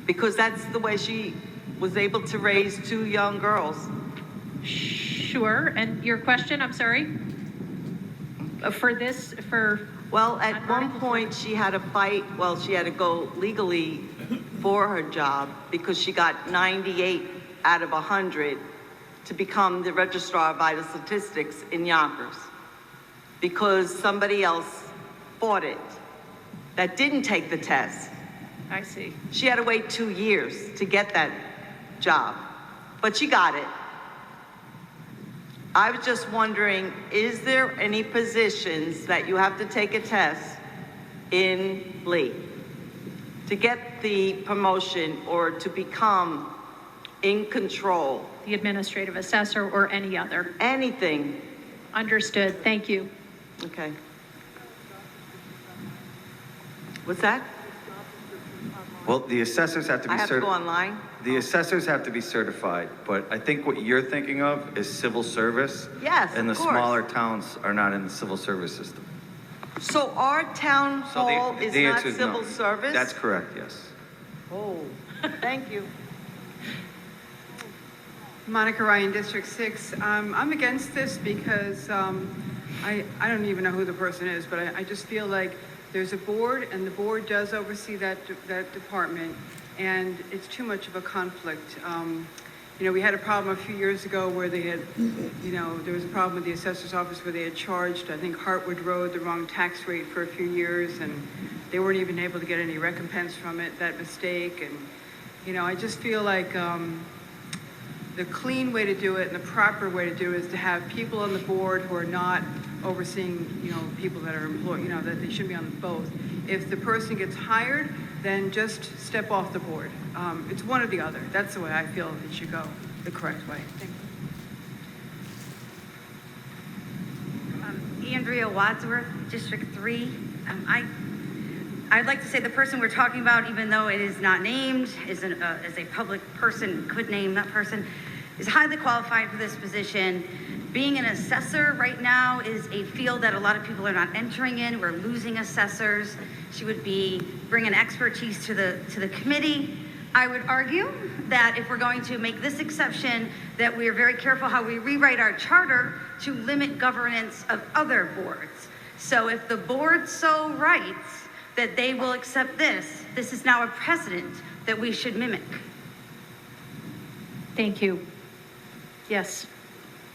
S20: Because that's the way she was able to raise two young girls.
S1: Sure, and your question, I'm sorry?
S20: Well, at one point she had to fight, she had to go legally for her job because she got 98 out of 100 to become the registrar of vital statistics in Yonkers. Because somebody else fought it that didn't take the test.
S1: I see.
S20: She had to wait 2 years to get that job, but she got it. I was just wondering, is there any positions that you have to take a test in Lee to get get the promotion or to become in control?
S1: The administrative assessor or any other.
S20: Anything.
S1: Understood. Thank you.
S20: Okay. What's that?
S14: Well, the assessors have to be
S20: I have to go
S14: certified.
S20: online?
S14: The assessors have to be certified, but I think what you're thinking of is civil service.
S20: Yes,
S14: And the
S20: of course.
S14: smaller towns are not in the civil service system.
S20: So our town
S14: So the-
S20: hall is
S14: the
S20: not
S14: answer is
S20: civil
S14: no.
S20: service?
S14: That's correct, yes.
S20: Oh, thank you.
S21: Monica Ryan, District 6. I'm against this because I don't even know who the person is, but I just feel like there's a board, and the board does oversee that department, and it's too much of a conflict. You know, we had a problem a few years ago where they had, you know, there was a problem with the assessor's office where they had charged, I think, Hartwood Road the wrong tax rate for a few years, and they weren't even able to get any recompense from it, that mistake. And, you know, I just feel like the clean way to do it and the proper way to do it is to have people on the board who are not overseeing, you know, people that are employed, you know, that they should be on both. If the person gets hired, then just step off the board. It's one or the other. That's the way I feel it should go, the correct way. Thank you.
S19: Andrea Wadsworth, District 3. I'd like to say the person we're talking about, even though it is not named, is a public person, could name that person, is highly qualified for this position. Being an assessor right now is a field that a lot of people are not entering in. We're losing assessors. She would bring an expertise to the committee. I would argue that if we're going to make this exception, that we are very careful how we rewrite our charter to limit governance of other boards. So if the board so writes that they will accept this is now a precedent that we should mimic.
S1: Thank you. Yes,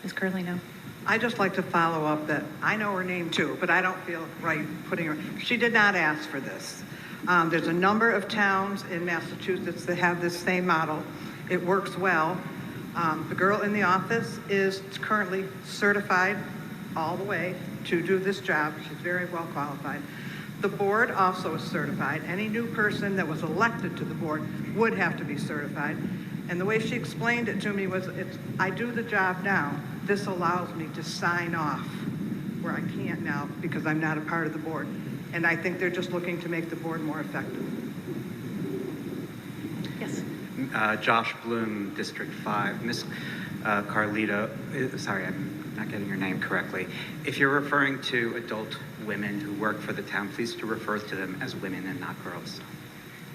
S1: Ms. Carlino.
S5: I'd just like to follow up that I know her name too, but I don't feel right putting her, she did not ask for this. There's a number of towns in Massachusetts that have this same model. It works well. The girl in the office is currently certified all the way to do this job. She's very well qualified. The board also is certified. Any new person that was elected to the board would have to be certified. And the way she explained it to me was, I do the job now. This allows me to sign off where I can't now because I'm not a part of the board. And I think they're just looking to make the board more effective.
S1: Yes.
S2: Josh Bloom, District 5. Miss Carlita, sorry, I'm not getting your name correctly. If you're referring to adult women who work for the town, please to refer to them as women and not girls.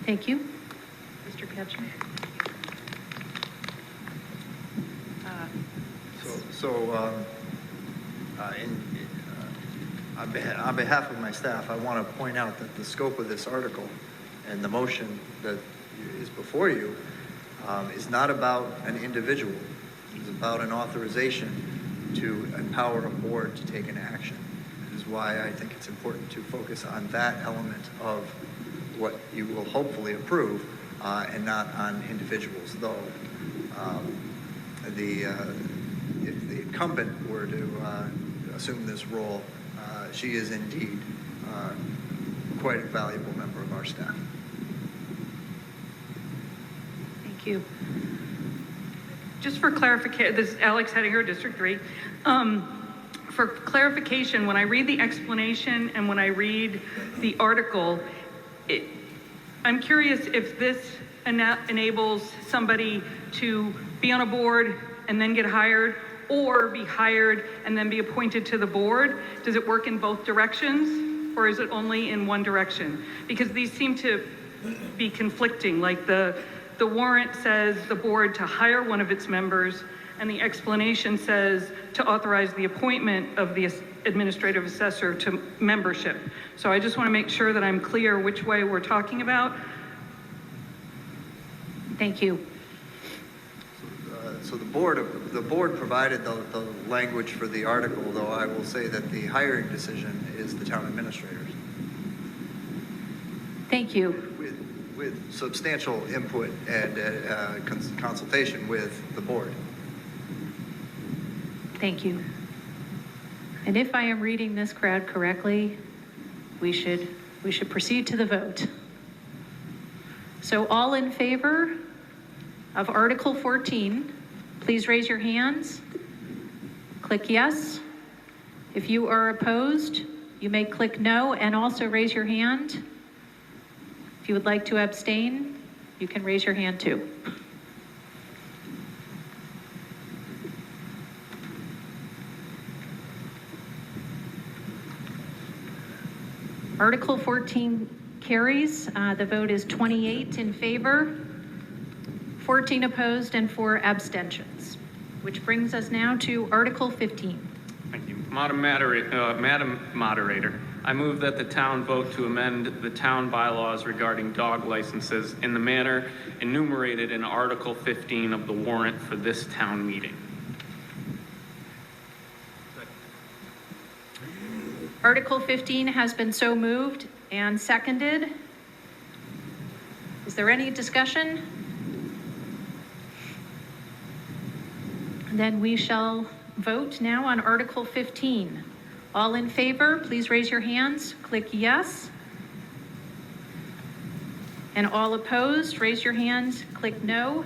S1: Thank you. Mr. Ketchum.
S22: On behalf of my staff, I want to point out that the scope of this article and the motion that is before you is not about an individual. It's about an authorization to empower a board to take an action. This is why I think it's important to focus on that element of what you will hopefully approve and not on individuals, though if the incumbent were to assume this role, she is indeed quite a valuable member of our staff.
S1: Thank you.
S12: Just for clarification, this is Alex Hettinger, District 3. For clarification, when I read the explanation and when I read the article, I'm curious if this enables somebody to be on a board and then get hired, or be hired and then be appointed to the board. Does it work in both directions, or is it only in one direction? Because these seem to be conflicting, like the warrant says the board to hire one of its members, and the explanation says to authorize the appointment of the administrative assessor to membership. So I just want to make sure that I'm clear which way we're talking about.
S1: Thank you.
S22: So the board provided the language for the article, though I will say that the hiring decision is the town administrator's.
S1: Thank you.
S22: With substantial input and consultation with the board.
S1: Thank you. And if I am reading this crowd correctly, we should proceed to the vote. So all in favor of Article 14, please raise your hands. Click yes. If you are opposed, you may click no and also raise your hand. If you would like to abstain, you can raise your hand too. Article 14 carries. The vote is 28 in favor, 14 opposed, and 4 abstentions, which brings us now to Article 15.
S10: Thank you. Madam Moderator, I move that the town vote to amend the town bylaws regarding dog licenses in the manner enumerated in Article 15 of the warrant for this town meeting.
S1: Article 15 has been so moved and seconded. Is there any discussion? Then we shall vote now on Article 15. All in favor, please raise your hands. Click yes. And all opposed, raise your hands. Click no.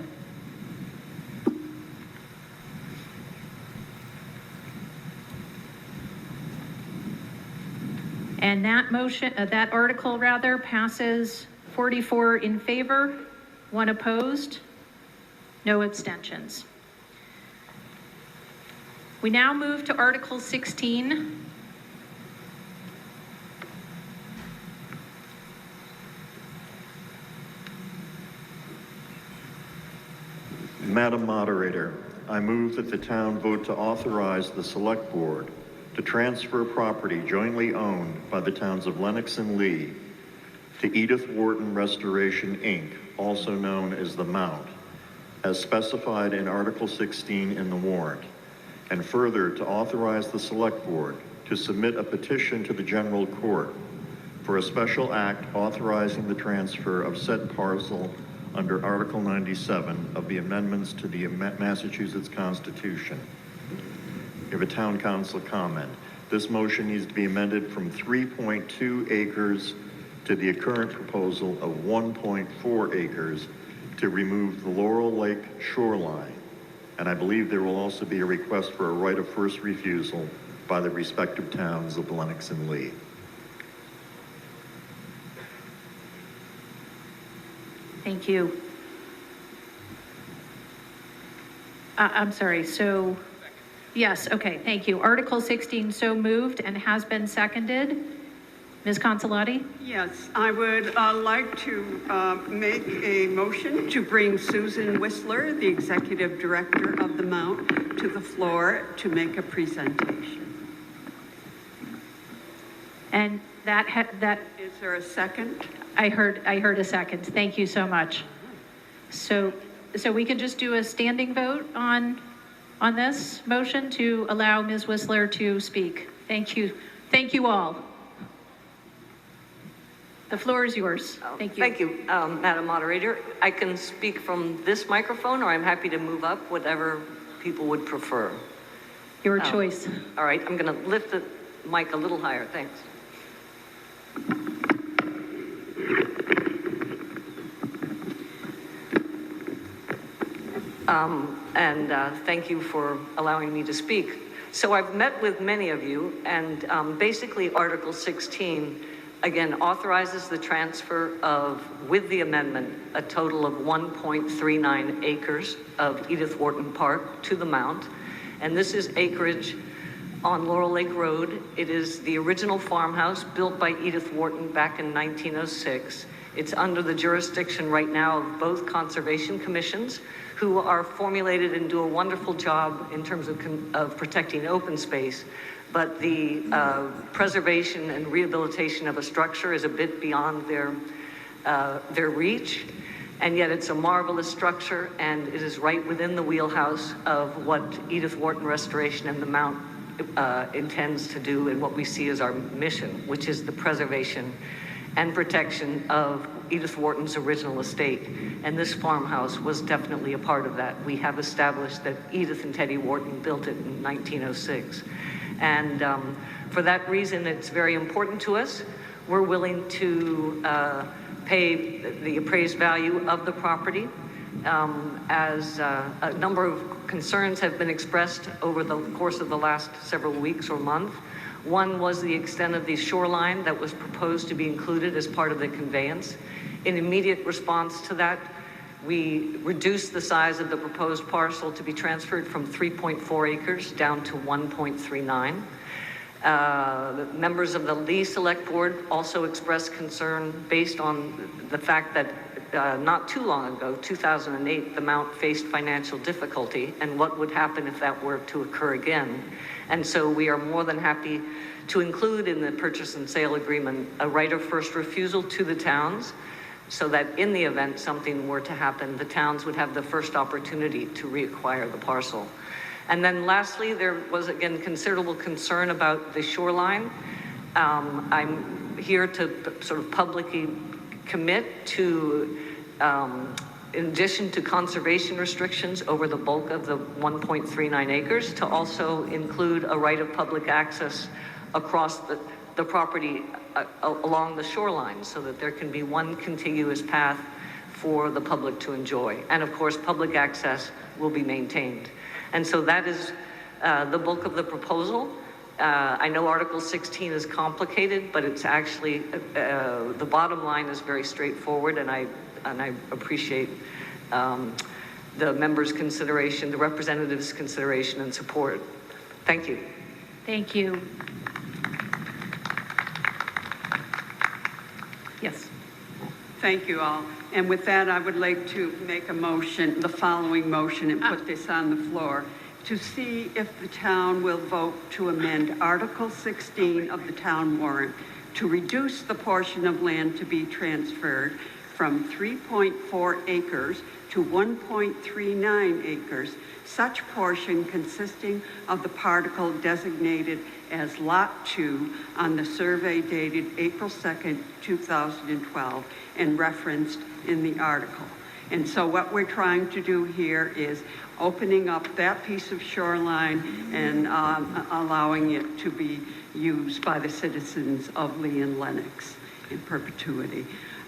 S1: And that motion, that article rather, passes 44 in favor, 1 opposed, no abstentions. We now move to Article 16.
S16: Madam Moderator, I move that the town vote to authorize the Select Board to transfer property jointly owned by the towns of Lenox and Lee to Edith Wharton Restoration, Inc., also known as the Mount, as specified in Article 16 in the warrant, and further to authorize the Select Board to submit a petition to the General Court for a special act authorizing the transfer of said parcel under Article 97 of the amendments to the Massachusetts Constitution. Give a town council comment. This motion needs to be amended from 3.2 acres to the current proposal of 1.4 acres to remove the Laurel Lake shoreline. And I believe there will also be a request for a right of first refusal by the respective towns of Lenox and Lee.
S1: Thank you. I'm sorry, so, yes, okay, thank you. Article 16 so moved and has been seconded. Ms. Consolati?
S9: Yes, I would like to make a motion to bring Susan Whistler, the Executive Director of the Mount, to the floor to make a presentation.
S1: And that
S9: is there a second?
S1: I heard a second. Thank you so much. So we can just do a standing vote on this motion to allow Ms. Whistler to speak. Thank you. Thank you all. The floor is yours. Thank you.
S15: Thank you, Madam Moderator. I can speak from this microphone, or I'm happy to move up, whatever people would prefer.
S1: Your choice.
S15: All right, I'm going to lift the mic a little higher. Thanks. Thank you for allowing me to speak. So I've met with many of you, and basically Article 16, again, authorizes the transfer of, with the amendment, a total of 1.39 acres of Edith Wharton Park to the Mount. And this is acreage on Laurel Lake Road. It is the original farmhouse built by Edith Wharton back in 1906. It's under the jurisdiction right now of both conservation commissions, who are formulated and do a wonderful job in terms of protecting open space. But the preservation and rehabilitation of a structure is a bit beyond their reach. And yet it's a marvelous structure, and it is right within the wheelhouse of what Edith Wharton Restoration and the Mount intends to do and what we see as our mission, which is the preservation and protection of Edith Wharton's original estate. And this farmhouse was definitely a part of that. We have established that Edith and Teddy Wharton built it in 1906. And for that reason, it's very important to us. We're willing to
S17: pay the appraised value of the property. As a number of concerns have been expressed over the course of the last several weeks or month. One was the extent of the shoreline that was proposed to be included as part of the conveyance. In immediate response to that, we reduced the size of the proposed parcel to be transferred from 3.4 acres down to 1.39. The members of the Lee Select Board also expressed concern based on the fact that not too long ago, 2008, the Mount faced financial difficulty and what would happen if that were to occur again. And so we are more than happy to include in the purchase and sale agreement a right of first refusal to the towns, so that in the event something were to happen, the towns would have the first opportunity to reacquire the parcel. And then lastly, there was again considerable concern about the shoreline. I'm here to sort of publicly commit to, in addition to conservation restrictions over the bulk of the 1.39 acres, to also include a right of public access across the property along the shoreline, so that there can be one contiguous path for the public to enjoy. And of course, public access will be maintained. And so that is the bulk of the proposal. I know Article 16 is complicated, but it's actually, the bottom line is very straightforward, and I appreciate the members' consideration, the representatives' consideration and support. Thank you.
S1: Thank you. Yes.
S9: Thank you all. And with that, I would like to make a motion, the following motion, and put this on the floor, to see if the town will vote to amend Article 16 of the town warrant to reduce the portion of land to be transferred from 3.4 acres to 1.39 acres, such portion consisting of the particle designated as Lot 2 on the survey dated April 2nd, 2012, and referenced in the article. And so what we're trying to do here is opening up that piece of shoreline and allowing it to be used by the citizens of Lee and Lennox in perpetuity.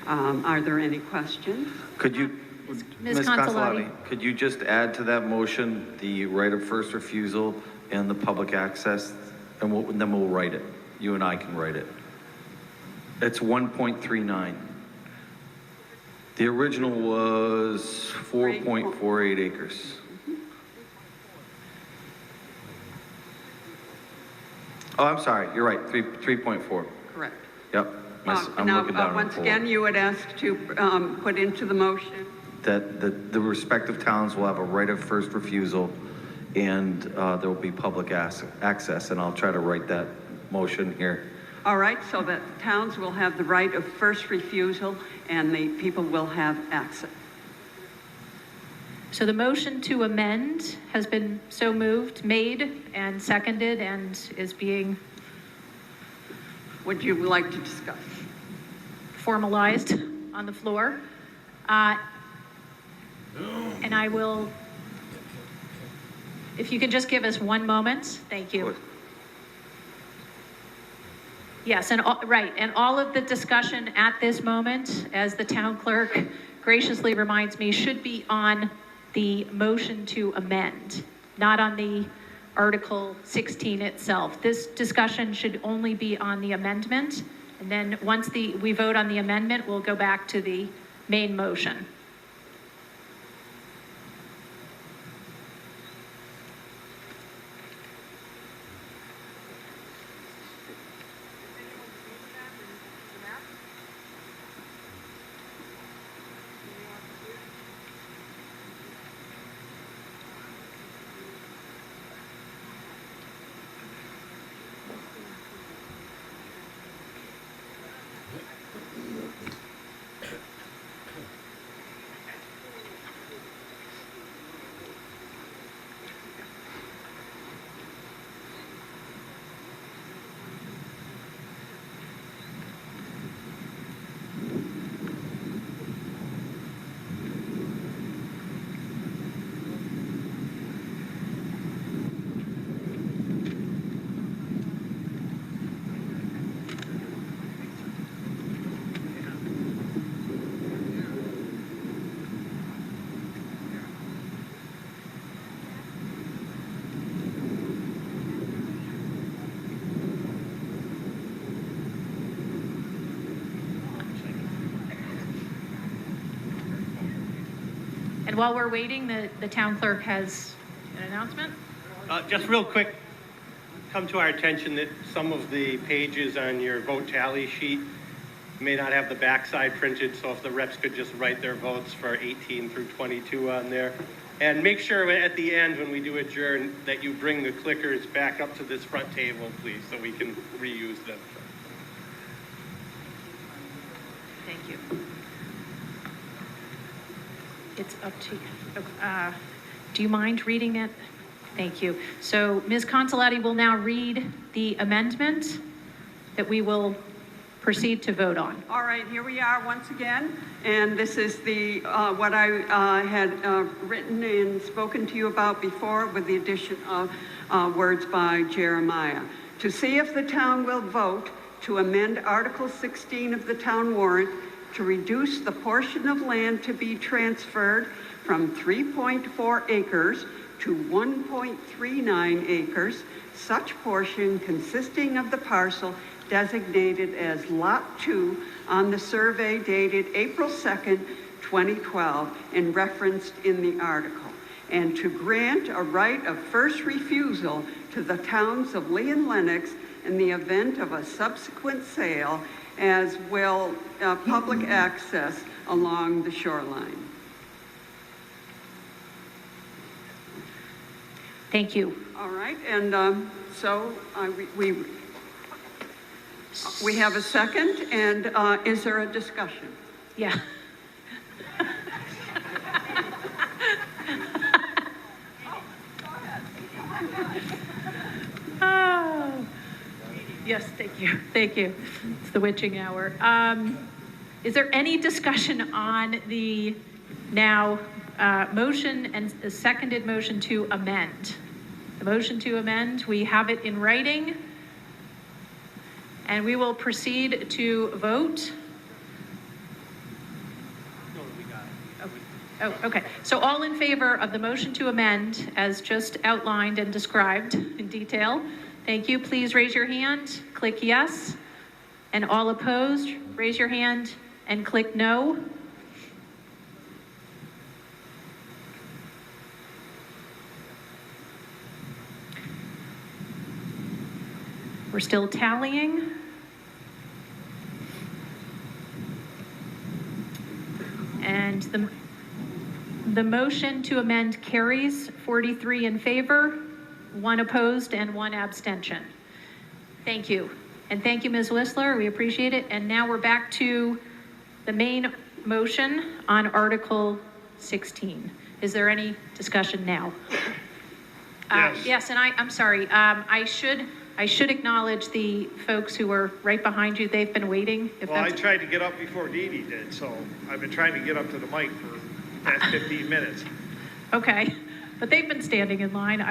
S9: Are there any questions?
S14: Could you,
S1: Ms.
S14: Ms.
S1: Consolati.
S14: Could you just add to that motion the right of first refusal and the public access, and then we'll write it. You and I can write it. It's 1.39. The original was 4.48 acres. Oh, I'm sorry. You're right. 3.4.
S9: Correct.
S14: Yep. I'm
S9: now,
S14: looking down at
S9: once
S14: the
S9: again, you would ask to put into the motion.
S14: that the respective towns will have a right of first refusal, and there will be public access, and I'll try to write that motion here.
S9: All right, so that towns will have the right of first refusal and the people will have access.
S1: So the motion to amend has been so moved, made, and seconded, and is being
S9: Would you like to discuss?
S1: formalized on the floor. And I will, if you can just give us one moment, thank you. Yes, and right, and all of the discussion at this moment, as the town clerk graciously reminds me, should be on the motion to amend, not on the Article 16 itself. This discussion should only be on the amendment, and then once we vote on the amendment, we'll go back to the main motion. And while we're waiting, the town clerk has an announcement.
S4: Just real quick, come to our attention that some of the pages on your vote tally sheet may not have the backside printed, so if the reps could just write their votes for 18 through 22 on there. And make sure at the end, when we do adjourn, that you bring the clickers back up to this front table, please, so we can reuse them.
S1: Thank you. It's up to you. Do you mind reading it? Thank you. So Ms. Consolati will now read the amendment that we will proceed to vote on.
S9: All right, here we are once again, and this is the what I had written and spoken to you about before, with the addition of words by Jeremiah. To see if the town will vote to amend Article 16 of the town warrant to reduce the portion of land to be transferred from 3.4 acres to 1.39 acres, such portion consisting of the parcel designated as Lot 2 on the survey dated April 2nd, 2012, and referenced in the article, and to grant a right of first refusal to the towns of Lee and Lenox in the event of a subsequent sale, as will public access along the shoreline.
S1: Thank you.
S9: All right, and so we have a second, and is there a discussion?
S1: Yeah. Oh. Yes, thank you. Thank you. It's the witching hour. Is there any discussion on the now motion and the seconded motion to amend? The motion to amend, we have it in writing, and we will proceed to vote. Oh, okay. So all in favor of the motion to amend as just outlined and described in detail, thank you. Please raise your hand, click yes. And all opposed, raise your hand and click no. We're still tallying. And the motion to amend carries 43 in favor, 1 opposed, and 1 abstention. Thank you. And thank you, Ms. Whistler. We appreciate it. And now we're back to the main motion on Article 16. Is there any discussion now?
S18: Yes.
S1: Yes, and I'm sorry. I should acknowledge the folks who were right behind you. They've been waiting.
S18: Well, I tried to get up before Dee Dee did, so I've been trying to get up to the mic for the past 15 minutes.
S1: Okay, but they've been standing in line.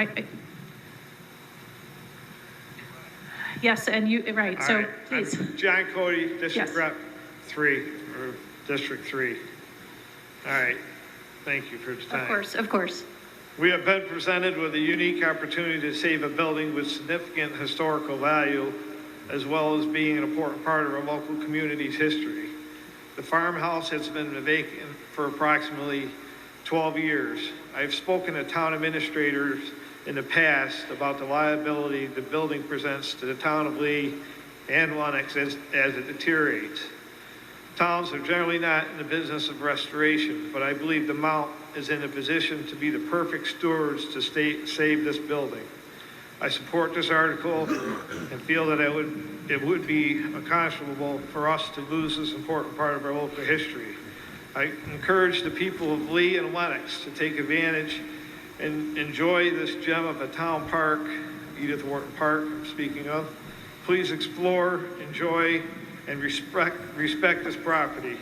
S1: Yes, and you, right,
S18: All
S1: so
S18: right.
S1: please.
S18: I'm John Cody, District
S1: Yes.
S18: Rep 3, or District 3. All right, thank you for your time.
S1: Of course, of course.
S18: We have been presented with a unique opportunity to save a building with significant historical value, as well as being an important part of our local community's history. The farmhouse has been vacant for approximately 12 years. I've spoken to town administrators in the past about the liability the building presents to the town of Lee and Lenox as it deteriorates. Towns are generally not in the business of restoration, but I believe the Mount is in a position to be the perfect stewards to save this building. I support this article and feel that it would be unconscionable for us to lose this important part of our local history. I encourage the people of Lee and Lenox to take advantage and enjoy this gem of a town park, Edith Wharton Park, I'm speaking of. Please explore, enjoy, and respect this property.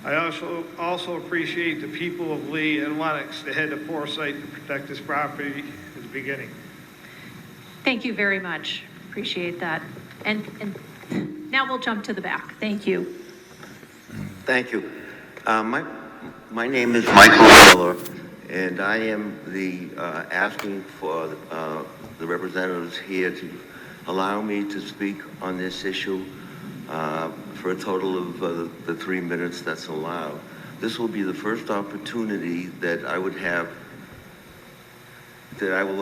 S18: I also appreciate the people of Lee and Lenox that had the foresight to protect this property at the beginning.
S1: Thank you very much. Appreciate that. And now we'll jump to the back. Thank you.
S23: Thank you. My name is Michael Miller, and I am asking for the representatives here to allow me to speak on this issue for a total of the 3 minutes that's allowed. this will be the first opportunity that I will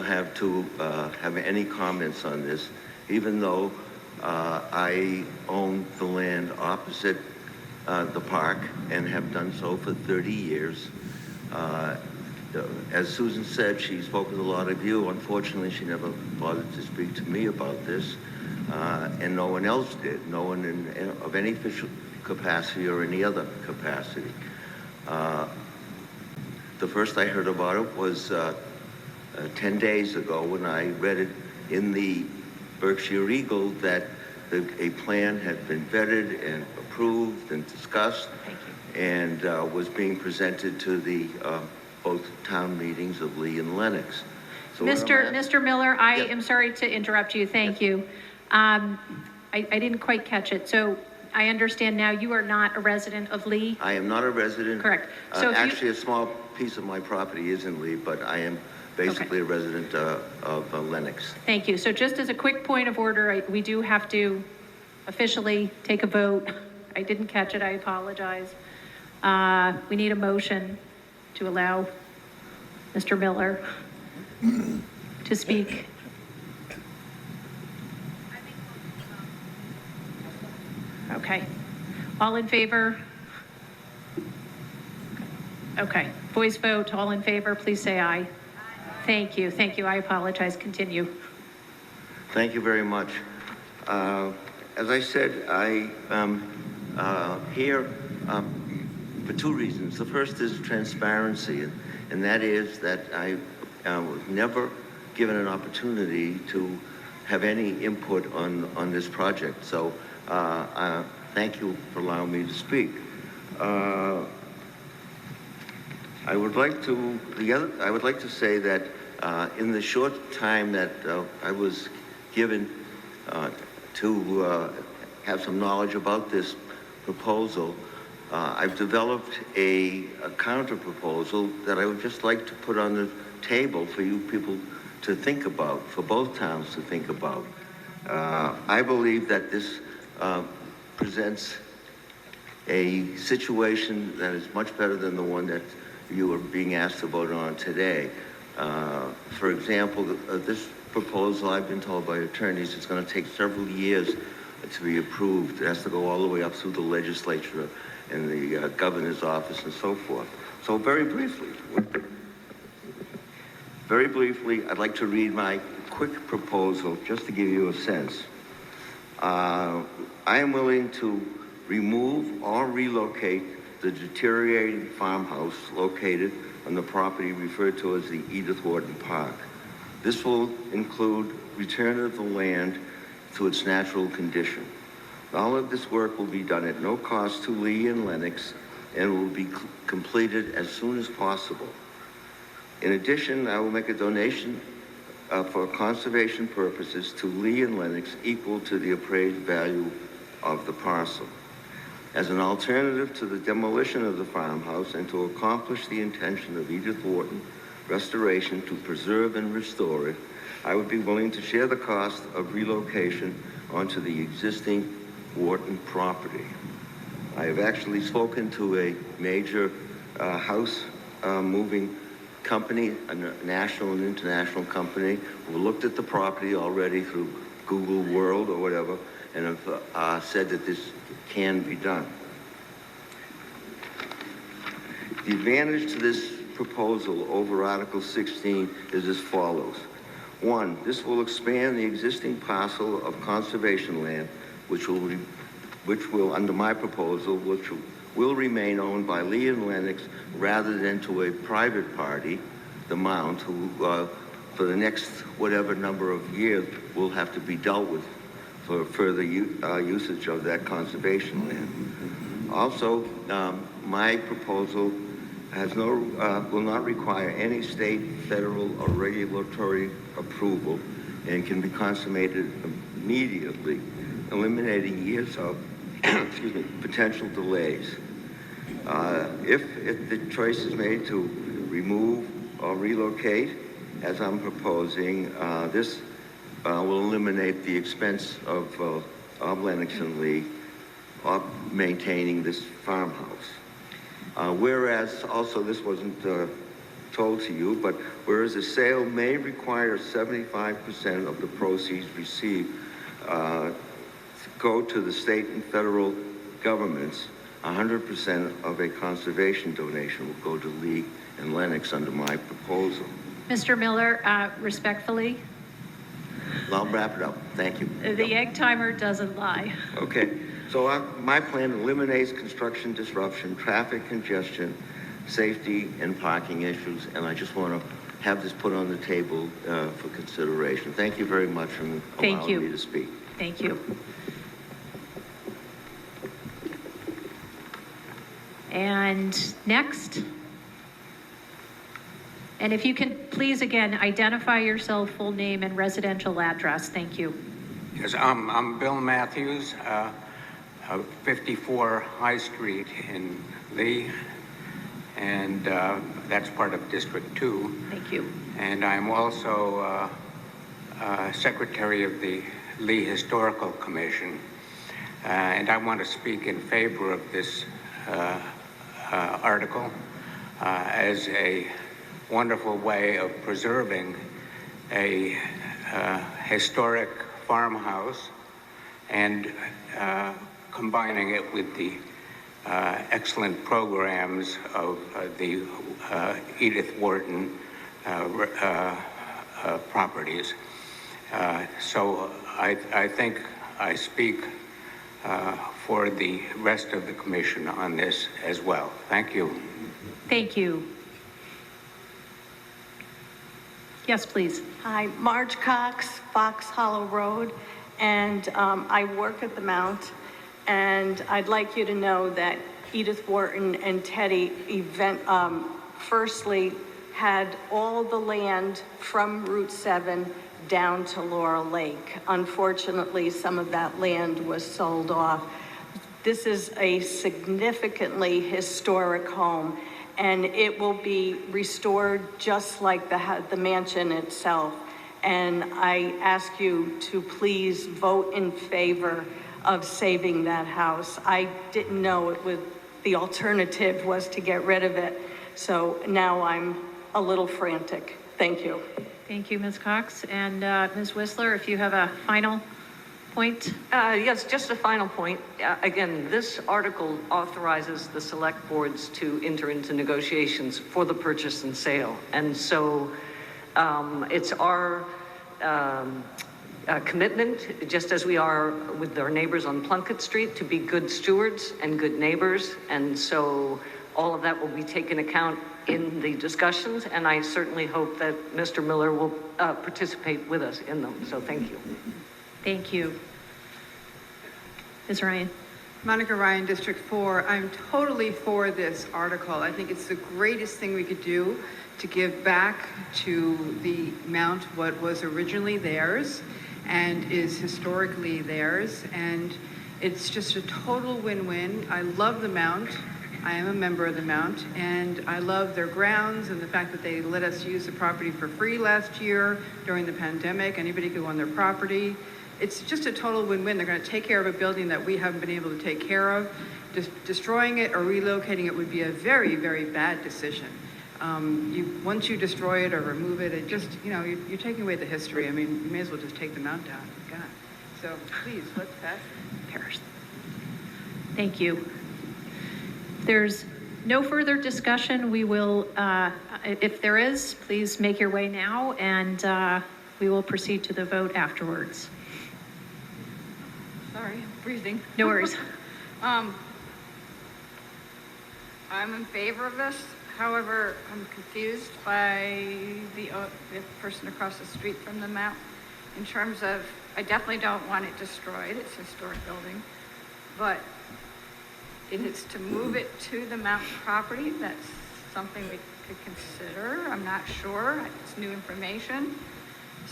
S23: have to have any comments on this, even though I own the land opposite the park and have done so for 30 years. As Susan said, she spoke with a lot of you. Unfortunately, she never bothered to speak to me about this, and no one else did. No one of any official capacity or any other capacity. The first I heard about it was 10 days ago when I read it in the Berkshire Eagle that a plan had been vetted and approved and discussed and was being presented to the both town meetings of Lee and Lennox. So
S1: Mr. Miller, I
S23: Yes.
S1: am sorry to interrupt you. Thank you. I didn't quite catch it. So I understand now you are not a resident of Lee?
S23: I am not a resident.
S1: Correct. So if you-
S23: Actually, a small piece of my property is in Lee, but I am basically a resident of Lennox.
S1: Thank you. So just as a quick point of order, we do have to officially take a vote. I didn't catch it. I apologize. We need a motion to allow Mr. Miller to speak. Okay. All in favor? Okay. Voice vote. All in favor, please say aye. Thank you. Thank you. I apologize. Continue.
S23: Thank you very much. As I said, I am here for two reasons. The first is transparency, and that is that I was never given an opportunity to have any input on this project. So thank you for allowing me to speak. I would like to say that in the short time that I was given to have some knowledge about this proposal, I've developed a counter proposal that I would just like to put on the table for you people to think about, for both towns to think about. I believe that this presents a situation that is much better than the one that you are being asked to vote on today. For example, this proposal, I've been told by attorneys, it's going to take several years to be approved. It has to go all the way up through the legislature and the governor's office and so forth. So very briefly, I'd like to read my quick proposal just to give you a sense. I am willing to remove or relocate the deteriorating farmhouse located on the property referred to as the Edith Wharton Park. This will include return of the land to its natural condition. All of this work will be done at no cost to Lee and Lennox and will be completed as soon as possible. In addition, I will make a donation for conservation purposes to Lee and Lennox equal to the appraised value of the parcel. As an alternative to the demolition of the farmhouse and to accomplish the intention of Edith Wharton Restoration to preserve and restore it, I would be willing to share the cost of relocation onto the existing Wharton property. I have actually spoken to a major house moving company, a national and international company, who looked at the property already through Google World or whatever, and have said that this can be done. The advantage to this proposal over Article 16 is as follows. One, this will expand the existing parcel of conservation land, which will, under my proposal, which will remain owned by Lee and Lennox rather than to a private party, the Mount, who for the next whatever number of years will have to be dealt with for further usage of that conservation land. Also, my proposal will not require any state, federal, or regulatory approval and can be consummated immediately, eliminating years of potential delays. If the choice is made to remove or relocate, as I'm proposing, this will eliminate the expense of Lennox and Lee of maintaining this farmhouse. Whereas, also, this wasn't told to you, but whereas a sale may require 75% of the proceeds received go to the state and federal governments, 100% of a conservation donation will go to Lee and Lennox under my proposal.
S1: Mr. Miller, respectfully,
S23: I'll wrap it up. Thank you.
S1: the egg timer doesn't lie.
S23: Okay, so my plan eliminates construction disruption, traffic congestion, safety, and parking issues, and I just want to have this put on the table for consideration. Thank you very much for allowing me to speak.
S1: Thank you. And next. And if you can, please, again, identify yourself, full name and residential address. Thank you.
S6: Yes, I'm Bill Matthews, 54 High Street in Lee, and that's part of District 2.
S1: Thank you.
S6: And I'm also Secretary of the Lee Historical Commission, and I want to speak in favor of this article as a wonderful way of preserving a historic farmhouse and combining it with the excellent programs of the Edith Wharton properties. So I think I speak for the rest of the commission on this as well. Thank you.
S1: Thank you. Yes, please.
S7: Hi, Marge Cox, Fox Hollow Road, and I work at the Mount, and I'd like you to know that Edith Wharton and Teddy firstly had all the land from Route 7 down to Laurel Lake. Unfortunately, some of that land was sold off. This is a significantly historic home, and it will be restored just like the mansion itself. And I ask you to please vote in favor of saving that house. I didn't know the alternative was to get rid of it. So now I'm a little frantic. Thank you.
S1: Thank you, Ms. Cox. And Ms. Whistler, if you have a final point?
S17: Yes, just a final point. Again, this article authorizes the select boards to enter into negotiations for the purchase and sale. And so it's our commitment, just as we are with our neighbors on Plunkett Street, to be good stewards and good neighbors. And so all of that will be taken account in the discussions, and I certainly hope that Mr. Miller will participate with us in them. So thank you.
S1: Thank you. Ms. Ryan.
S21: Monica Ryan, District 4. I'm totally for this article. I think it's the greatest thing we could do to give back to the Mount what was originally theirs and is historically theirs. And it's just a total win-win. I love the Mount. I am a member of the Mount, and I love their grounds and the fact that they let us use the property for free last year during the pandemic. Anybody could go on their property. It's just a total win-win. They're going to take care of a building that we haven't been able to take care of. Just destroying it or relocating it would be a very, very bad decision. Once you destroy it or remove it, it just, you're taking away the history. I mean, you may as well just take the Mount down. God. So please, let's pass it.
S1: Thank you. There's no further discussion. We will, if there is, please make your way now, and we will proceed to the vote afterwards.
S8: Sorry, I'm breathing.
S1: No worries.
S8: I'm in favor of this. However, I'm confused by the person across the street from the Mount in terms of, I definitely don't want it destroyed. It's a historic building, but if it's to move it to the Mount property, that's something we could consider. I'm not sure. It's new information.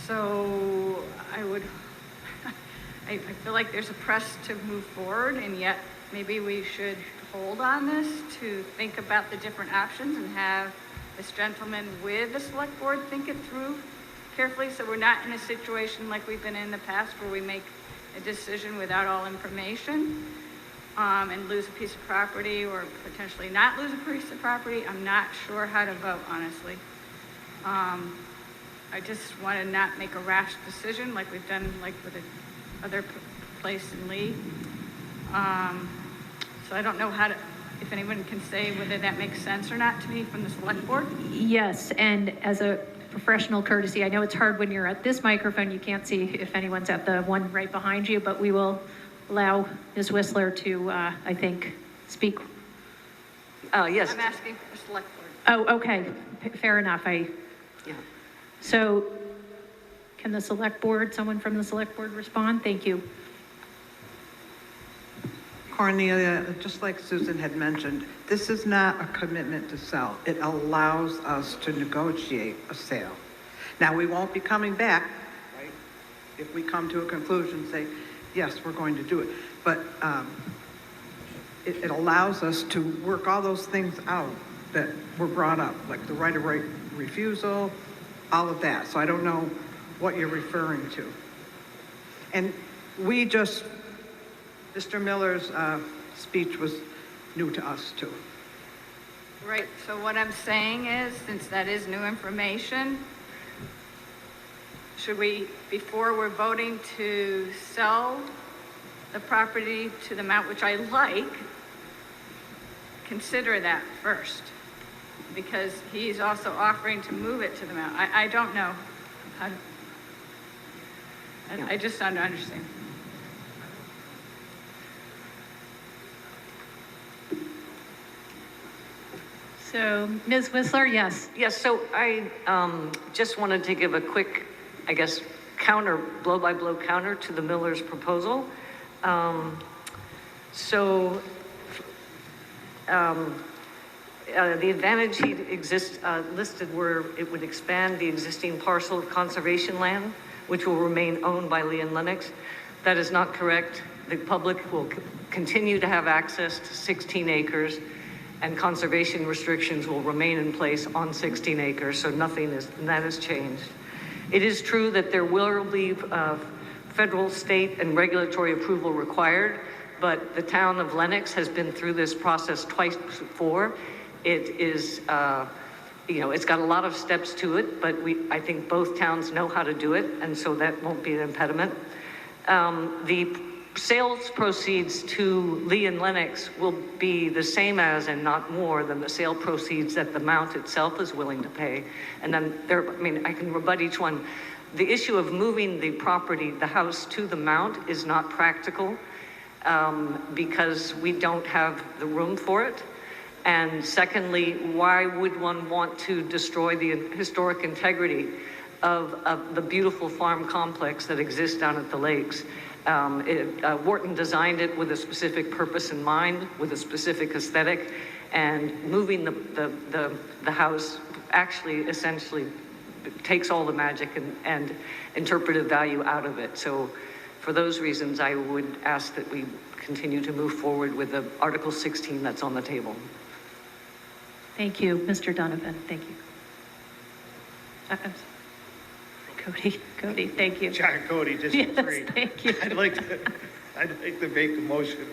S8: So I feel like there's a press to move forward, and yet maybe we should hold on this to think about the different options and have this gentleman with the select board think it through carefully, so we're not in a situation like we've been in the past where we make a decision without all information. and lose a piece of property or potentially not lose a piece of property. I'm not sure how to vote, honestly. I just want to not make a rash decision like we've done like with the other place in Lee. So I don't know how to, if anyone can say whether that makes sense or not to me from the select board.
S1: Yes, and as a professional courtesy, I know it's hard when you're at this microphone, you can't see if anyone's at the one right behind you, but we will allow Ms. Whistler to, I think, speak.
S17: Yes.
S8: I'm asking for the select board.
S1: Oh, okay, fair enough.
S17: Yeah.
S1: So can the select board, someone from the select board respond? Thank you.
S5: Cornelia, just like Susan had mentioned, this is not a commitment to sell. It allows us to negotiate a sale. Now, we won't be coming back, right? If we come to a conclusion, say, yes, we're going to do it. But it allows us to work all those things out that were brought up, like the right of refusal, all of that. So I don't know what you're referring to. And we just, Mr. Miller's speech was new to us too.
S8: Right, so what I'm saying is, since that is new information, should we, before we're voting to sell the property to the amount which I like, consider that first? Because he's also offering to move it to the amount. I don't know. I just don't understand.
S1: So, Ms. Whistler, yes.
S17: Yes, so I just wanted to give a quick, I guess, counter, blow-by-blow counter to the Miller's proposal. The advantage he listed were it would expand the existing parcel of conservation land, which will remain owned by Lee and Lennox. That is not correct. The public will continue to have access to 16 acres, and conservation restrictions will remain in place on 16 acres, so that has changed. It is true that there will be federal, state, and regulatory approval required, but the town of Lennox has been through this process twice before. It is, it's got a lot of steps to it, but I think both towns know how to do it, and so that won't be an impediment. The sales proceeds to Lee and Lennox will be the same as and not more than the sale proceeds that the Mount itself is willing to pay. And then I can rebut each one. The issue of moving the property, the house to the Mount is not practical because we don't have the room for it. And secondly, why would one want to destroy the historic integrity of the beautiful farm complex that exists down at the lakes? Wharton designed it with a specific purpose in mind, with a specific aesthetic, and moving the house actually essentially takes all the magic and interpretive value out of it. So for those reasons, I would ask that we continue to move forward with the Article 16 that's on the table.
S1: Thank you, Mr. Donovan. Thank you. Cody, thank you.
S18: John Cody, District 3.
S1: Yes, thank you.
S18: I'd like to make a motion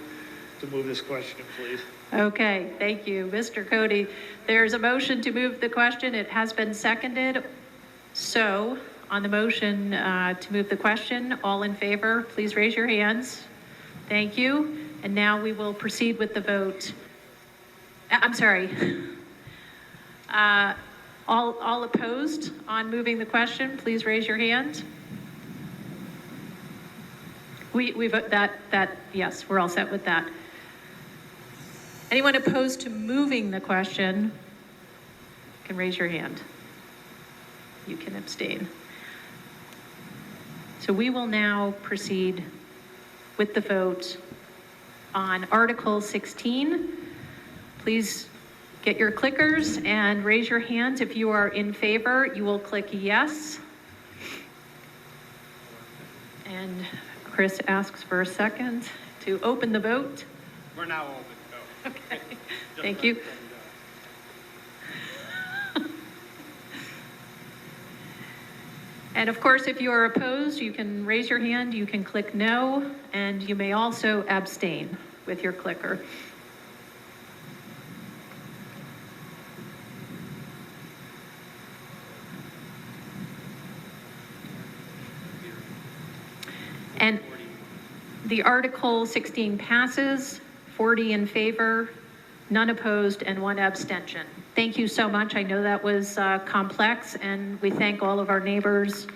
S18: to move this question, please.
S1: Okay, thank you, Mr. Cody. There's a motion to move the question. It has been seconded. So, on the motion to move the question, all in favor, please raise your hands. Thank you. And now we will proceed with the vote. I'm sorry. All opposed on moving the question, please raise your hand. We vote that, yes, we're all set with that. Anyone opposed to moving the question can raise your hand. You can abstain. So we will now proceed with the vote on Article 16. Please get your clickers and raise your hands. If you are in favor, you will click yes. And Chris asks for a second to open the vote.
S4: We're now open.
S1: Okay, thank you. And of course, if you are opposed, you can raise your hand, you can click no, and you may also abstain. with your clicker. And the Article 16 passes, 40 in favor, none opposed, and 1 abstention. Thank you so much. I know that was complex, and we thank all of our neighbors.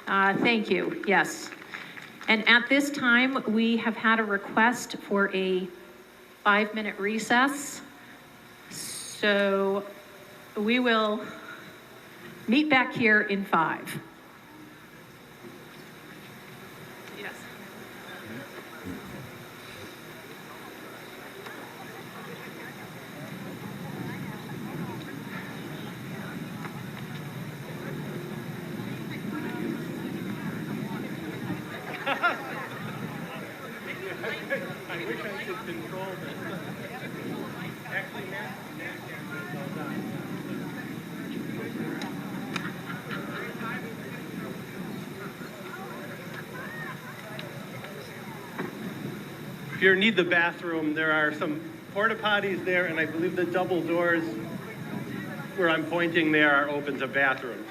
S1: Thank you, yes. And at this time, we have had a request for a 5-minute recess. So we will meet back here in 5. Yes.
S4: I wish I could control this. Actually, if you need the bathroom, there are some porta potties there, and I believe the double doors where I'm pointing there are open to bathrooms.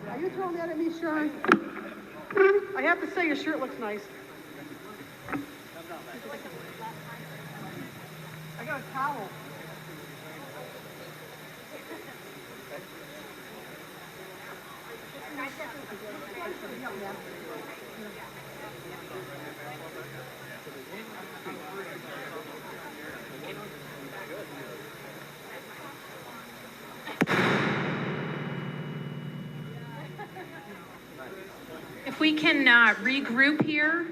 S3: Are you throwing that at me, Sean? I have to say your shirt looks nice. I got a towel.
S1: If we can regroup here.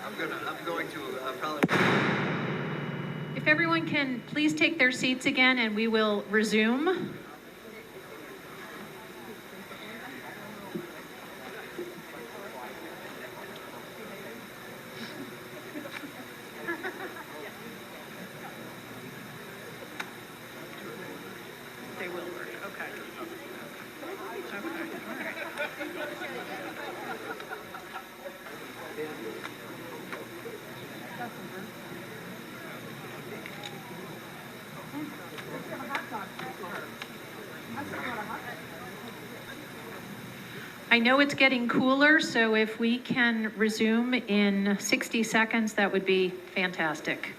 S22: I'm going to probably.
S1: If everyone can please take their seats again and we will resume.
S12: They will work, okay.
S1: I know it's getting cooler, so if we can resume in 60 seconds, that would be fantastic.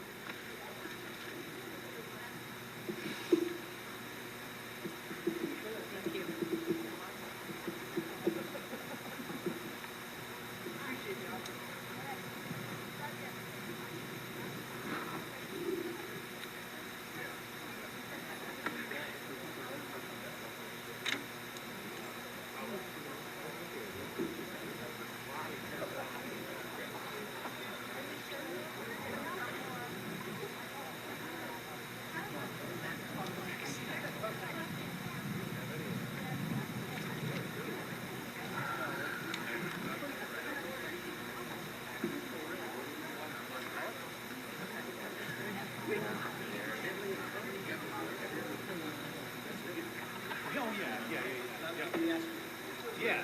S4: Yeah.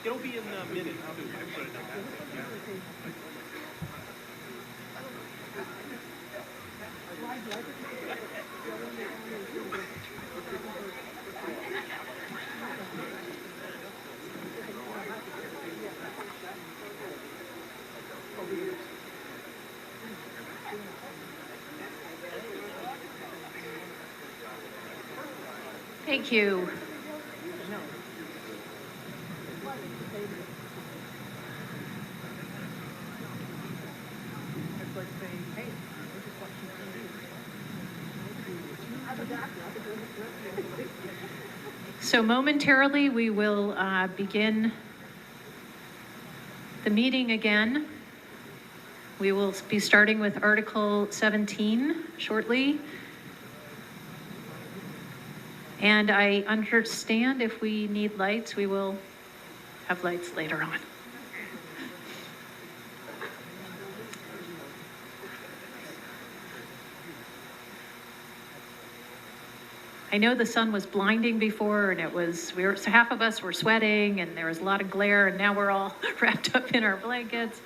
S4: It'll be in the minutes too. I put it down.
S1: Thank you. So momentarily, we will begin the meeting again. We will be starting with Article 17 shortly. And I understand if we need lights, we will have lights later on. I know the sun was blinding before, and so half of us were sweating, and there was a lot of glare, and now we're all wrapped up in our blankets.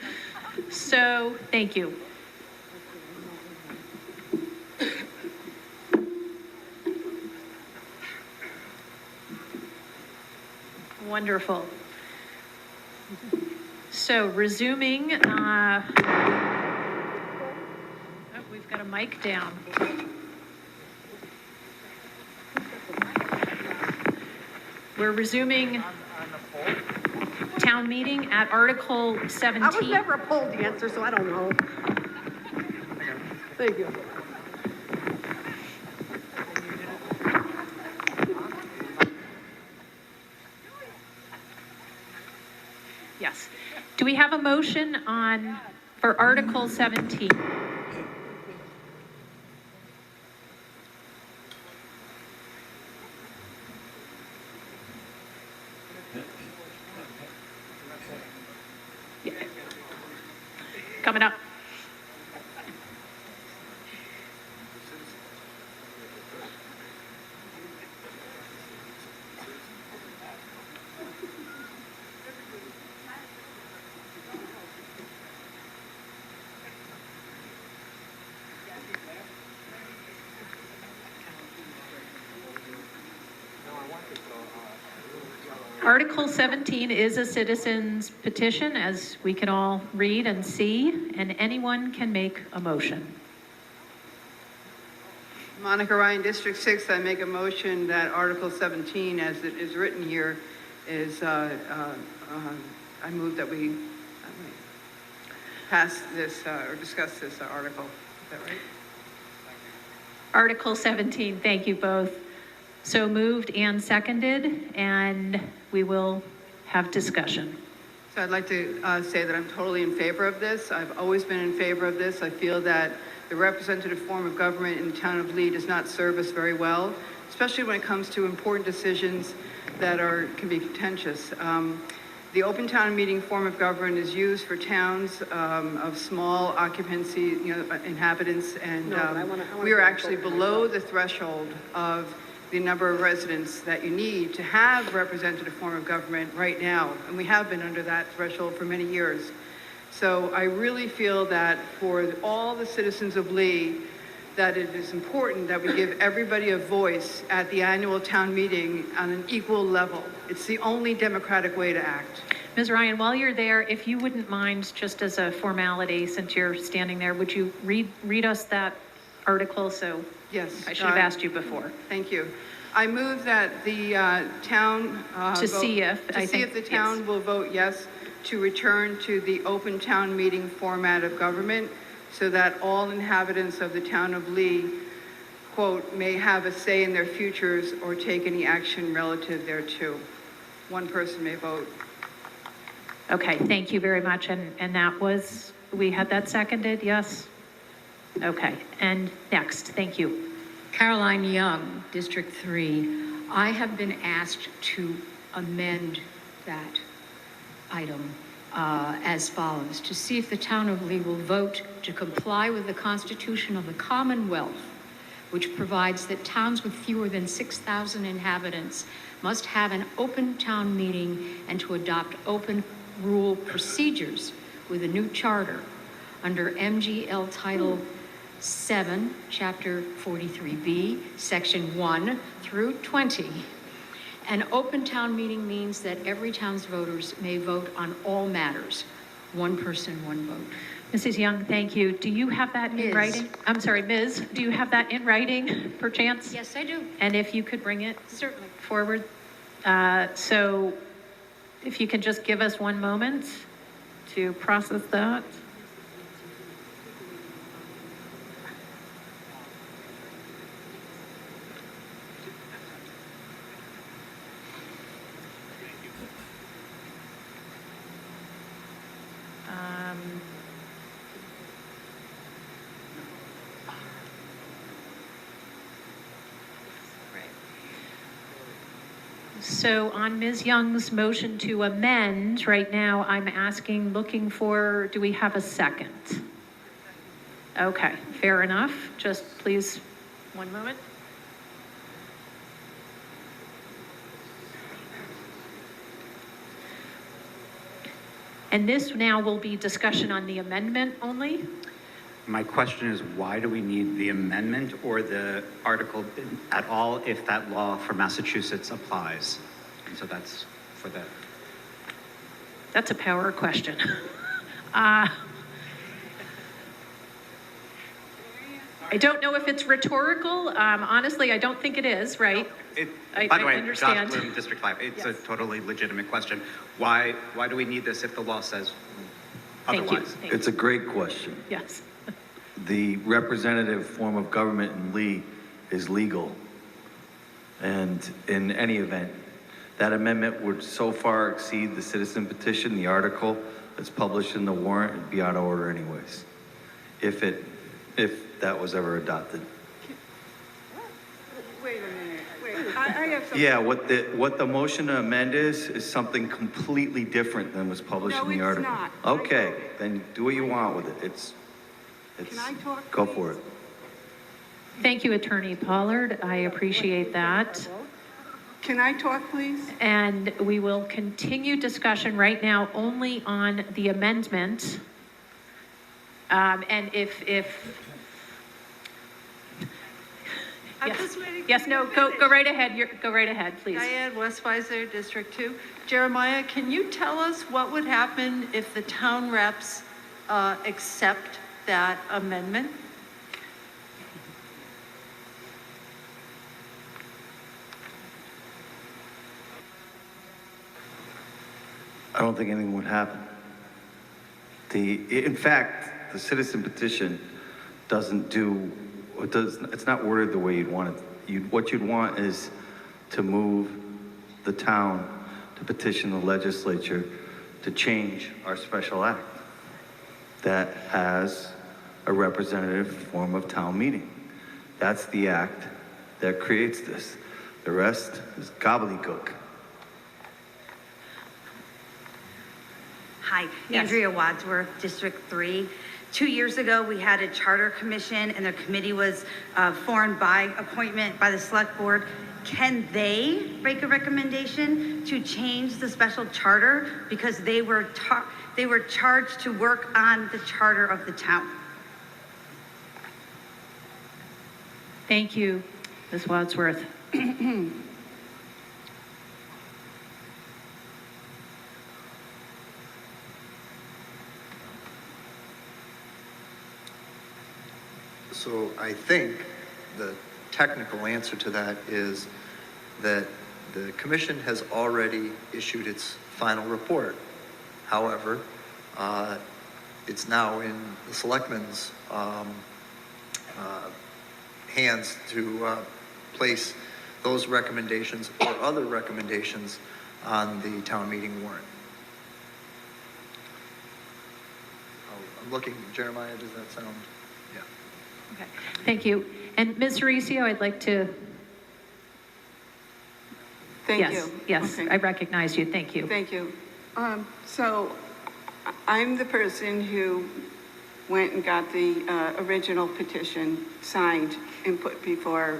S1: So, thank you. Wonderful. So, resuming, we've got a mic down. We're resuming town meeting at Article 17.
S3: I was never a pole dancer, so I don't know. Thank you.
S1: Yes. Do we have a motion for Article 17? Yeah. Coming up. Article 17 is a citizen's petition, as we can all read and see, and anyone can make a motion.
S21: Monica Ryan, District 6, I make a motion that Article 17, as it is written here, is, I move that we pass this, or discuss this article. Is that right?
S1: Article 17, thank you both. So moved and seconded, and we will have discussion.
S21: So I'd like to say that I'm totally in favor of this. I've always been in favor of this. I feel that the representative form of government in the town of Lee does not serve us very well, especially when it comes to important decisions that can be contentious. The open town meeting form of government is used for towns of small occupancy, inhabitants, and we are actually below the threshold of the number of residents that you need to have representative form of government right now, and we have been under that threshold for many years. So I really feel that for all the citizens of Lee, that it is important that we give everybody a voice at the annual town meeting on an equal level. It's the only democratic way to act.
S1: Ms. Ryan, while you're there, if you wouldn't mind, just as a formality, since you're standing there, would you read us that article? So
S21: yes,
S1: I should have asked you before.
S21: Thank you. I move that the town
S1: see if
S21: the town will vote yes to return to the open town meeting format of government, so that all inhabitants of the town of Lee, quote, may have a say in their futures or take any action relative thereto. One person may vote.
S1: Okay, thank you very much. And that was, we had that seconded, yes? Okay, and next, thank you.
S11: Caroline Young, District 3. I have been asked to amend that item as follows: to see if the town of Lee will vote to comply with the Constitution of the Commonwealth which provides that towns with fewer than 6,000 inhabitants must have an open town meeting and to adopt open rule procedures with a new charter under MGL Title 7, Chapter 43B, Section 1 through 20. An open town meeting means that every town's voters may vote on all matters. One person, one vote.
S1: Mrs. Young, thank you. Do you have that in
S11: Ms.
S1: writing? I'm sorry, Ms., do you have that in writing, perchance?
S11: Yes, I do.
S1: And if you could bring it
S11: Certainly.
S1: forward. So if you could just give us one moment to process that. So on Ms. Young's motion to amend, right now, I'm asking, looking for, do we have a second? Okay, fair enough. Just please, one moment. And this now will be discussion on the amendment only?
S2: My question is, why do we need the amendment or the article at all if that law for Massachusetts applies? And so that's for the...
S1: That's a power question. I don't know if it's rhetorical. Honestly, I don't think it is, right?
S2: By the way,
S1: understand.
S2: Josh Bloom, District 5, it's a totally legitimate question. Why do we need this if the law says otherwise?
S14: It's a great question.
S1: Yes.
S14: The representative form of government in Lee is legal. And in any event, that amendment would so far exceed the citizen petition, the article that's published in the warrant, it'd be out of order anyways, if that was ever adopted.
S3: Wait a minute, wait, I have something.
S14: Yeah, what the motion to amend is something completely different than was published in the
S3: No, it's
S14: article.
S3: not.
S14: Okay, then do what you want with it.
S3: Can I talk,
S14: Go
S3: please?
S14: for it.
S1: Thank you, Attorney Pollard. I appreciate that.
S3: Can I talk, please?
S1: And we will continue discussion right now only on the amendment. And if
S13: I'm just waiting.
S1: yes, no, go right ahead. Go right ahead, please.
S13: Diane Westweiser, District 2. Jeremiah, can you tell us what would happen if the town reps accept that amendment?
S14: I don't think anything would happen. In fact, the citizen petition it's not worded the way you'd want it. What you'd want is to move the town to petition the legislature to change our special act that has a representative form of town meeting. That's the act that creates this. The rest is gobbledygook.
S19: Hi,
S1: Yes.
S19: Andrea Wadsworth, District 3. 2 years ago, we had a charter commission and the committee was formed by appointment by the select board. Can they make a recommendation to change the special charter because they were charged to work on the charter of the town?
S1: Thank you, Ms. Wadsworth.
S22: So I think the technical answer to that is that the commission has already issued its final report. However, it's now in the selectmen's hands to place those recommendations or other recommendations on the town meeting warrant. I'm looking, Jeremiah, does that sound? Yeah.
S1: Okay, thank you. And Ms. Mauricio, I'd like to...
S3: Thank you.
S1: Yes,
S3: Okay.
S1: I recognize you. Thank you.
S3: Thank you. So I'm the person who
S9: went and got the original petition signed and put before,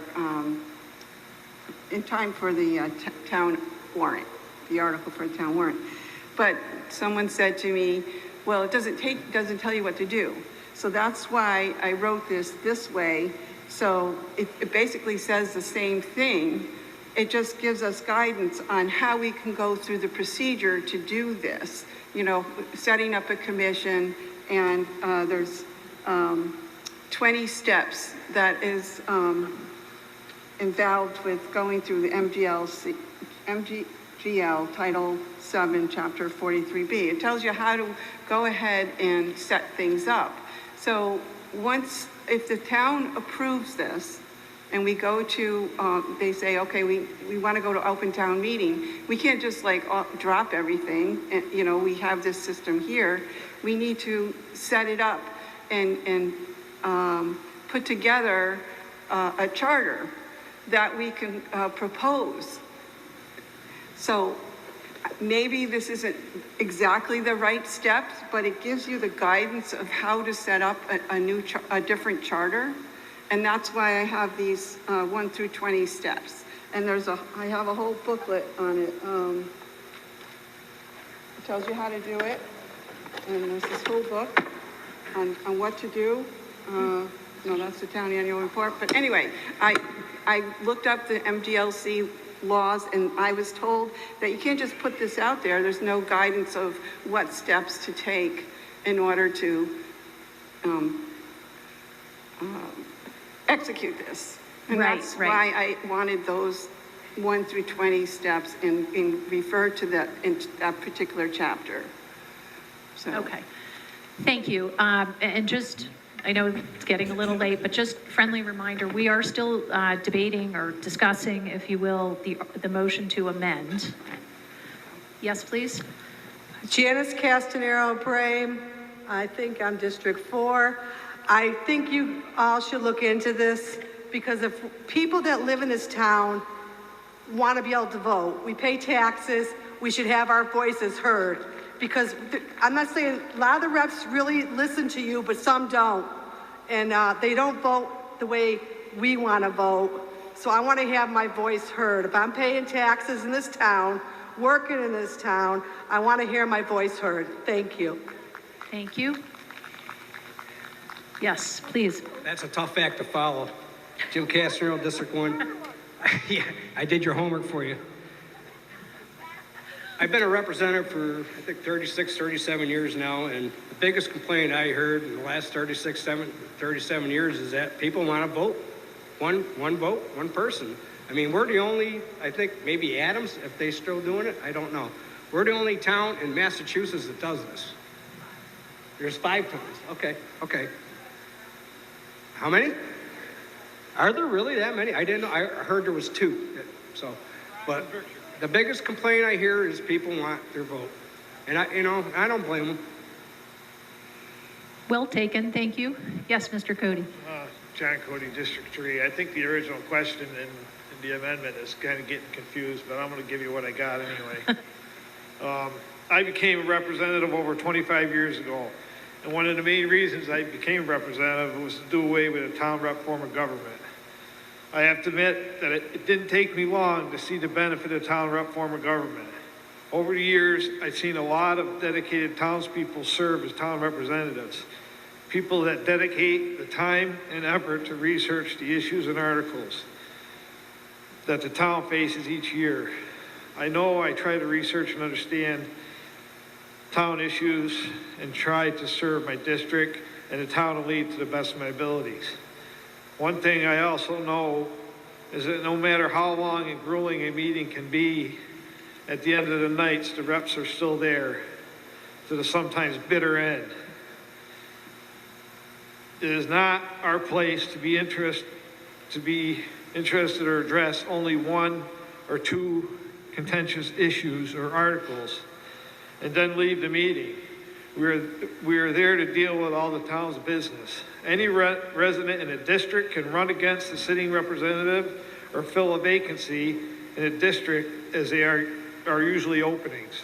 S9: in time for the town warrant, the article for the town warrant. But someone said to me, well, it doesn't tell you what to do. So that's why I wrote this way. So it basically says the same thing. It just gives us guidance on how we can go through the procedure to do this. You know, setting up a commission, and there's 20 steps that is involved with going through the MGL Title 7, Chapter 43B. It tells you how to go ahead and set things up. So if the town approves this, and we go to, they say, okay, we want to go to open town meeting, we can't just like drop everything. And, you know, we have this system here. We need to set it up and put together a charter that we can propose. So maybe this isn't exactly the right steps, but it gives you the guidance of how to set up a different charter. And that's why I have these 1 through 20 steps. And I have a whole booklet on it. It tells you how to do it. And there's this whole book on what to do. No, that's the town annual report. But anyway, I looked up the MGLC laws, and I was told that you can't just put this out there. There's no guidance of what steps to take in order to execute this. And that's why I wanted those 1 through 20 steps and refer to that particular chapter. So.
S1: Okay, thank you. And just, I know it's getting a little late, but just friendly reminder, we are still debating or discussing, if you will, the motion to amend. Yes, please.
S3: Janice Castanero Brame. I think I'm District 4. I think you all should look into this, because if people that live in this town want to be able to vote, we pay taxes, we should have our voices heard. Because I'm not saying, a lot of the reps really listen to you, but some don't. And they don't vote the way we want to vote. So I want to have my voice heard. If I'm paying taxes in this town, working in this town, I want to hear my voice heard. Thank you.
S1: Thank you. Yes, please.
S10: That's a tough act to follow. Jim Castro, District 1. Yeah, I did your homework for you. I've been a representative for, I think, 37 years now, and the biggest complaint I heard in the last 37 years is that people want to vote. One vote, one person. I mean, we're the only, I think, maybe Adams, if they're still doing it, I don't know. We're the only town in Massachusetts that does this. There's 5 towns. Okay. How many? Are there really that many? I didn't know. I heard there was 2. So, but the biggest complaint I hear is people want their vote. And I don't blame them.
S1: Well taken, thank you. Yes, Mr. Cody.
S18: John Cody, District 3. I think the original question in the amendment is kind of getting confused, but I'm going to give you what I got anyway. I became a representative over 25 years ago. And one of the main reasons I became representative was to do away with a town rep form of government. I have to admit that it didn't take me long to see the benefit of town rep form of government. Over the years, I've seen a lot of dedicated townspeople serve as town representatives. People that dedicate the time and effort to research the issues and articles that the town faces each year. I know I try to research and understand town issues and try to serve my district and the town of Lee to the best of my abilities. One thing I also know is that no matter how long and grueling a meeting can be, at the end of the nights, the reps are still there to the sometimes bitter end. It is not our place to be interested or address only 1 or 2 contentious issues or articles and then leave the meeting. We are there to deal with all the town's business. Any resident in a district can run against the sitting representative or fill a vacancy in a district, as they are usually openings.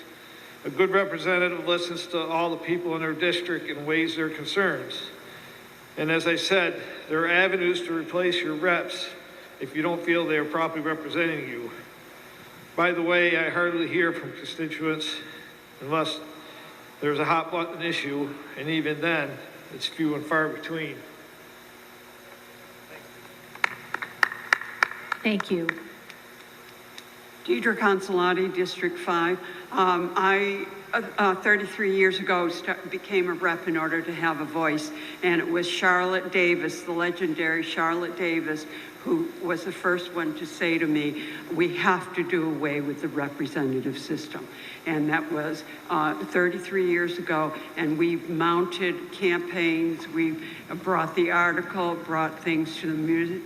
S18: A good representative listens to all the people in their district and weighs their concerns. And as I said, there are avenues to replace your reps if you don't feel they are properly representing you. By the way, I hardly hear from constituents unless there's a hot button issue, and even then, it's few and far between.
S1: Thank you.
S9: Deidre Consolati, District 5. I 33 years ago became a rep in order to have a voice, and it was Charlotte Davis, the legendary Charlotte Davis, who was the first one to say to me, we have to do away with the representative system. And that was 33 years ago, and we mounted campaigns, we brought the article, brought things to the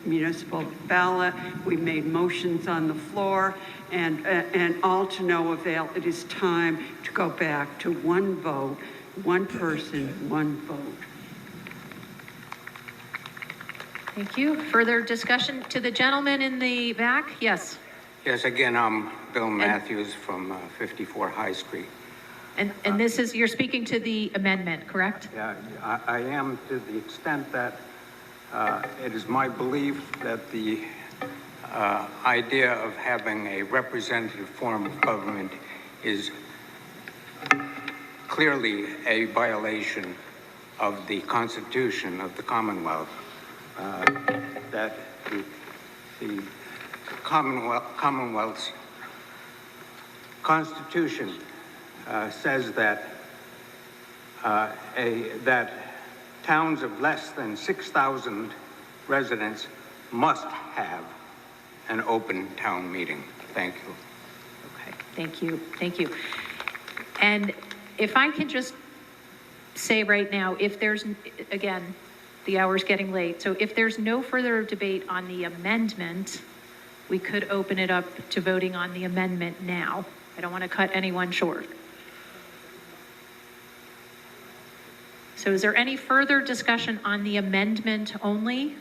S9: municipal ballot, we made motions on the floor, and all to no avail. It is time to go back to one vote, one person, one vote.
S1: Thank you. Further discussion to the gentleman in the back? Yes.
S6: Yes, again, I'm Bill Matthews from 54 High Street.
S1: And this is, you're speaking to the amendment, correct?
S6: Yeah, I am, to the extent that it is my belief that the idea of having a representative form of government is clearly a violation of the Constitution of the Commonwealth. That the Commonwealth's Constitution says that that towns of less than 6,000 residents must have an open town meeting. Thank you.
S1: Okay, thank you, thank you. And if I can just say right now, if there's, again, the hour's getting late, so if there's no further debate on the amendment, we could open it up to voting on the amendment now. I don't want to cut anyone short. So is there any further discussion on the amendment only?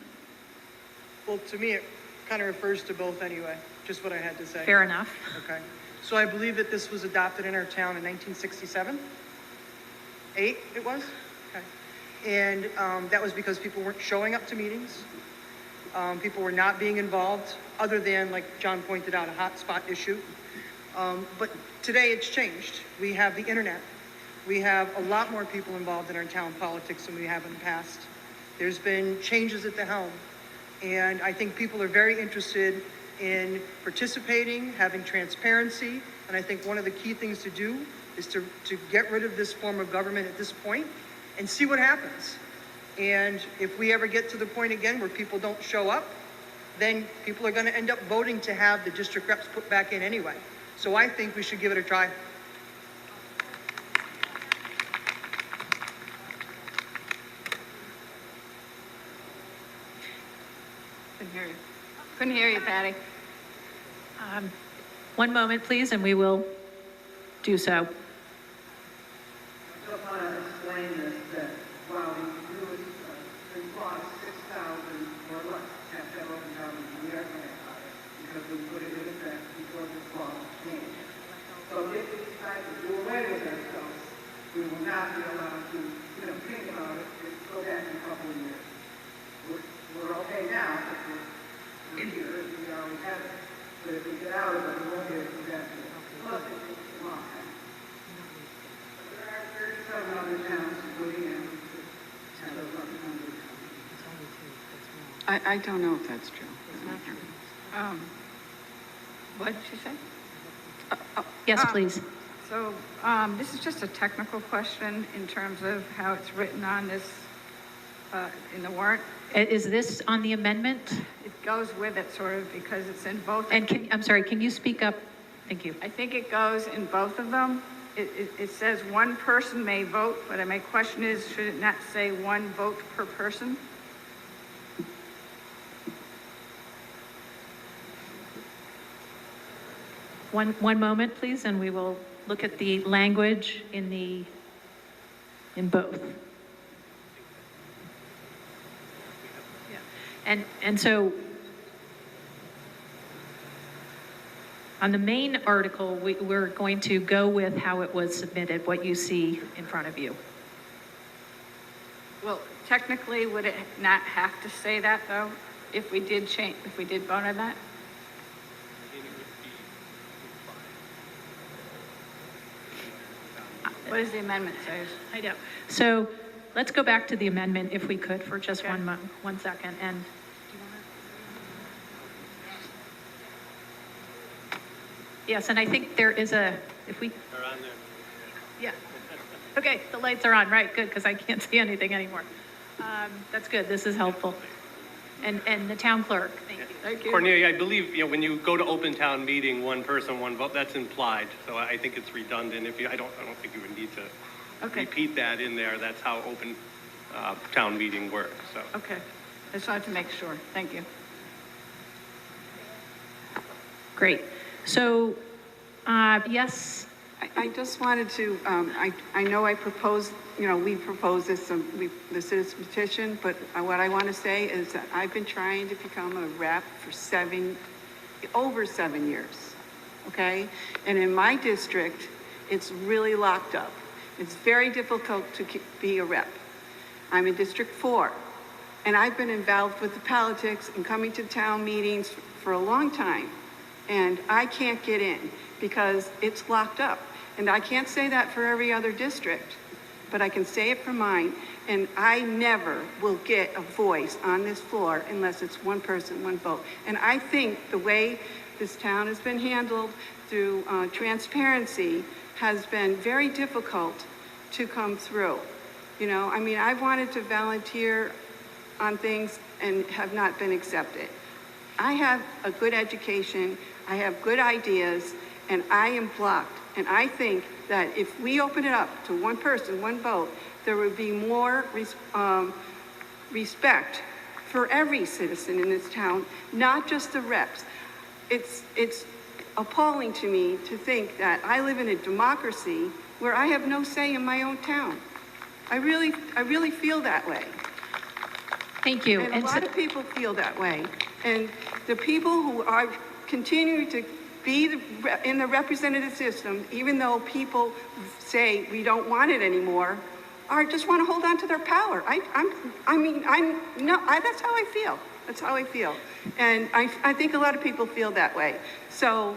S15: Well, to me, it kind of refers to both anyway, just what I had to say.
S1: Fair enough.
S15: Okay. So I believe that this was adopted in our town in 1967? 8 it was? Okay. And that was because people weren't showing up to meetings. People were not being involved, other than, like John pointed out, a hotspot issue. But today it's changed. We have the internet. We have a lot more people involved in our town politics than we have in the past. There's been changes at the helm. And I think people are very interested in participating, having transparency. And I think one of the key things to do is to get rid of this form of government at this point and see what happens. And if we ever get to the point again where people don't show up, then people are going to end up voting to have the district reps put back in anyway. So I think we should give it a try.
S8: Couldn't hear you, Patty.
S1: One moment, please, and we will do so.
S5: I just want to explain this, that while we do require 6,000 or less have to have open housing, we are going to have it because we put it in effect before this law changed. So if we decide to do away with ourselves, we will not be allowed to, think about it, go back in a couple of years. We're okay now, but we're here, we always have it. But if we get out of it, we won't be able to go back to it. Plus, it takes a long time. There are 37 other towns, including in have those representatives.
S9: I don't know if that's true.
S8: What did she say?
S1: Yes, please.
S8: So this is just a technical question in terms of how it's written on this, in the warrant.
S1: Is this on the amendment?
S8: It goes with it sort of because it's in both.
S1: And I'm sorry, can you speak up? Thank you.
S8: I think it goes in both of them. It says one person may vote, but my question is, should it not say one vote per person?
S1: One moment, please, and we will look at the language in both. And so On the main article, we're going to go with how it was submitted, what you see in front of you.
S8: Well, technically, would it not have to say that, though, if we did vote on that? What does the amendment say?
S1: I know. So let's go back to the amendment if we could for just one second. And yes, and I think there is if we.
S4: They're on there.
S1: Yeah. Okay, the lights are on, right, good, because I can't see anything anymore. That's good, this is helpful. And the town clerk, thank you.
S8: Thank you.
S4: Cornelia, I believe, when you go to open town meeting, one person, one vote, that's implied. So I think it's redundant. I don't think you would need to repeat that in there. That's how open town meeting works, so.
S8: Okay, I just wanted to make sure. Thank you.
S1: Great. So, yes.
S9: I just wanted to, I know I proposed, we proposed this, the citizen petition, but what I want to say is that I've been trying to become a rep for over 7 years, okay? And in my district, it's really locked up. It's very difficult to be a rep. I'm in District 4, and I've been involved with the politics and coming to town meetings for a long time, and I can't get in because it's locked up. And I can't say that for every other district, but I can say it for mine. And I never will get a voice on this floor unless it's one person, one vote. And I think the way this town has been handled through transparency has been very difficult to come through. I've wanted to volunteer on things and have not been accepted. I have a good education, I have good ideas, and I am blocked. And I think that if we open it up to one person, one vote, there would be more respect for every citizen in this town, not just the reps. It's appalling to me to think that I live in a democracy where I have no say in my own town. I really feel that way.
S1: Thank you.
S9: And a lot of people feel that way. And the people who are continuing to be in the representative system, even though people say we don't want it anymore, just want to hold on to their power. That's how I feel. That's how I feel. And I think a lot of people feel that way. So,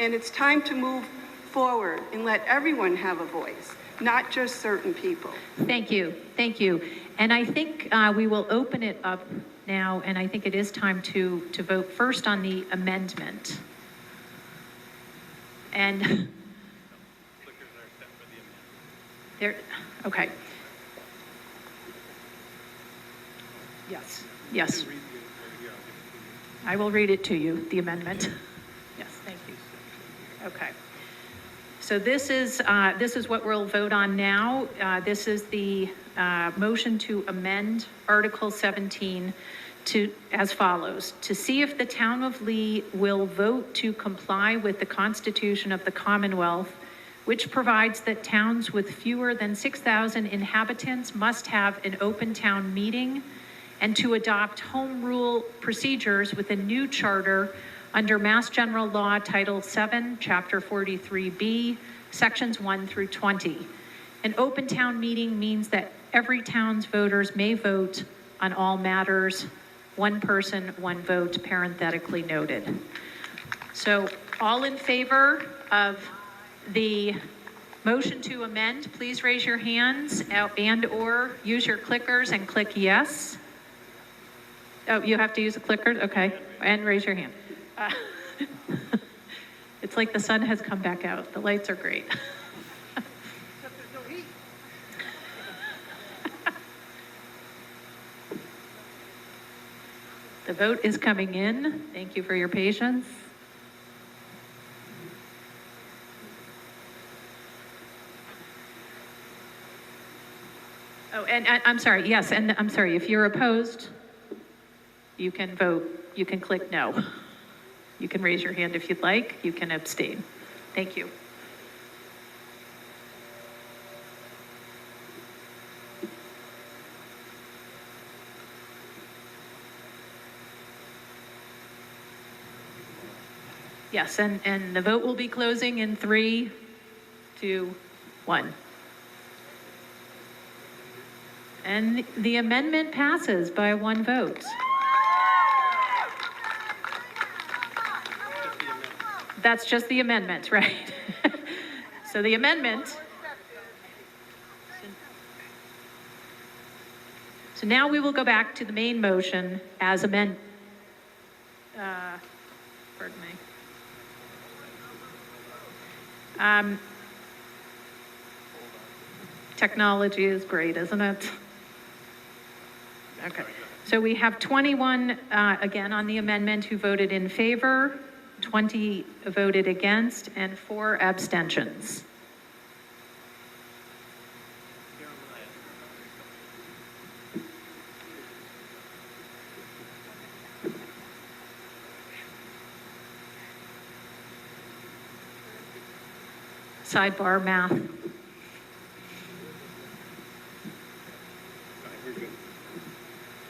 S9: and it's time to move forward and let everyone have a voice, not just certain people.
S1: Thank you. Thank you. And I think we will open it up now, and I think it is time to vote first on the amendment. And there, okay. Yes. I will read it to you, the amendment. Yes, thank you. Okay. So this is what we'll vote on now. This is the motion to amend Article 17 as follows: to see if the town of Lee will vote to comply with the Constitution of the Commonwealth, which provides that towns with fewer than 6,000 inhabitants must have an open town meeting, and to adopt home rule procedures with a new charter under Mass General Law Title 7, Chapter 43B, Sections 1 through 20. An open town meeting means that every town's voters may vote on all matters. One person, one vote, parenthetically noted. So all in favor of the motion to amend, please raise your hands and/or use your clickers and click yes. Oh, you have to use a clicker? Okay. And raise your hand. It's like the sun has come back out. The lights are great. The vote is coming in. Thank you for your patience. Oh, and I'm sorry, yes, and I'm sorry, if you're opposed, you can vote, you can click no. You can raise your hand if you'd like, you can abstain. Thank you. Yes, and the vote will be closing in 3, 2, 1. And the amendment passes by 1 vote. That's just the amendment, right? So the amendment. So now we will go back to the main motion as pardon me. Technology is great, isn't it? Okay. So we have 21, again, on the amendment who voted in favor, 20 voted against, and 4 abstentions. Sidebar math.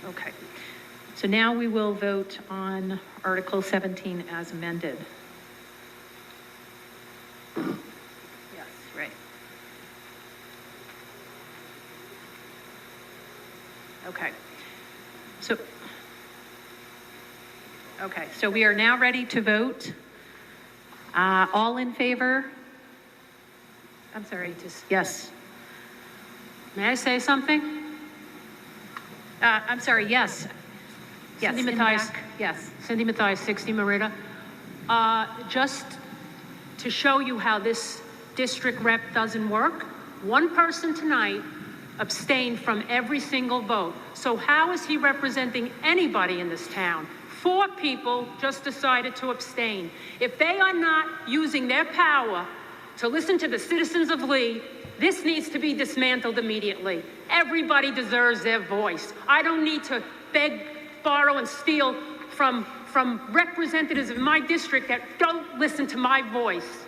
S1: Okay. So now we will vote on Article 17 as amended. Yes, right. Okay. So we are now ready to vote. All in favor? I'm sorry, yes.
S16: May I say something?
S1: I'm sorry, yes. Yes,
S16: Cindy
S1: in the
S16: Mathias.
S1: back. Yes.
S16: Cindy Mathias, 60 Merida. Just to show you how this district rep doesn't work, one person tonight abstained from every single vote. So how is he representing anybody in this town? 4 people just decided to abstain. If they are not using their power to listen to the citizens of Lee, this needs to be dismantled immediately. Everybody deserves their voice. I don't need to beg, borrow, and steal from representatives of my district that don't listen to my voice.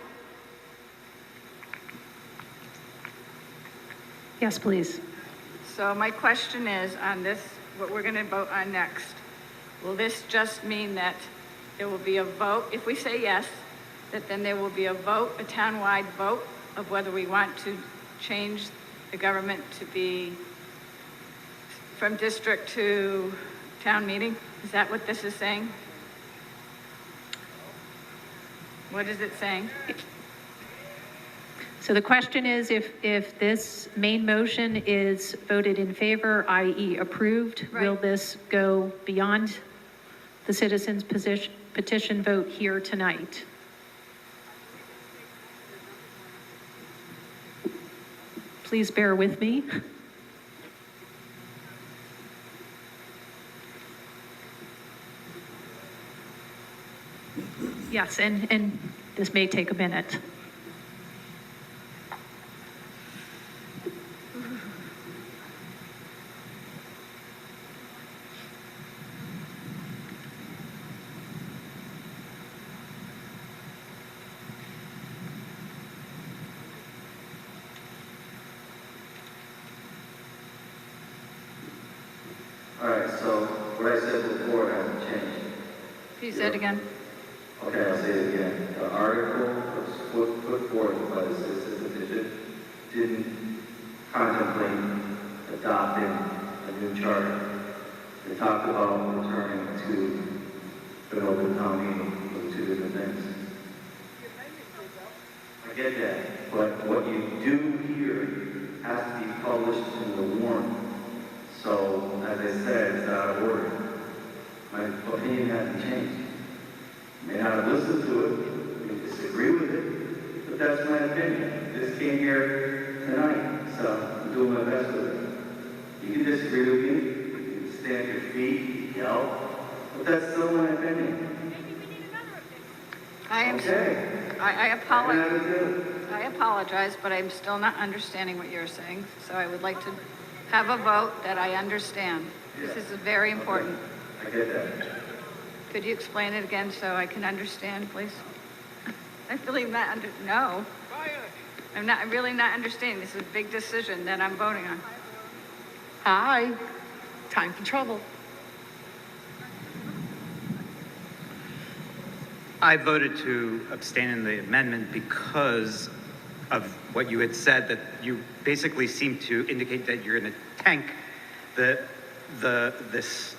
S1: Yes, please.
S8: So my question is on this, what we're going to vote on next. Will this just mean that there will be a vote, if we say yes, that then there will be a vote, a townwide vote of whether we want to change the government to be from district to town meeting? Is that what this is saying? What is it saying?
S1: So the question is if this main motion is voted in favor, i.e. approved, will this go beyond the citizens' petition vote here tonight? Please bear with me. Yes, and this may take a minute.
S14: All right, so what I said before hasn't changed.
S8: Can you say it again?
S14: Okay, I'll say it again. The article was put forth by the citizens petition didn't contemplate adopting a new charter. They talked about returning to an open town meeting. Those are 2 different things. I get that, but what you do here has to be published in the warrant. So, as I said, it's out of order. My opinion hasn't changed. You may not have listened to it, you may disagree with it, but that's my opinion. This came here tonight, so I'm doing my best with it. You can disagree with me, you can stand your feet, yell, but that's still my opinion.
S8: I am.
S14: Okay.
S8: I apologize. I apologize, but I'm still not understanding what you're saying. So I would like to have a vote that I understand. This is very important.
S14: I get that.
S8: Could you explain it again so I can understand, please? I'm really not no. I'm really not understanding. This is a big decision that I'm voting on.
S16: Hi. Time for trouble.
S2: I voted to abstain in the amendment because of what you had said, that you basically seem to indicate that you're going to tank this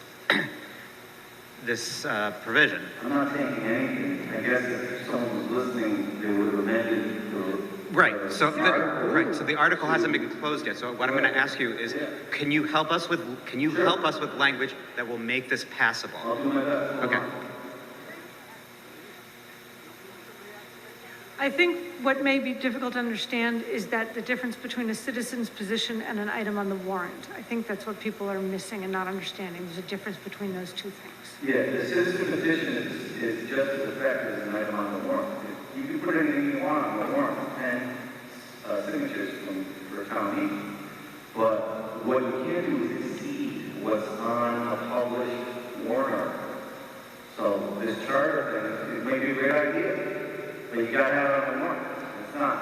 S2: provision.
S14: I'm not taking anything. I guess if someone was listening, they would have amended the...
S2: Right. So the article hasn't been closed yet. So what I'm going to ask you is, can you help us with language that will make this passable?
S14: I'll do my best.
S2: Okay.
S7: I think what may be difficult to understand is that the difference between a citizen's position and an item on the warrant. I think that's what people are missing and not understanding. There's a difference between those two things.
S14: Yeah, the citizen petition is just as effective as an item on the warrant. You can put anything you want on the warrant, 10 signatures for a town meeting. But what you can't do is exceed what's on a published warrant article. So this charter thing, it may be a great idea, but you gotta have it on the warrant. It's not.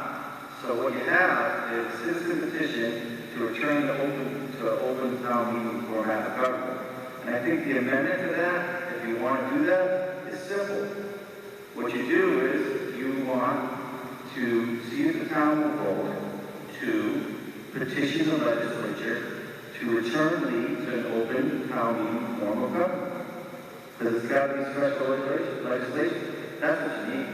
S14: So what you have is citizen petition to return to open town meeting format of government. And I think the amendment to that, if you want to do that, is simple. What you do is you want to see if the town will vote to petition the legislature to return Lee to an open town meeting form of government. Because it's got to be special legislation. That's what you need.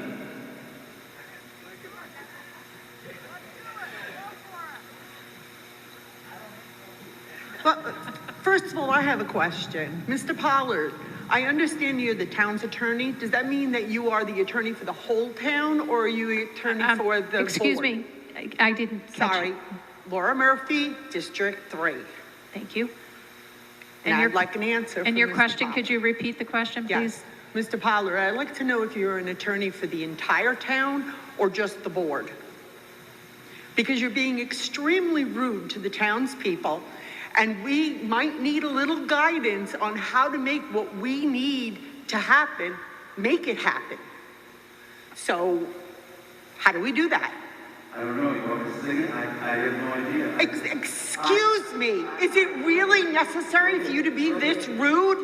S9: But first of all, I have a question. Mr. Pollard, I understand you're the town's attorney. Does that mean that you are the attorney for the whole town, or are you the attorney for the
S1: Excuse
S9: board?
S1: me, I didn't catch
S9: Sorry.
S1: it.
S9: Laura Murphy, District 3.
S1: Thank you.
S9: And I'd like an answer
S1: And
S9: from
S1: your
S9: Mr.
S1: question,
S9: Pollard.
S1: could you repeat the question, please?
S9: Yes. Mr. Pollard, I'd like to know if you're an attorney for the entire town or just the board. Because you're being extremely rude to the townspeople, and we might need a little guidance on how to make what we need to happen, make it happen. So, how do we do that?
S14: I don't know. You want me to sing it? I have no idea.
S9: Excuse me, is it really necessary for you to be this rude?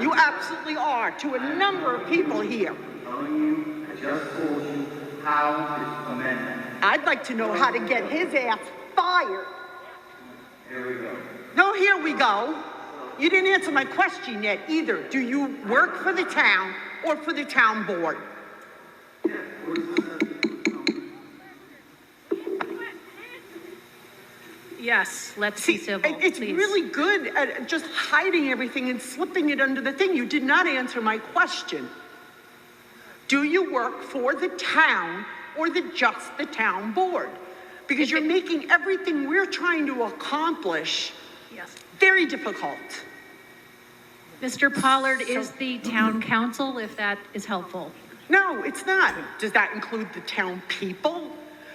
S9: You absolutely are, to a number of people here.
S14: I'm telling you, I just told you how to amend that.
S9: I'd like to know how to get his ass fired.
S14: Here we go.
S9: No, here we go. You didn't answer my question yet either. Do you work for the town or for the town board?
S1: Yes, let's be civil,
S9: It's
S1: please.
S9: really good at just hiding everything and slipping it under the thing. You did not answer my question. Do you work for the town or just the town board? Because you're making everything we're trying to accomplish very difficult.
S1: Mr. Pollard is the town council, if that is helpful.
S9: No, it's not. Does that include the town people?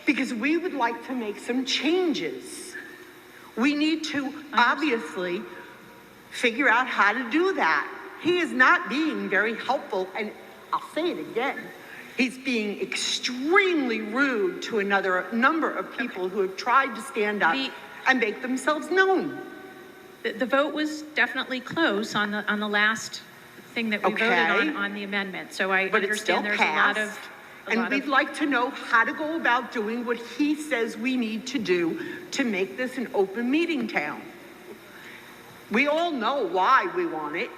S9: Because we would like to make some changes. We need to obviously figure out how to do that. He is not being very helpful, and I'll say it again. He's being extremely rude to another number of people who have tried to stand up and make themselves known.
S1: The vote was definitely close on the last thing that we voted on the amendment. So I
S9: But it's still
S1: understand there's a lot
S9: passed,
S1: of.
S9: and we'd like to know how to go about doing what he says we need to do to make this an open meeting town. We all know why we want it.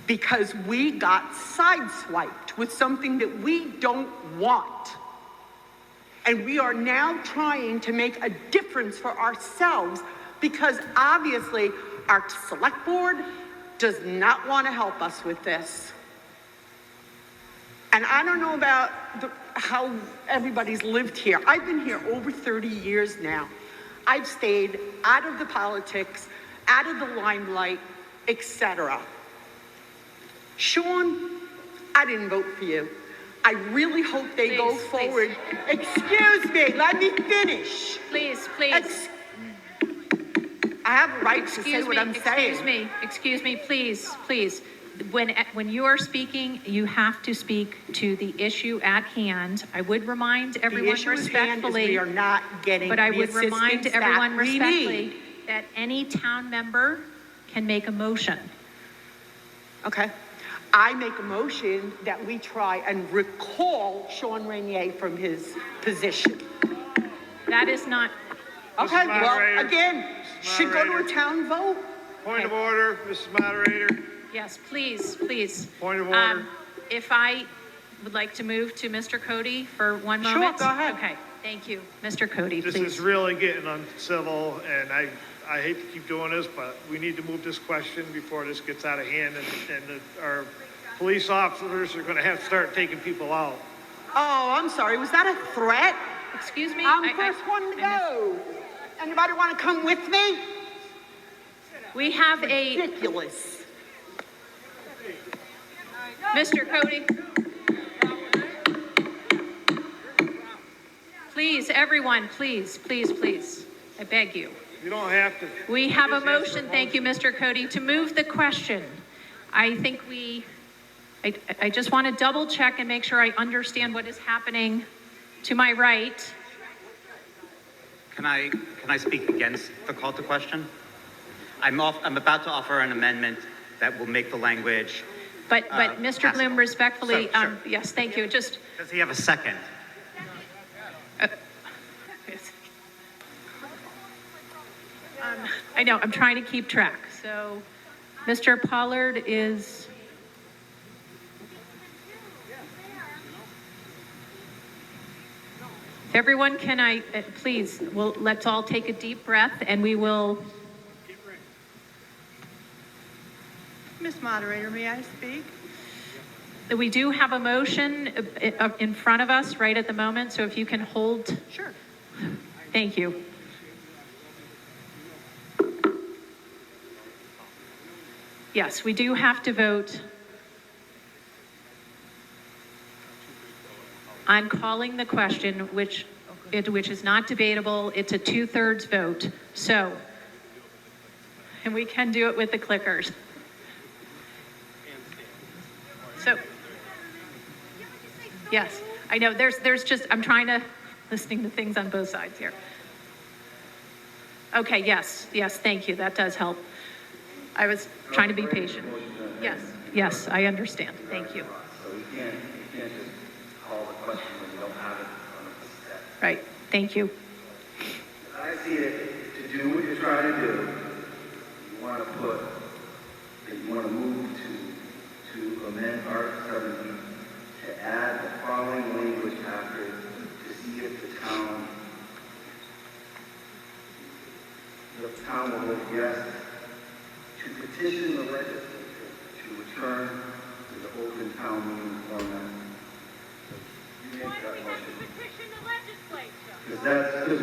S9: Because we got sideswiped with something that we don't want. And we are now trying to make a difference for ourselves because obviously our select board does not want to help us with this. And I don't know about how everybody's lived here. I've been here over 30 years now. I've stayed out of the politics, out of the limelight, etc. Sean, I didn't vote for you. I really hope they go forward. Excuse me, let me finish.
S1: Please, please.
S9: I have a right to say what I'm saying.
S1: Excuse me, please. When you are speaking, you have to speak to the issue at hand. I would remind everyone
S9: issue at hand is
S1: respectfully.
S9: we are not getting
S1: But I
S9: the
S1: would remind
S9: assistance
S1: everyone
S9: that we
S1: respectfully
S9: need.
S1: that any town member can make a motion.
S9: Okay.
S17: I make a motion that we try and recall Sean Renier from his position.
S1: That is not,
S17: Okay, well,
S18: Moderator.
S17: again, should go to a town vote.
S18: Point of order, Mrs. Moderator.
S1: yes, please, please.
S18: Point of order.
S1: If I would like to move to Mr. Cody for one
S17: Sure,
S1: moment.
S17: go ahead.
S1: Okay, thank you. Mr. Cody,
S18: This
S1: please.
S18: is really getting uncivil, and I hate to keep doing this, but we need to move this question before this gets out of hand, and our police officers are gonna have to start taking people out.
S17: Oh, I'm sorry, was that a threat?
S1: Excuse me?
S17: I'm the first one to go. Anybody want to come with me?
S1: We have a,
S17: Ridiculous.
S1: Mr. Cody. Please, everyone, please, please, please. I beg you.
S18: You don't have to.
S1: We have a
S18: Just ask for
S1: motion, thank you, Mr. Cody, to move the question. I think I just want to double check and make sure I understand what is happening to my right.
S2: Can I speak against the call to question? I'm about to offer an amendment that will make the language.
S1: But Mr. Bloom, respectfully,
S2: Sure.
S1: yes, thank you, just,
S2: Does he have a second?
S1: I know, I'm trying to keep track. So, Mr. Pollard is, if everyone can please, let's all take a deep breath and we will,
S13: Ms. Moderator, may I speak?
S1: we do have a motion in front of us right at the moment, so if you can hold.
S13: Sure.
S1: Thank you. Yes, we do have to vote. I'm calling the question, which is not debatable. It's a 2/3 vote. So, and we can do it with the clickers. So, yes, I know there's just, I'm trying to, listening to things on both sides here. Okay, yes, thank you. That does help. I was trying to be patient. Yes, I understand. Thank you.
S14: So we can't just call the question when you don't have it on the set.
S1: Right, thank you.
S14: I see it, to do what you're trying to do, you want to move to amend Article 17 to add the following language after to see if the town will vote yes to petition the legislature to return to the open town meeting format. You make that motion. Because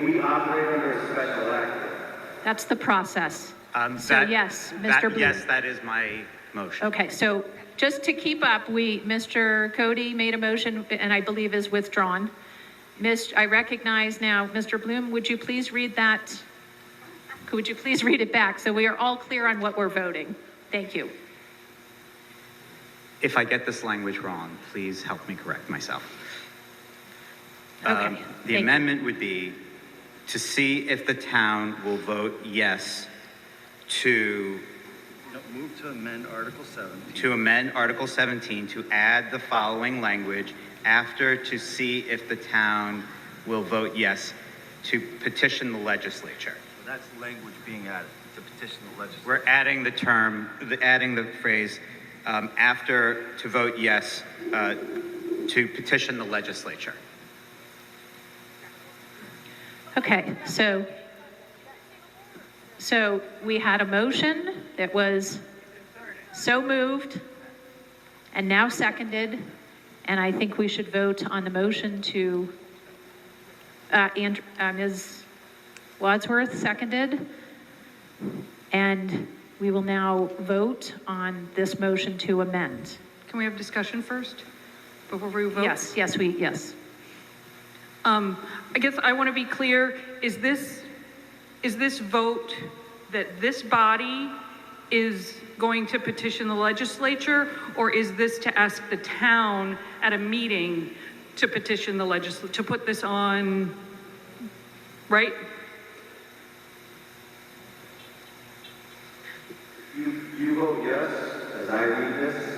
S14: we operate under a special act.
S1: That's the process. So yes, Mr. Bloom.
S2: Yes, that is my motion.
S1: Okay, so just to keep up, Mr. Cody made a motion and I believe is withdrawn. I recognize now, Mr. Bloom, would you please read that? Would you please read it back so we are all clear on what we're voting? Thank you.
S2: If I get this language wrong, please help me correct myself.
S1: Okay.
S2: The amendment would be to see if the town will vote yes to
S14: Move to amend Article 17.
S2: to amend Article 17 to add the following language after to see if the town will vote yes to petition the legislature.
S14: So that's language being added to petition the legislature.
S2: We're adding adding the phrase after to vote yes to petition the legislature.
S1: Okay, so we had a motion that was so moved and now seconded, and I think we should vote on the motion to, Ms. Wadsworth seconded, and we will now vote on this motion to amend.
S12: Can we have discussion first before we vote?
S1: Yes.
S12: I guess I want to be clear, is this vote that this body is going to petition the legislature, or is this to ask the town at a meeting to petition the legislature, to put this on, right?
S14: You vote yes, as I read this,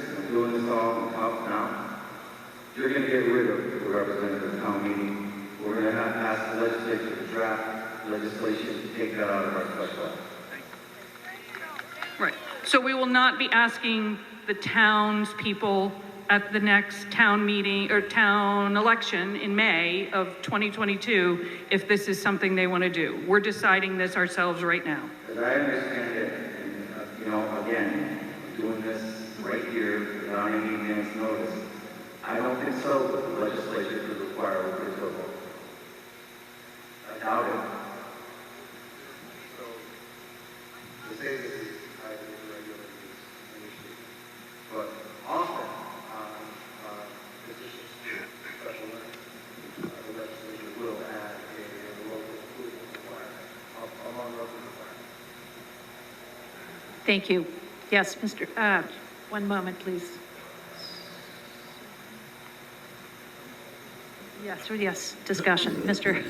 S20: going to get rid of the representative town meeting. We're going to have to ask the legislature to draft legislation to take that out of our special act.
S12: Right. So we will not be asking the townspeople at the next town meeting or town election in May of 2022 if this is something they want to do. We're deciding this ourselves right now.
S20: As I understand it, and, again, doing this right here without any advance notice, I don't consult with the legislature to require a critical vote. I doubt it. So, to say this is highly irregular is an issue. But often, special the legislature will add a local approval requirement among local requirements.
S1: Thank you. Yes, Mr. One moment, please. Yes, discussion. Mr.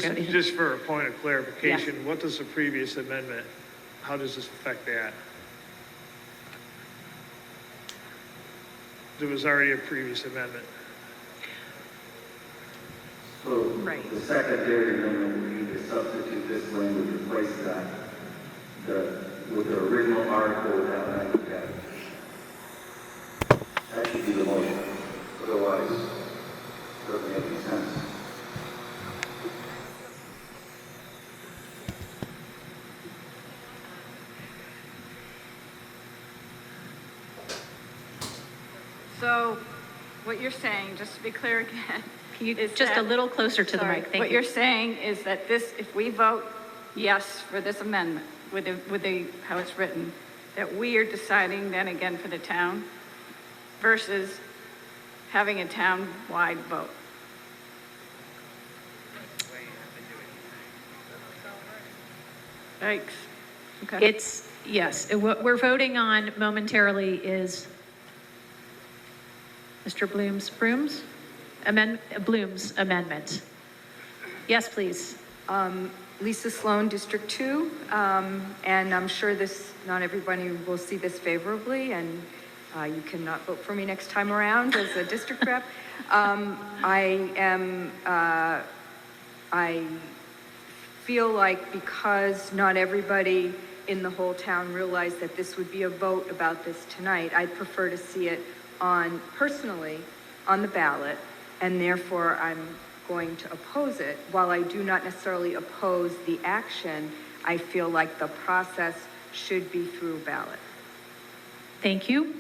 S1: Cody.
S18: Just for a point of clarification, what does the previous amendment, how does this affect that? There was already a previous amendment.
S20: So the secondary amendment would be to substitute this language, replace that with the original article with that language added. That should be the motion. Otherwise, it doesn't make any sense.
S8: So what you're saying, just to be clear again, is
S1: just a little closer to the
S8: sorry,
S1: mic, thank
S8: what
S1: you.
S8: you're saying is that this, if we vote yes for this amendment with the how it's written, that we are deciding then again for the town versus having a town-wide vote. Thanks. Okay.
S1: It's, yes, what we're voting on momentarily is Mr. Bloom's amendment. Yes, please.
S21: Lisa Sloan, District 2, and I'm sure not everybody will see this favorably, and you cannot vote for me next time around as a district rep. I feel like because not everybody in the whole town realized that this would be a vote about this tonight, I'd prefer to see it personally on the ballot, and therefore I'm going to oppose it. While I do not necessarily oppose the action, I feel like the process should be through ballot.
S1: Thank you.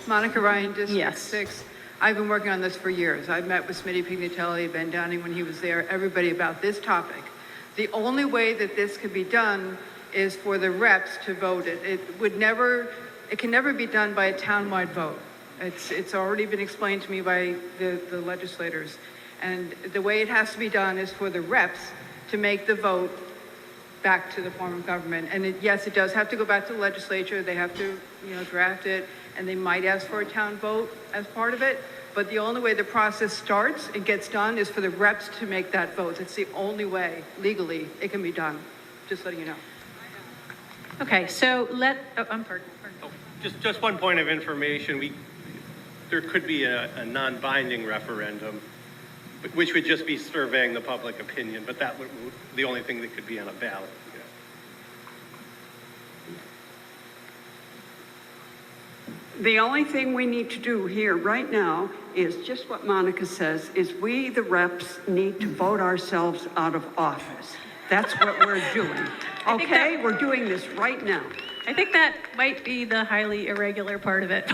S9: Monica Ryan, District 6. I've been working on this for years. I've met with Smitty Pignatelli, Ben Downing when he was there, everybody about this topic. The only way that this could be done is for the reps to vote it. It can never be done by a townwide vote. It's already been explained to me by the legislators. And the way it has to be done is for the reps to make the vote back to the form of government. And yes, it does have to go back to the legislature. They have to, draft it, and they might ask for a town vote as part of it. But the only way the process starts and gets done is for the reps to make that vote. It's the only way legally it can be done. Just letting you know.
S1: Okay, so I'm pardon.
S4: Just one point of information. There could be a non-binding referendum, which would just be surveying the public opinion, but that would the only thing that could be on a ballot.
S9: The only thing we need to do here right now is just what Monica says, is we, the reps, need to vote ourselves out of office. That's what we're doing. Okay, we're doing this right now.
S1: I think that might be the highly irregular part of it.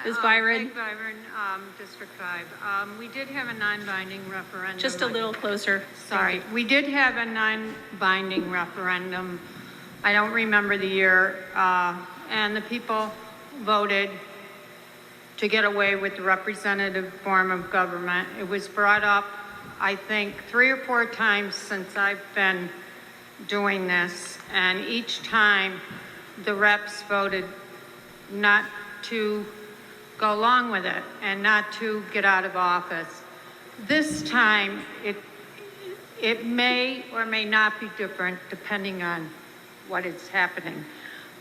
S1: Ms. Byron?
S7: Meg Byron, District 5. We did have a non-binding referendum.
S1: Just a little closer.
S7: Sorry. We did have a non-binding referendum. I don't remember the year. And the people voted to get away with the representative form of government. It was brought up, I think, 3 or 4 times since I've been doing this. And each time the reps voted not to go along with it and not to get out of office. This time, it may or may not be different depending on what is happening.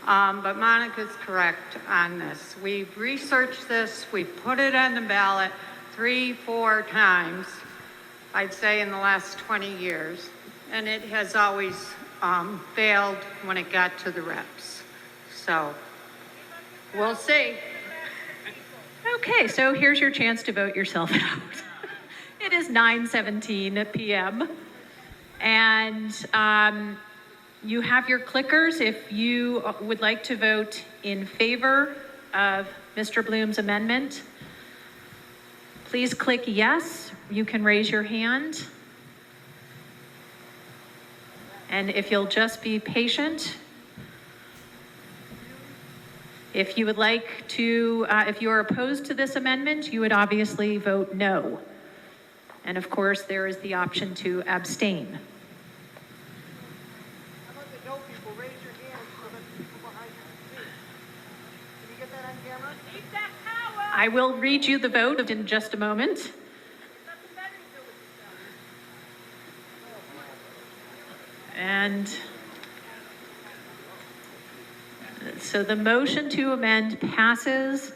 S7: But Monica's correct on this. We've researched this, we've put it on the ballot 3-4 times, I'd say in the last 20 years, and it has always failed when it got to the reps. So, we'll see.
S1: Okay, so here's your chance to vote yourself out. It is 9:17 p.m. And you have your clickers. If you would like to vote in favor of Mr. Bloom's amendment, please click yes. You can raise your hand. And if you'll just be patient, if you would like to, if you are opposed to this amendment, you would obviously vote no. And of course, there is the option to abstain. I will read you the vote in just a moment. And so the motion to amend passes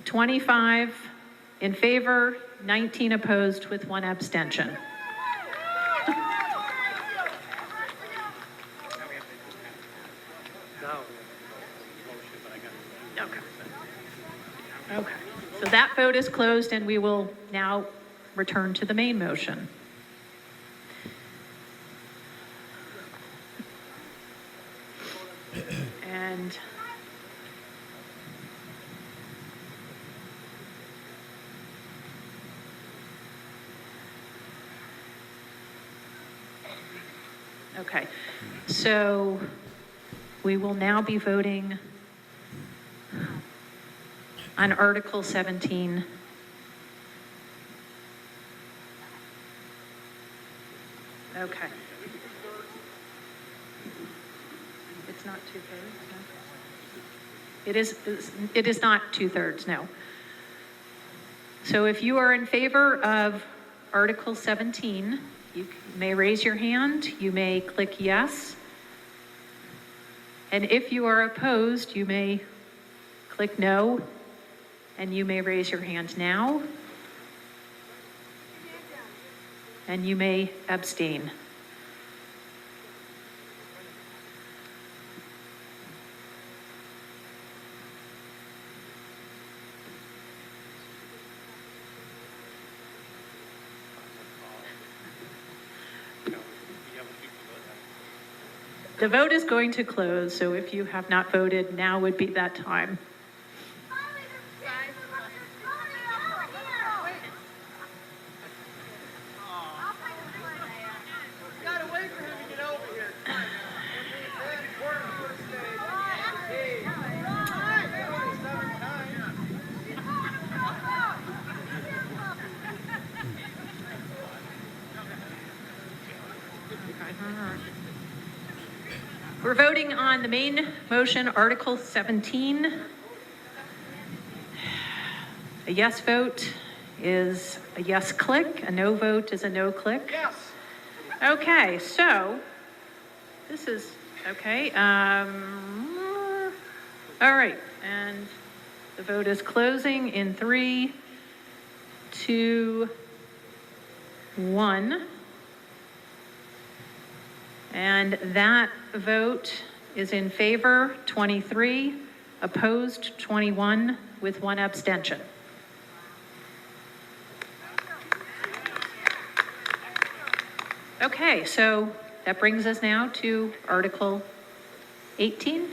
S1: 25 in favor, 19 opposed with 1 abstention. Okay, so that vote is closed and we will now return to the main motion. And okay, so we will now be voting on Article 17. Okay. It's not 2/3, no? It is not 2/3, no. So if you are in favor of Article 17, you may raise your hand, you may click yes. And if you are opposed, you may click no, and you may raise your hand now. And you may abstain. The vote is going to close, so if you have not voted, now would be that time. We're voting on the main motion, Article 17. A yes vote is a yes click, a no vote is a no click. Yes. Okay, so this is, okay. All right, and the vote is closing in 3, 2, 1. And that vote is in favor, 23, opposed, 21, with 1 abstention. Okay, so that brings us now to Article 18.